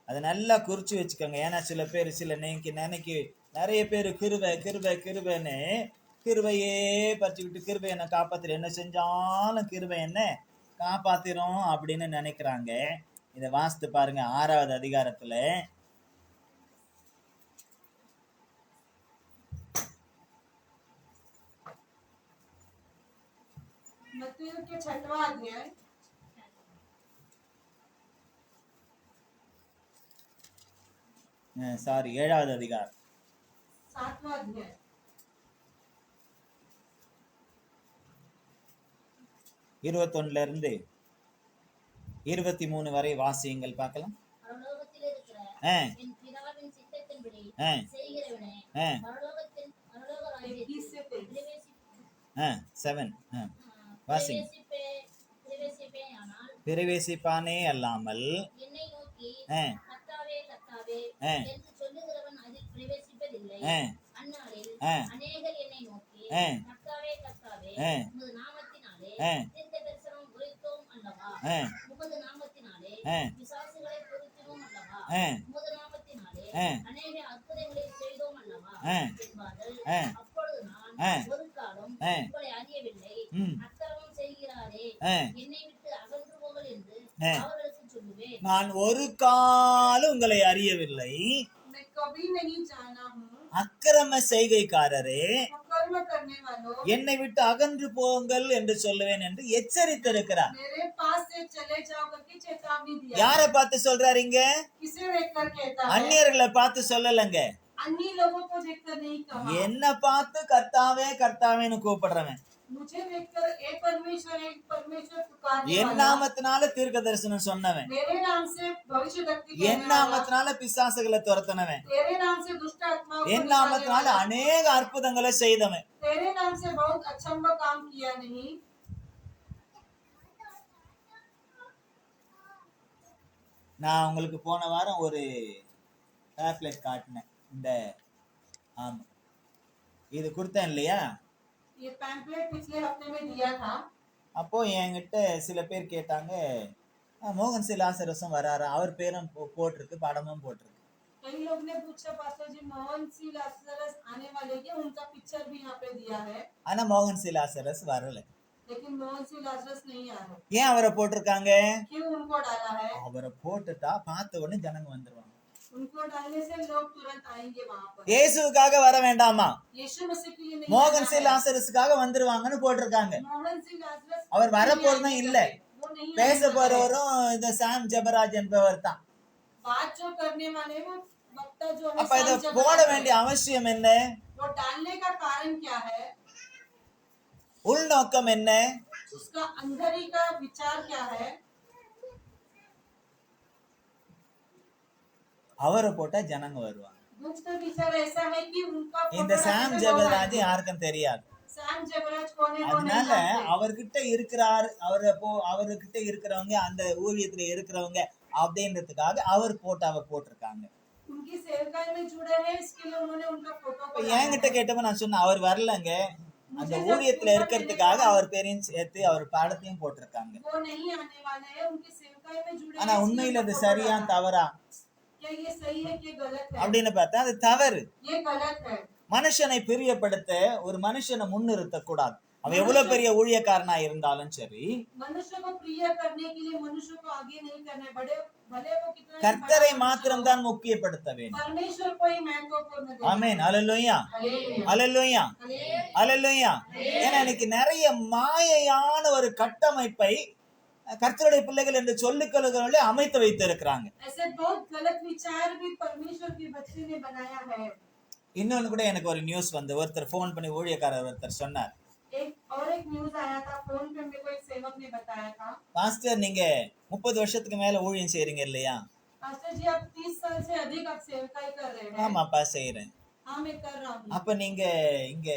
அதை நல்லா குறிச்சு வச்சுக்கோங்க. ஏன்னா சில பேர் நினைக்கி நிறைய பேர் கிருபை கிருபை கிருபைன்னு கிருபையே பறிச்சுக்கிட்டு கிருபை என்ன காப்பாத்திர, என்ன செஞ்சாலும் கிருபை என்ன காப்பாத்திரும் அப்படின்னு நினைக்கிறாங்க. இதை வாசித்து பாருங்க 6வது அதிகாரத்துல मत्ती के 6वां अध्याय சாரி 7வது அதிகாரம் 7वां अध्याय 21 இருந்து 23 வரை வாசியுங்கள் பார்க்கலாம். பரலோகத்தில் இருக்கிற ஆ, என் பிதாவின் சித்தத்தின்படி ஆ, செய்கிறவனே ஆ, பரலோக ராஜ்யத்தில் 21 से 23 ஆ, 7 வாசிங்க. பிரவேசிப்பேயானால் பிரவேசிப்பானே அல்லாமல் என்னை நோக்கி ஆ, கர்த்தாவே கர்த்தாவே ஆ, என்று சொல்லுகிறவன் அதில் பிரவேசிப்பதில்லை. ஆ, அந்நாளில் ஆ, அநேகர் என்னை நோக்கி ஆ, கர்த்தாவே கர்த்தாவே ஆ, உமது நாமத்தினாலே ஆ, தீர்க்க தரிசனம் உரைத்தோம் அல்லவா, ஆ, உமது நாமத்தினாலே ஆ, பிசாசுகளை துரத்தினோம் அல்லவா, ஆ, உமது நாமத்தினாலே ஆ, அநேக அற்புதங்களை செய்தோம் அல்லவா ஆ, என்பார்கள். ஆ, அப்பொழுது நான் ஆ, ஒரு காலம் ஆ, உங்களை அறியவில்லை, ம், அக்கிரமம் செய்கிறாரே ஆ, என்னை விட்டு அகன்று போங்கள் என்று ஆ. அவர்களுக்கு சொல்லுவேன். நான் ஒரு காலம் உங்களை அறியவில்லை, मैं कभी नहीं जाना हूँ அக்கிரம செய்கைக்காரரே अकर्म करने वालों, என்னை விட்டு அகன்று போங்கள் என்று சொல்லுவேன் என்று எச்சரித்திருக்கிறார். मेरे पास से चले जाओ करके चेतावनी दिया। யாரை பார்த்து சொல்றாரு இங்க? किसे देखकर कहता है? அந்நியர்களை பார்த்து சொல்லலங்க, अन्य लोगों को देखकर नहीं कहा, என்ன பார்த்து கர்த்தாவே கர்த்தாவேன்னு கூப்பிடுறவன், मुझे देखकर ए परमेश्वर पुकारने என் वाला, நாமத்தினால தீர்க்க தரிசனம் சொன்னவன், मेरे नाम से भविष्यवाणी என் कहने वाला, நாமத்தினால பிசாசுகளை துரத்தினவன், तेरे नाम से दुष्ट आत्माओं को என் निकालने நாமத்தினால वाला, அநேக அற்புதங்களை செய்தவன். तेरे नाम से बहुत अचंभा काम किया नहीं। நான் உங்களுக்கு போன வாரம் ஒரு டேப்லெட் காட்டினேன், இந்த ஆமா இது கொடுத்தேன் இல்லையா? ये पैम्पलेट पिछले हफ्ते में दिया था। அப்போ என்கிட்ட சில பேர் கேட்டாங்க, மோகன் சி லாசரஸும் வராரா, அவர் பேரும் போட்டிருக்கு, படமும் போட்டிருக்கு. कई लोग ने पूछा पास्टर जी मोहन सी लासरस आने वाले क्या, उनका पिक्चर भी यहाँ पे दिया है, ஆனா மோகன் சி லாசரஸ் வரல. लेकिन मोहन सी लासरस नहीं आ रहे। ஏன் அவரை போட்டிருக்காங்க? क्यों उनको डाला है? அவரை போட்டுட்டா பார்த்த உடனே ஜனங்க வந்துருவாங்க. उनको डालने से लोग तुरंत आएंगे वहाँ पर। இயேசுவுக்காக வர வேண்டாமா, यीशु मसीह के लिए नहीं மோகன் आना சி है। லாசரஸுக்காக வந்துருவாங்கன்னு போட்டிருக்காங்க. मोहन सी लासरस அவர் வரப்போறதும் नहीं இல்ல, आएंगे, वो नहीं பேச आने वाले। போறவரும் இந்த சாம் ஜெபராஜ் என்பவர் தான். बात जो करने वाले वो वक्ता जो है அப்ப இத सैम जबराज போட है। வேண்டிய அவசியம் என்ன? वो डालने का कारण क्या है, உள்நோக்கம் என்ன? उसका अंदर का विचार क्या है? அவரை போட்டா ஜனங்க வருவாங்க. गुप्त विचार ऐसा है कि उनका இந்த फोटो சாம் रखने से ஜெபராஜ் लोग आएंगे। யாருக்கும் தெரியாது. सैम जबराज कौन है, वो नहीं அதனால जानते। அவர்கிட்ட அவர்கிட்ட இருக்கிறவங்க, அந்த ஊழியத்துல இருக்கிறவங்க அப்படின்றதுக்காக அவர் போட்டாவை போட்டிருக்காங்க. उनकी सेवकाई में जुड़े हैं, इसके लिए उन्होंने उनका फोटो இப்ப को डाला என்கிட்ட है। கேட்டப்ப நான் சொன்னேன், அவர் வரலங்க, அந்த ஊழியத்துல இருக்கிறதுக்காக அவர் பேரையும் சேர்த்து அவர் படத்தையும் போட்டிருக்காங்க. वो नहीं आने वाले हैं, उनकी सेवकाई में जुड़े ஆனா हैं, इसलिए உண்மையில அது उनका சரியா फोटो डाला है। தவறா क्या ये सही है कि गलत है? அப்படின்னு பார்த்தா அது தவறு. ये गलत है। மனுஷனை பிரியப்படுத்த ஒரு மனுஷனை முன்னிறுத்த கூடாது. அவன் எவ்வளவு பெரிய ஊழியக்காரனா இருந்தாலும் சரி, मनुष्य को प्रिय करने के लिए मनुष्य को आगे नहीं करना है, भले वो कितना ही கர்த்தரை बड़ा மாத்திரம் தான் முக்கியப்படுத்த வேண்டும். परमेश्वर को ही महत्वपूर्ण देना। ஆமென். அல்லேலூயா, हालेलुया। அல்லேலூயா, हालेलुया। அல்லேலூயா. ஏன்னா இன்னைக்கு நிறைய மாயையான ஒரு கட்டமைப்பை கர்த்தருடைய பிள்ளைகள் என்று சொல்லிக் கொள்கிறவர்களே அமைத்து வைத்து இருக்கிறாங்க. ऐसे बहुत गलत विचार भी परमेश्वर के बच्चे ने बनाया है। இன்னொன்னு கூட எனக்கு ஒரு நியூஸ் வந்து, ஒருத்தர் போன் பண்ணி ஊழியக்காரர் ஒருத்தர் சொன்னார், एक न्यूज आया था, फोन पे मेरे को एक सेवक ने बताया था, பாஸ்டர் நீங்க 30 வருஷத்துக்கு மேல ஊழியம் செய்றீங்க இல்லையா? पास्टर जी आप 30 साल से अधिक आप सेवकाई कर रहे हैं। ஆமாப்பா செய்யறேன். हाँ मैं कर रहा हूँ। அப்ப நீங்க இங்க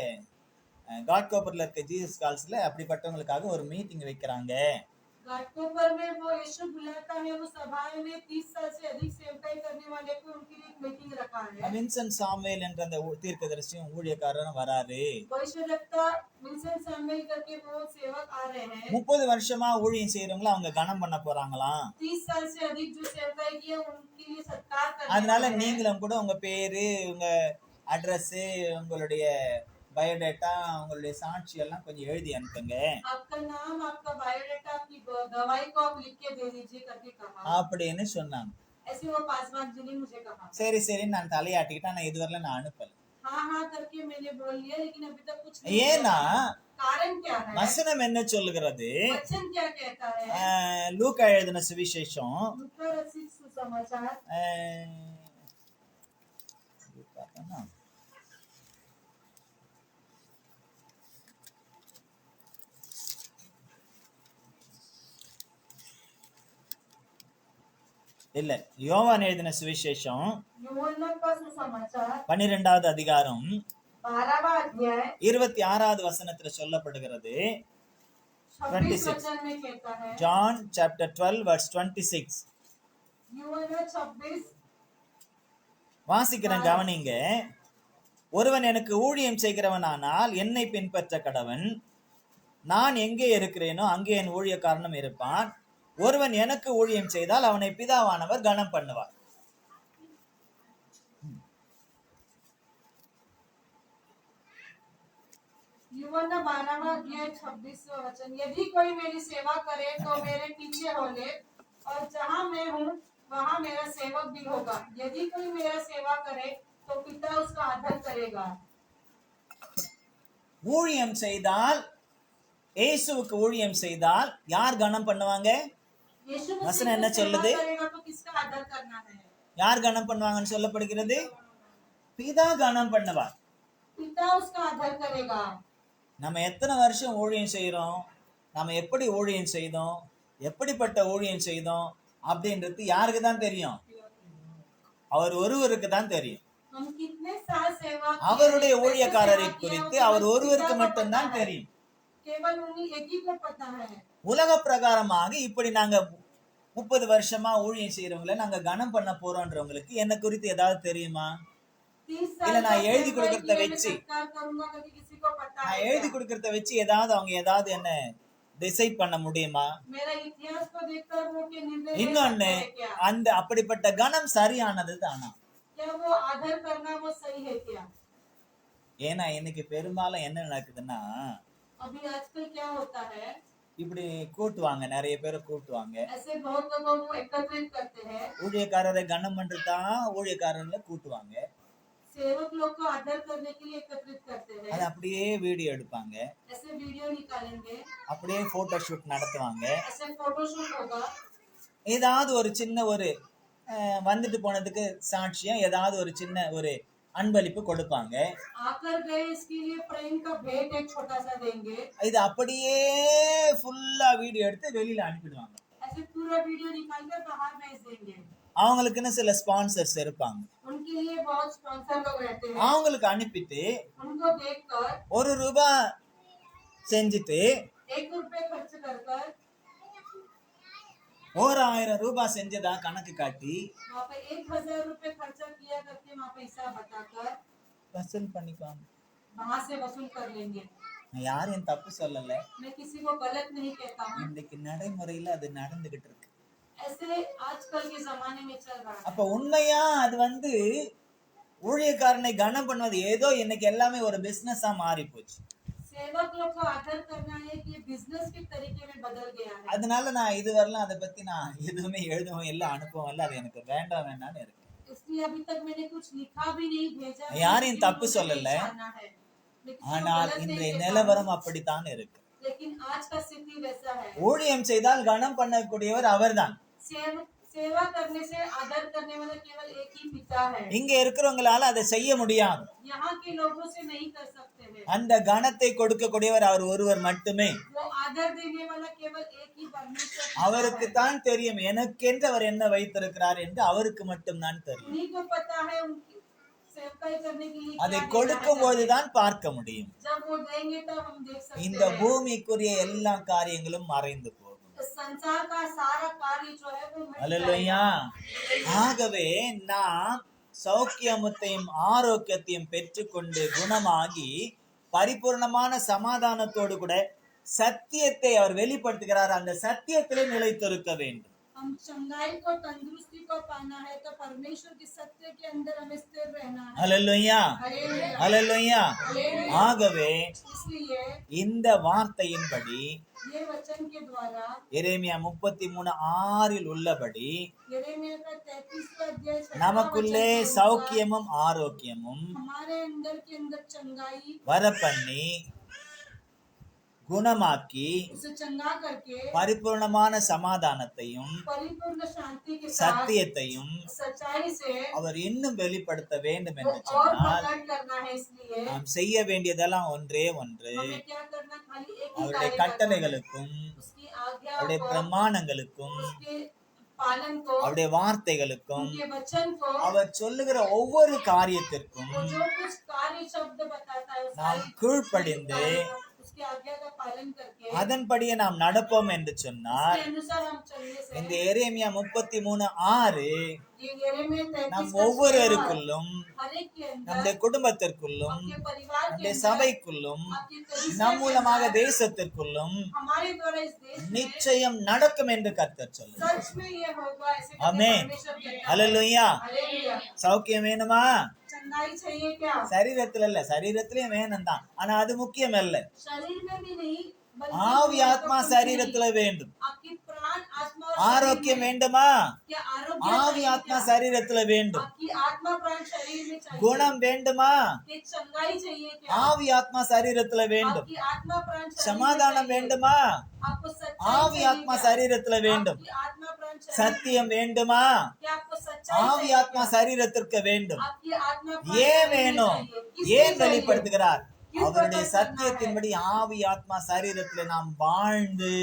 காட்கோப்பர்ல இருக்க ஜீசஸ் கால்ஸ்ல அப்படிப்பட்டவங்களுக்காக ஒரு மீட்டிங் வைக்கிறாங்க. घाटकोपर में वो यीशु बुलाता है, वो सभा में 30 साल से अधिक सेवकाई करने वाले को उनके लिए एक मीटिंग रखा है। வின்சென்ட் சாமுவேல் என்ற அந்த தீர்க்கதரிசியும் ஊழியக்காரரும் வராரு. भविष्यवक्ता विंसेंट सैमुअल करके वो सेवक आ रहे हैं। 30 வருஷமா ஊழியம் செய்யறவங்கள அவங்க கனம் பண்ண போறாங்களாம். 30 साल से अधिक जो सेवकाई किया उनके लिए सत्कार करने அதனால वाले हैं। நீங்களும் கூட உங்க பேரு, உங்க அட்ரஸ், உங்களுடைய பயோடேட்டா, உங்களுடைய சாட்சி எல்லாம் கொஞ்சம் எழுதி அனுப்புங்க आपका नाम, आपका बायोडाटा, आपकी गवाही को आप लिख के दे दीजिए करके कहा। அப்படின்னு சொன்னாங்க. ऐसे वो पासवान जी ने मुझे कहा। சரி சரி நான் தலையாட்டிக்கிட்டேன், நான் இதுவரையில நான் அனுப்பல. हाँ हाँ करके मैंने बोल लिया, लेकिन अभी तक कुछ नहीं ஏன்னா हुआ। कारण क्या है? வசனம் என்ன சொல்லுகிறது? वचन क्या कहता है? லூக்கா எழுதின சுவிசேஷம் लूका रचित सुसमाचार இல்ல, யோவான் எழுதின சுவிசேஷம் यूहन्ना का सुसमाचार 12வது அதிகாரம் 12वां अध्याय 26வது வசனத்துல சொல்லப்படுகிறது. 26 वचन में कहता है, John chapter 12 verse 26. यूहन्ना 26 வாசிக்கிறேன், கவனிங்க. ஒருவன் எனக்கு ஊழியம் செய்கிறவனானால் என்னை பின்பற்ற கடவன். நான் எங்கே இருக்கிறேனோ அங்கே என் ஊழியக்காரனும் இருப்பான். ஒருவன் எனக்கு ஊழியம் செய்தால் அவனை பிதாவானவர் கனம் பண்ணுவார். यूहन्ना 12वां अध्याय 26वां वचन, यदि कोई मेरी सेवा करे तो मेरे पीछे हो ले, और जहाँ मैं हूँ वहाँ मेरा सेवक भी होगा. यदि कोई मेरा सेवा करे तो पिता उसका आदर करेगा. ஊழியம் செய்தால், இயேசுவுக்கு ஊழியம் செய்தால் யார் கனம் பண்ணுவாங்க? यीशु वचन मसीह என்ன को சொல்லுது? सेवा करेगा तो किसका आदर करना है? யார் கனம் பண்ணுவாங்கன்னு சொல்லப்படுகிறது? பிதா கனம் பண்ணுவார். पिता उसका आदर करेगा. நம்ம எத்தனை வருஷம் ஊழியம் செய்யறோம், நம்ம எப்படி ஊழியம் செய்தோம், எப்படிப்பட்ட ஊழியம் செய்தோம் அப்படின்றது யாருக்கு தான் தெரியும்? அவர் ஒருவருக்கு தான் தெரியும். हम कितने साल सेवा किए, அவருடைய कैसे ஊழியக்காரரை सेवा किया, குறித்து वो அவர் केवल ஒருவருக்கு पिता को மட்டும்தான் पता है. தெரியும். केवल उन्हीं एक ही को पता है. உலக பிரகாரமாக இப்படி நாங்க 30 வருஷமா ஊழியம் செய்யறவங்களை நாங்க கனம் பண்ண போறோம்ன்றவங்களுக்கு என்ன குறித்து ஏதாவது தெரியுமா? 30 இல்ல साल நான் का எழுதி सेवा கொடுக்கறத किए, मैं வச்சு सत्कार करूंगा, कभी किसी को पता நான் है எழுதி क्या? கொடுக்கறத வச்சு ஏதாவது அவங்க ஏதாவது என்ன டிசைட் பண்ண முடியுமா? मेरा इतिहास को देखकर वो के निर्णय ले இன்னொன்னு, सकते हैं क्या? அந்த அப்படிப்பட்ட கனம் சரியானது தானா? क्या वो आदर करना वो सही है क्या? ஏன்னா இன்னைக்கு பெரும்பாலும் என்ன நடக்குதுன்னா, अभी आजकल क्या होता है, இப்படி கூட்டுவாங்க, நிறைய பேரை கூட்டுவாங்க. ऐसे बहुत लोगों को एकत्रित करते हैं. ஊழியக்காரரை கனம் பண்றதுதான் ஊழியக்காரர்ல கூட்டுவாங்க. सेवक लोग को आदर करने के लिए एकत्रित करते அது हैं. அப்படியே வீடியோ எடுப்பாங்க, ऐसे वीडियो निकालेंगे, அப்படியே போட்டோ ஷூட் நடத்துவாங்க. ऐसे फोटोशूट होगा. ஏதாவது ஒரு சின்ன ஒரு வந்துட்டு போனதுக்கு சாட்சியம் ஏதாவது ஒரு சின்ன ஒரு அன்பளிப்பு கொடுப்பாங்க. आकर गए इसके लिए प्रेम का भेंट एक छोटा सा देंगे. இது அப்படியே ஃபுல்லா வீடியோ எடுத்து வெளியில அனுப்பிடுவாங்க. ऐसे पूरा वीडियो निकाल कर बाहर भेज देंगे. அவங்களுக்குன்னு சில ஸ்பான்சர்ஸ் இருப்பாங்க. उनके लिए बहुत स्पॉन्सर लोग रहते हैं. அவங்களுக்கு அனுப்பிட்டு उनको देखकर ₹1 செஞ்சுட்டு ₹1 खर्च कर कर 1000 செஞ்சதா கணக்கு காட்டி वहाँ पे 1000 रुपए खर्चा किया करके वहाँ पे हिसाब बताकर வசூல் பண்ணிக்குவாங்க. वहाँ से वसूल कर लेंगे. நான் யாரையும் தப்பு சொல்லல, मैं किसी को गलत नहीं कहता हूँ. இன்னைக்கு நடைமுறையில அது நடந்துகிட்டு இருக்கு. ऐसे आजकल के जमाने में चल रहा है. அப்ப உண்மையா அது ஊழியக்காரனை கனம் பண்ணுவது ஏதோ இன்னைக்கு எல்லாமே ஒரு பிசினஸா மாறி போச்சு. सेवक लोग को आदर करना है कि बिजनेस के तरीके में बदल गया है. அதனால நான் இதுவரையிலும் அதை பத்தி நான் எதுவுமே எழுதவும் இல்லை, அனுப்பவும் இல்லை. அது எனக்கு வேண்டாம்னு இருக்கு. इसलिए अभी तक मैंने कुछ लिखा भी नहीं, भेजा भी யாரையும் नहीं, தப்பு मुझे சொல்லல, नहीं जानना है. मैं किसी को ஆனால் गलत नहीं இன்றைய कहता நிலவரம் हूँ. அப்படித்தான் இருக்கு. लेकिन आज का स्थिति वैसा है. ஊழியம் செய்தால் கனம் பண்ணக்கூடியவர் அவர்தான். सेवा करने से आदर करने वाला केवल एक ही पिता है. இங்க இருக்கிறவங்களால அதை செய்ய முடியாது. यहाँ के लोगों से नहीं कर सकते हैं. அந்த கனத்தை கொடுக்கக்கூடியவர் அவர் ஒருவர் மட்டுமே. वो आदर देने वाला केवल एक ही परमेश्वर पिता அவருக்கு है. தான் தெரியும் எனக்கென்று அவர் என்ன வைத்திருக்கிறார் என்று அவருக்கு மட்டும்தான் தெரியும். उन्हीं को पता है उनकी सेवकाई करने के लिए அதை क्या देना கொடுக்கும் है. போதுதான் பார்க்க முடியும். जब वो देंगे तब हम देख सकते இந்த हैं. பூமிக்குரிய எல்லா காரியங்களும் மறைந்து போகும். संसार का सारा कार्य जो है वो मिट அல்லேலூயா. जाएगा. ஆகவே நாம் சௌக்கியத்தையும் ஆரோக்கியத்தையும் பெற்றுக்கொண்டு குணமாகி பரிபூர்ணமான சமாதானத்தோடு கூட சத்தியத்தை அவர் வெளிப்படுத்துகிறார். அந்த சத்தியத்திலே நிலைத்திருக்க வேண்டும். हम चंगाई को तंदुरुस्ती को पाना है तो परमेश्वर के सत्य के अंदर हमें स्थिर रहना है. அல்லேலூயா, हालेलुया. அல்லேலூயா. हालेलुया. ஆகவே इसलिए இந்த வார்த்தையின்படி ये वचन के द्वारा எரேமியா 33:6 உள்ளபடி यिर्मयाह का 33वां अध्याय 6वां நமக்குள்ளே वचन के अनुसार சௌக்கியமும் ஆரோக்கியமும் हमारे अंदर के अंदर चंगाई வரப்பண்ணி குணமாக்கி उसे चंगा करके பரிபூர்ணமான சமாதானத்தையும் परिपूर्ण शांति के साथ சத்தியத்தையும் सच्चाई से அவர் இன்னும் வெளிப்படுத்த வேண்டும் वो என்று और சொன்னால் प्रकट करना है। इसलिए நாம் செய்ய வேண்டியதெல்லாம் ஒன்றே ஒன்று, हमें क्या करना, खाली एक ही அவருடைய कार्य करना है। கட்டளைகளுக்கும் उसकी आज्ञा அவருடைய को, பிரமாணங்களுக்கும் उसके पालन को, அவருடைய வார்த்தைகளுக்கும் उनके वचन को, அவர் சொல்லுகிற ஒவ்வொரு காரியத்திற்கும் वो जो कुछ कार्य शब्द बताता है நாம் கீழ்ப்படிந்து उसकी आज्ञा का पालन करके அதன்படியே நாம் நடப்போம் என்று சொன்னால் उसके अनुसार हम चलने से இந்த எரேமியா 33:6 ये यिर्मयाह 33 நம் का ஒவ்வொருவருக்குள்ளும் हर एक के अंदर, நம்முடைய குடும்பத்திற்குள்ளும் आपके परिवार के நம்முடைய अंदर, சபைக்குள்ளும் आपके कलीसिया நம் के மூலமாக अंदर, தேசத்திற்குள்ளும் हमारे द्वारा इस देश में நிச்சயம் நடக்கும் என்று கர்த்தர் சொல்லுகிறார். सच में ये होगा, ऐसे करके आमेन। परमेश्वर कहता है। ஹல்லேலூயா. हालेलुया। சௌக்கியம் வேணுமா? चंगाई चाहिए क्या? சரீரத்துல இல்ல, சரீரத்திலயும் வேணும் தான், ஆனா அது முக்கியம் அல்ல. शरीर में भी नहीं, बल्कि ஆவி ஆத்மா சரீரத்துல வேண்டும். आपकी प्राण आत्मा और ஆரோக்கியம் வேண்டுமா? क्या आरोग्य ஆவி चाहिए ஆத்மா क्या? சரீரத்துல வேண்டும். आपकी आत्मा प्राण शरीर में चाहिए। குணம் வேண்டுமா? कि चंगाई चाहिए क्या? ஆவி ஆத்மா சரீரத்துல வேண்டும். आपकी आत्मा प्राण शरीर में சமாதானம் चाहिए। வேண்டுமா? आपको सच्चाई ஆவி चाहिए ஆத்மா क्या? சரீரத்துல வேண்டும். आपकी आत्मा प्राण शरीर சத்தியம் வேண்டுமா? क्या आपको सच्चाई ஆவி चाहिए ஆத்மா क्या? சரீரத்திற்கு வேண்டும். आपकी आत्मा प्राण ஏன் शरीर में வேணும்? चाहिए। किसके ஏன் चाहिए? வெளிப்படுத்துகிறார்? क्यों அவருடைய प्रकट करना சத்தியத்தின்படி ஆவி ஆத்மா சரீரத்திலே நாம் வாழ்ந்து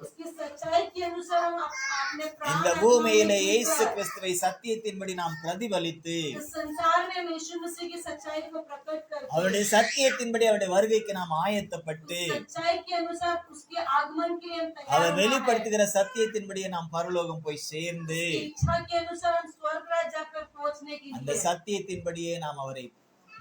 उसकी सच्चाई के अनुसार हम अपने प्राण இந்த आत्मा பூமியிலே में இயேசு जीकर கிறிஸ்துவை சத்தியத்தின்படி நாம் பிரதிபலித்து इस संसार में हम यीशु मसीह की सच्चाई को प्रकट करके அவருடைய சத்தியத்தின்படி அவருடைய வருகைக்கு நாம் ஆயத்தப்பட்டு सच्चाई के अनुसार उसके आगमन के लिए हम तैयार அவர் होना है। வெளிப்படுத்துகிற சத்தியத்தின்படியே நாம் பரலோகம் போய் சேர்ந்து उसकी इच्छा के अनुसार हम स्वर्ग राज्य जाकर पहुंचने के அந்த लिए சத்தியத்தின்படியே நாம் அவரை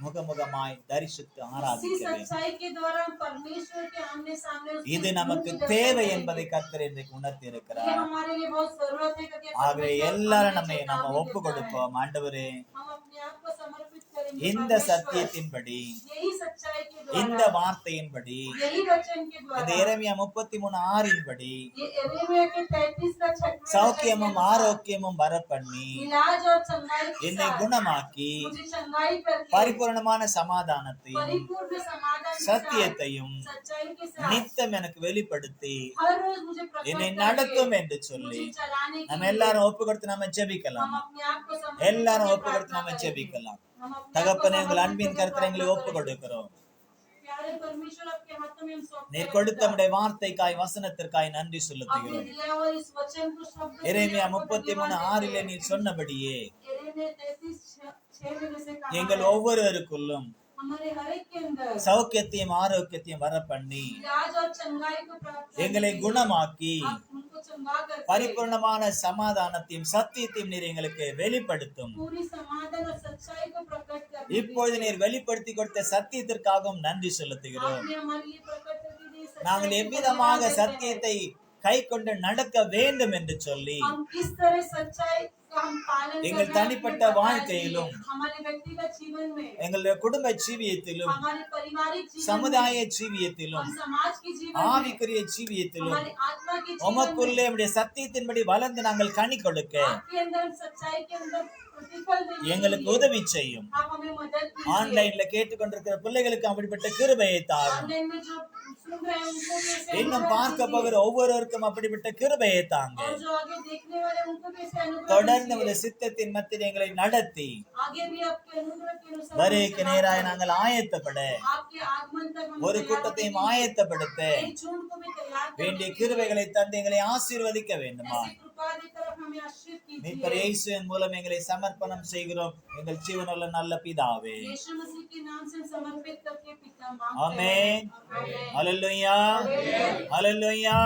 முகமுகமாய் தரிசித்து इसी ஆராதிக்க வேண்டும். सच्चाई के द्वारा हम परमेश्वर के आमने सामने उसके இது நமக்கு मुख दर्शन தேவை करेंगे। என்பதை கர்த்தர் இன்றைக்கு உணர்த்தி ये இருக்கிறார். हमारे लिए बहुत जरूरत है क्योंकि ஆகவே परमेश्वर எல்லாரும் हमें நம்ம चेतावनी ஒப்பு देता है। கொடுப்போம். ஆண்டவரே, हम अपने आप को समर्पित करेंगे இந்த परमेश्वर। சத்தியத்தின்படி यही सच्चाई के இந்த द्वारा, வார்த்தையின்படி यही वचन के இந்த द्वारा, எரேமியா 33:6 ये यिर्मयाह के 33 का 6वां சௌக்கியமும் ஆரோக்கியமும் வரப்பண்ணி इलाज और चंगाई के என்னை साथ குணமாக்கி मुझे चंगाई करके பரிபூர்ணமான சமாதானத்தையும் परिपूर्ण समाधान के साथ, சத்தியத்தையும் सच्चाई के साथ நித்தம் எனக்கு வெளிப்படுத்தி हर रोज मुझे प्रकट என்னை करके நடத்தும் என்று சொல்லி मुझे चलाने के நம்ம लिए எல்லாரும் ஒப்பு கொடுத்து நம்ம हम ஜெபிக்கலாம். अपने आप को समर्पित எல்லாரும் करके ஒப்பு கொடுத்து प्रार्थना நம்ம करेंगे। ஜெபிக்கலாம். हम अपने आप को தகப்பனே, உங்கள் समर्पित அன்பின் करके கருத்தை எங்களை प्रार्थना ஒப்பு करेंगे। கொடுக்கிறோம். प्यारे परमेश्वर, आपके हाथों में हम सौंपते நீர் हैं கொடுத்த पिता। உம்முடைய வார்த்தைக்காய் வசனத்திற்காய் நன்றி आपने செலுத்துகிறோம். दिया हुआ इस वचन को शब्द के लिए எரேமியா आपको धन्यवाद 33:6 देते நீர் हैं। சொன்னபடியே यिर्मयाह 33:6 में जैसे कहा எங்கள் है, ஒவ்வொருவருக்குள்ளும் हमारे हर एक के अंदर சௌக்கியத்தையும் ஆரோக்கியத்தையும் வர பண்ணி इलाज और चंगाई को प्राप्त करने எங்களை के लिए குணமாக்கி आप उनको चंगा करके பரிபூர்ணமான சமாதானத்தையும் சத்தியத்தையும் நீர் எங்களுக்கு வெளிப்படுத்தும். पूरी समाधान और सच्चाई को प्रकट करने இப்பொழுது நீர் வெளிப்படுத்தி கொடுத்த சத்தியத்திற்காகவும் நன்றி செலுத்துகிறோம். आपने हमारे लिए प्रकट करके दी सच्चाई நாங்கள் को எவ்விதமாக धन्यवाद देते हैं। சத்தியத்தை கை கொண்டு நடக்க வேண்டும் என்று சொல்லி हम किस तरह सच्चाई का हम पालन எங்கள் करना है தனிப்பட்ட अपने வாழ்க்கையிலும், जीवन, हमारे व्यक्तिगत जीवन में, எங்களுடைய குடும்ப ஜீவியத்திலும், हमारे पारिवारिक जीवन சமுதாய में, ஜீவியத்திலும், हम समाज की जीवन में, ஆவிக்குரிய ஜீவியத்திலும் हमारी आत्मा की जीवन में, உமக்குள்ளே உம்முடைய சத்தியத்தின்படி வளர்ந்து நாங்கள் கனி கொடுக்க आपके अंदर सच्चाई के अंदर प्रतिफल देने के எங்களுக்கு लिए உதவி செய்யும். आप हमें मदद कीजिए। ஆன்லைன்ல கேட்டுக்கொண்டிருக்கிற பிள்ளைகளுக்கு அப்படிப்பட்ட கிருபையை தாரும். ऑनलाइन में जो सुन रहे हैं उनको भी ऐसे இன்னும் अनुग्रह பார்க்க दीजिए। போகிற ஒவ்வொருவருக்கும் அப்படிப்பட்ட கிருபையை தாங்க. और जो आगे देखने वाले हैं, उनको भी ऐसे अनुग्रह தொடர்ந்து दीजिए। ஒரு சித்தத்தின் மத்தியில் எங்களை நடத்தி आगे भी आपके अनुग्रह के अनुसार வருகைக்கு हमें நேராக चलाकर நாங்கள் ஆயத்தப்பட आपके आगमन तक हम ஒரு तैयार கூட்டத்தையும் होने के लिए, ஆயத்தப்படுத்த एक झुंड को भी तैयार करने வேண்டிய के लिए, கிருபைகளை தந்து எங்களை ஆசீர்வதிக்க வேண்டுமா? ऐसी कृपा देकर आप हमें आशीष மீட்பர் कीजिए। இயேசுவின் மூலம் எங்களை சமர்ப்பணம் செய்கிறோம் எங்கள் ஜீவனுள்ள நல்ல பிதாவே. यीशु मसीह के नाम से समर्पित करके पिता मांगते ஆமென். हैं। ஹல்லேலூயா, ஹல்லேலூயா,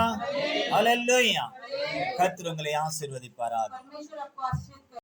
ஹல்லேலூயா. கர்த்தர் உங்களை ஆசீர்வதிப்பாராக. परमेश्वर आपको आशीष करे।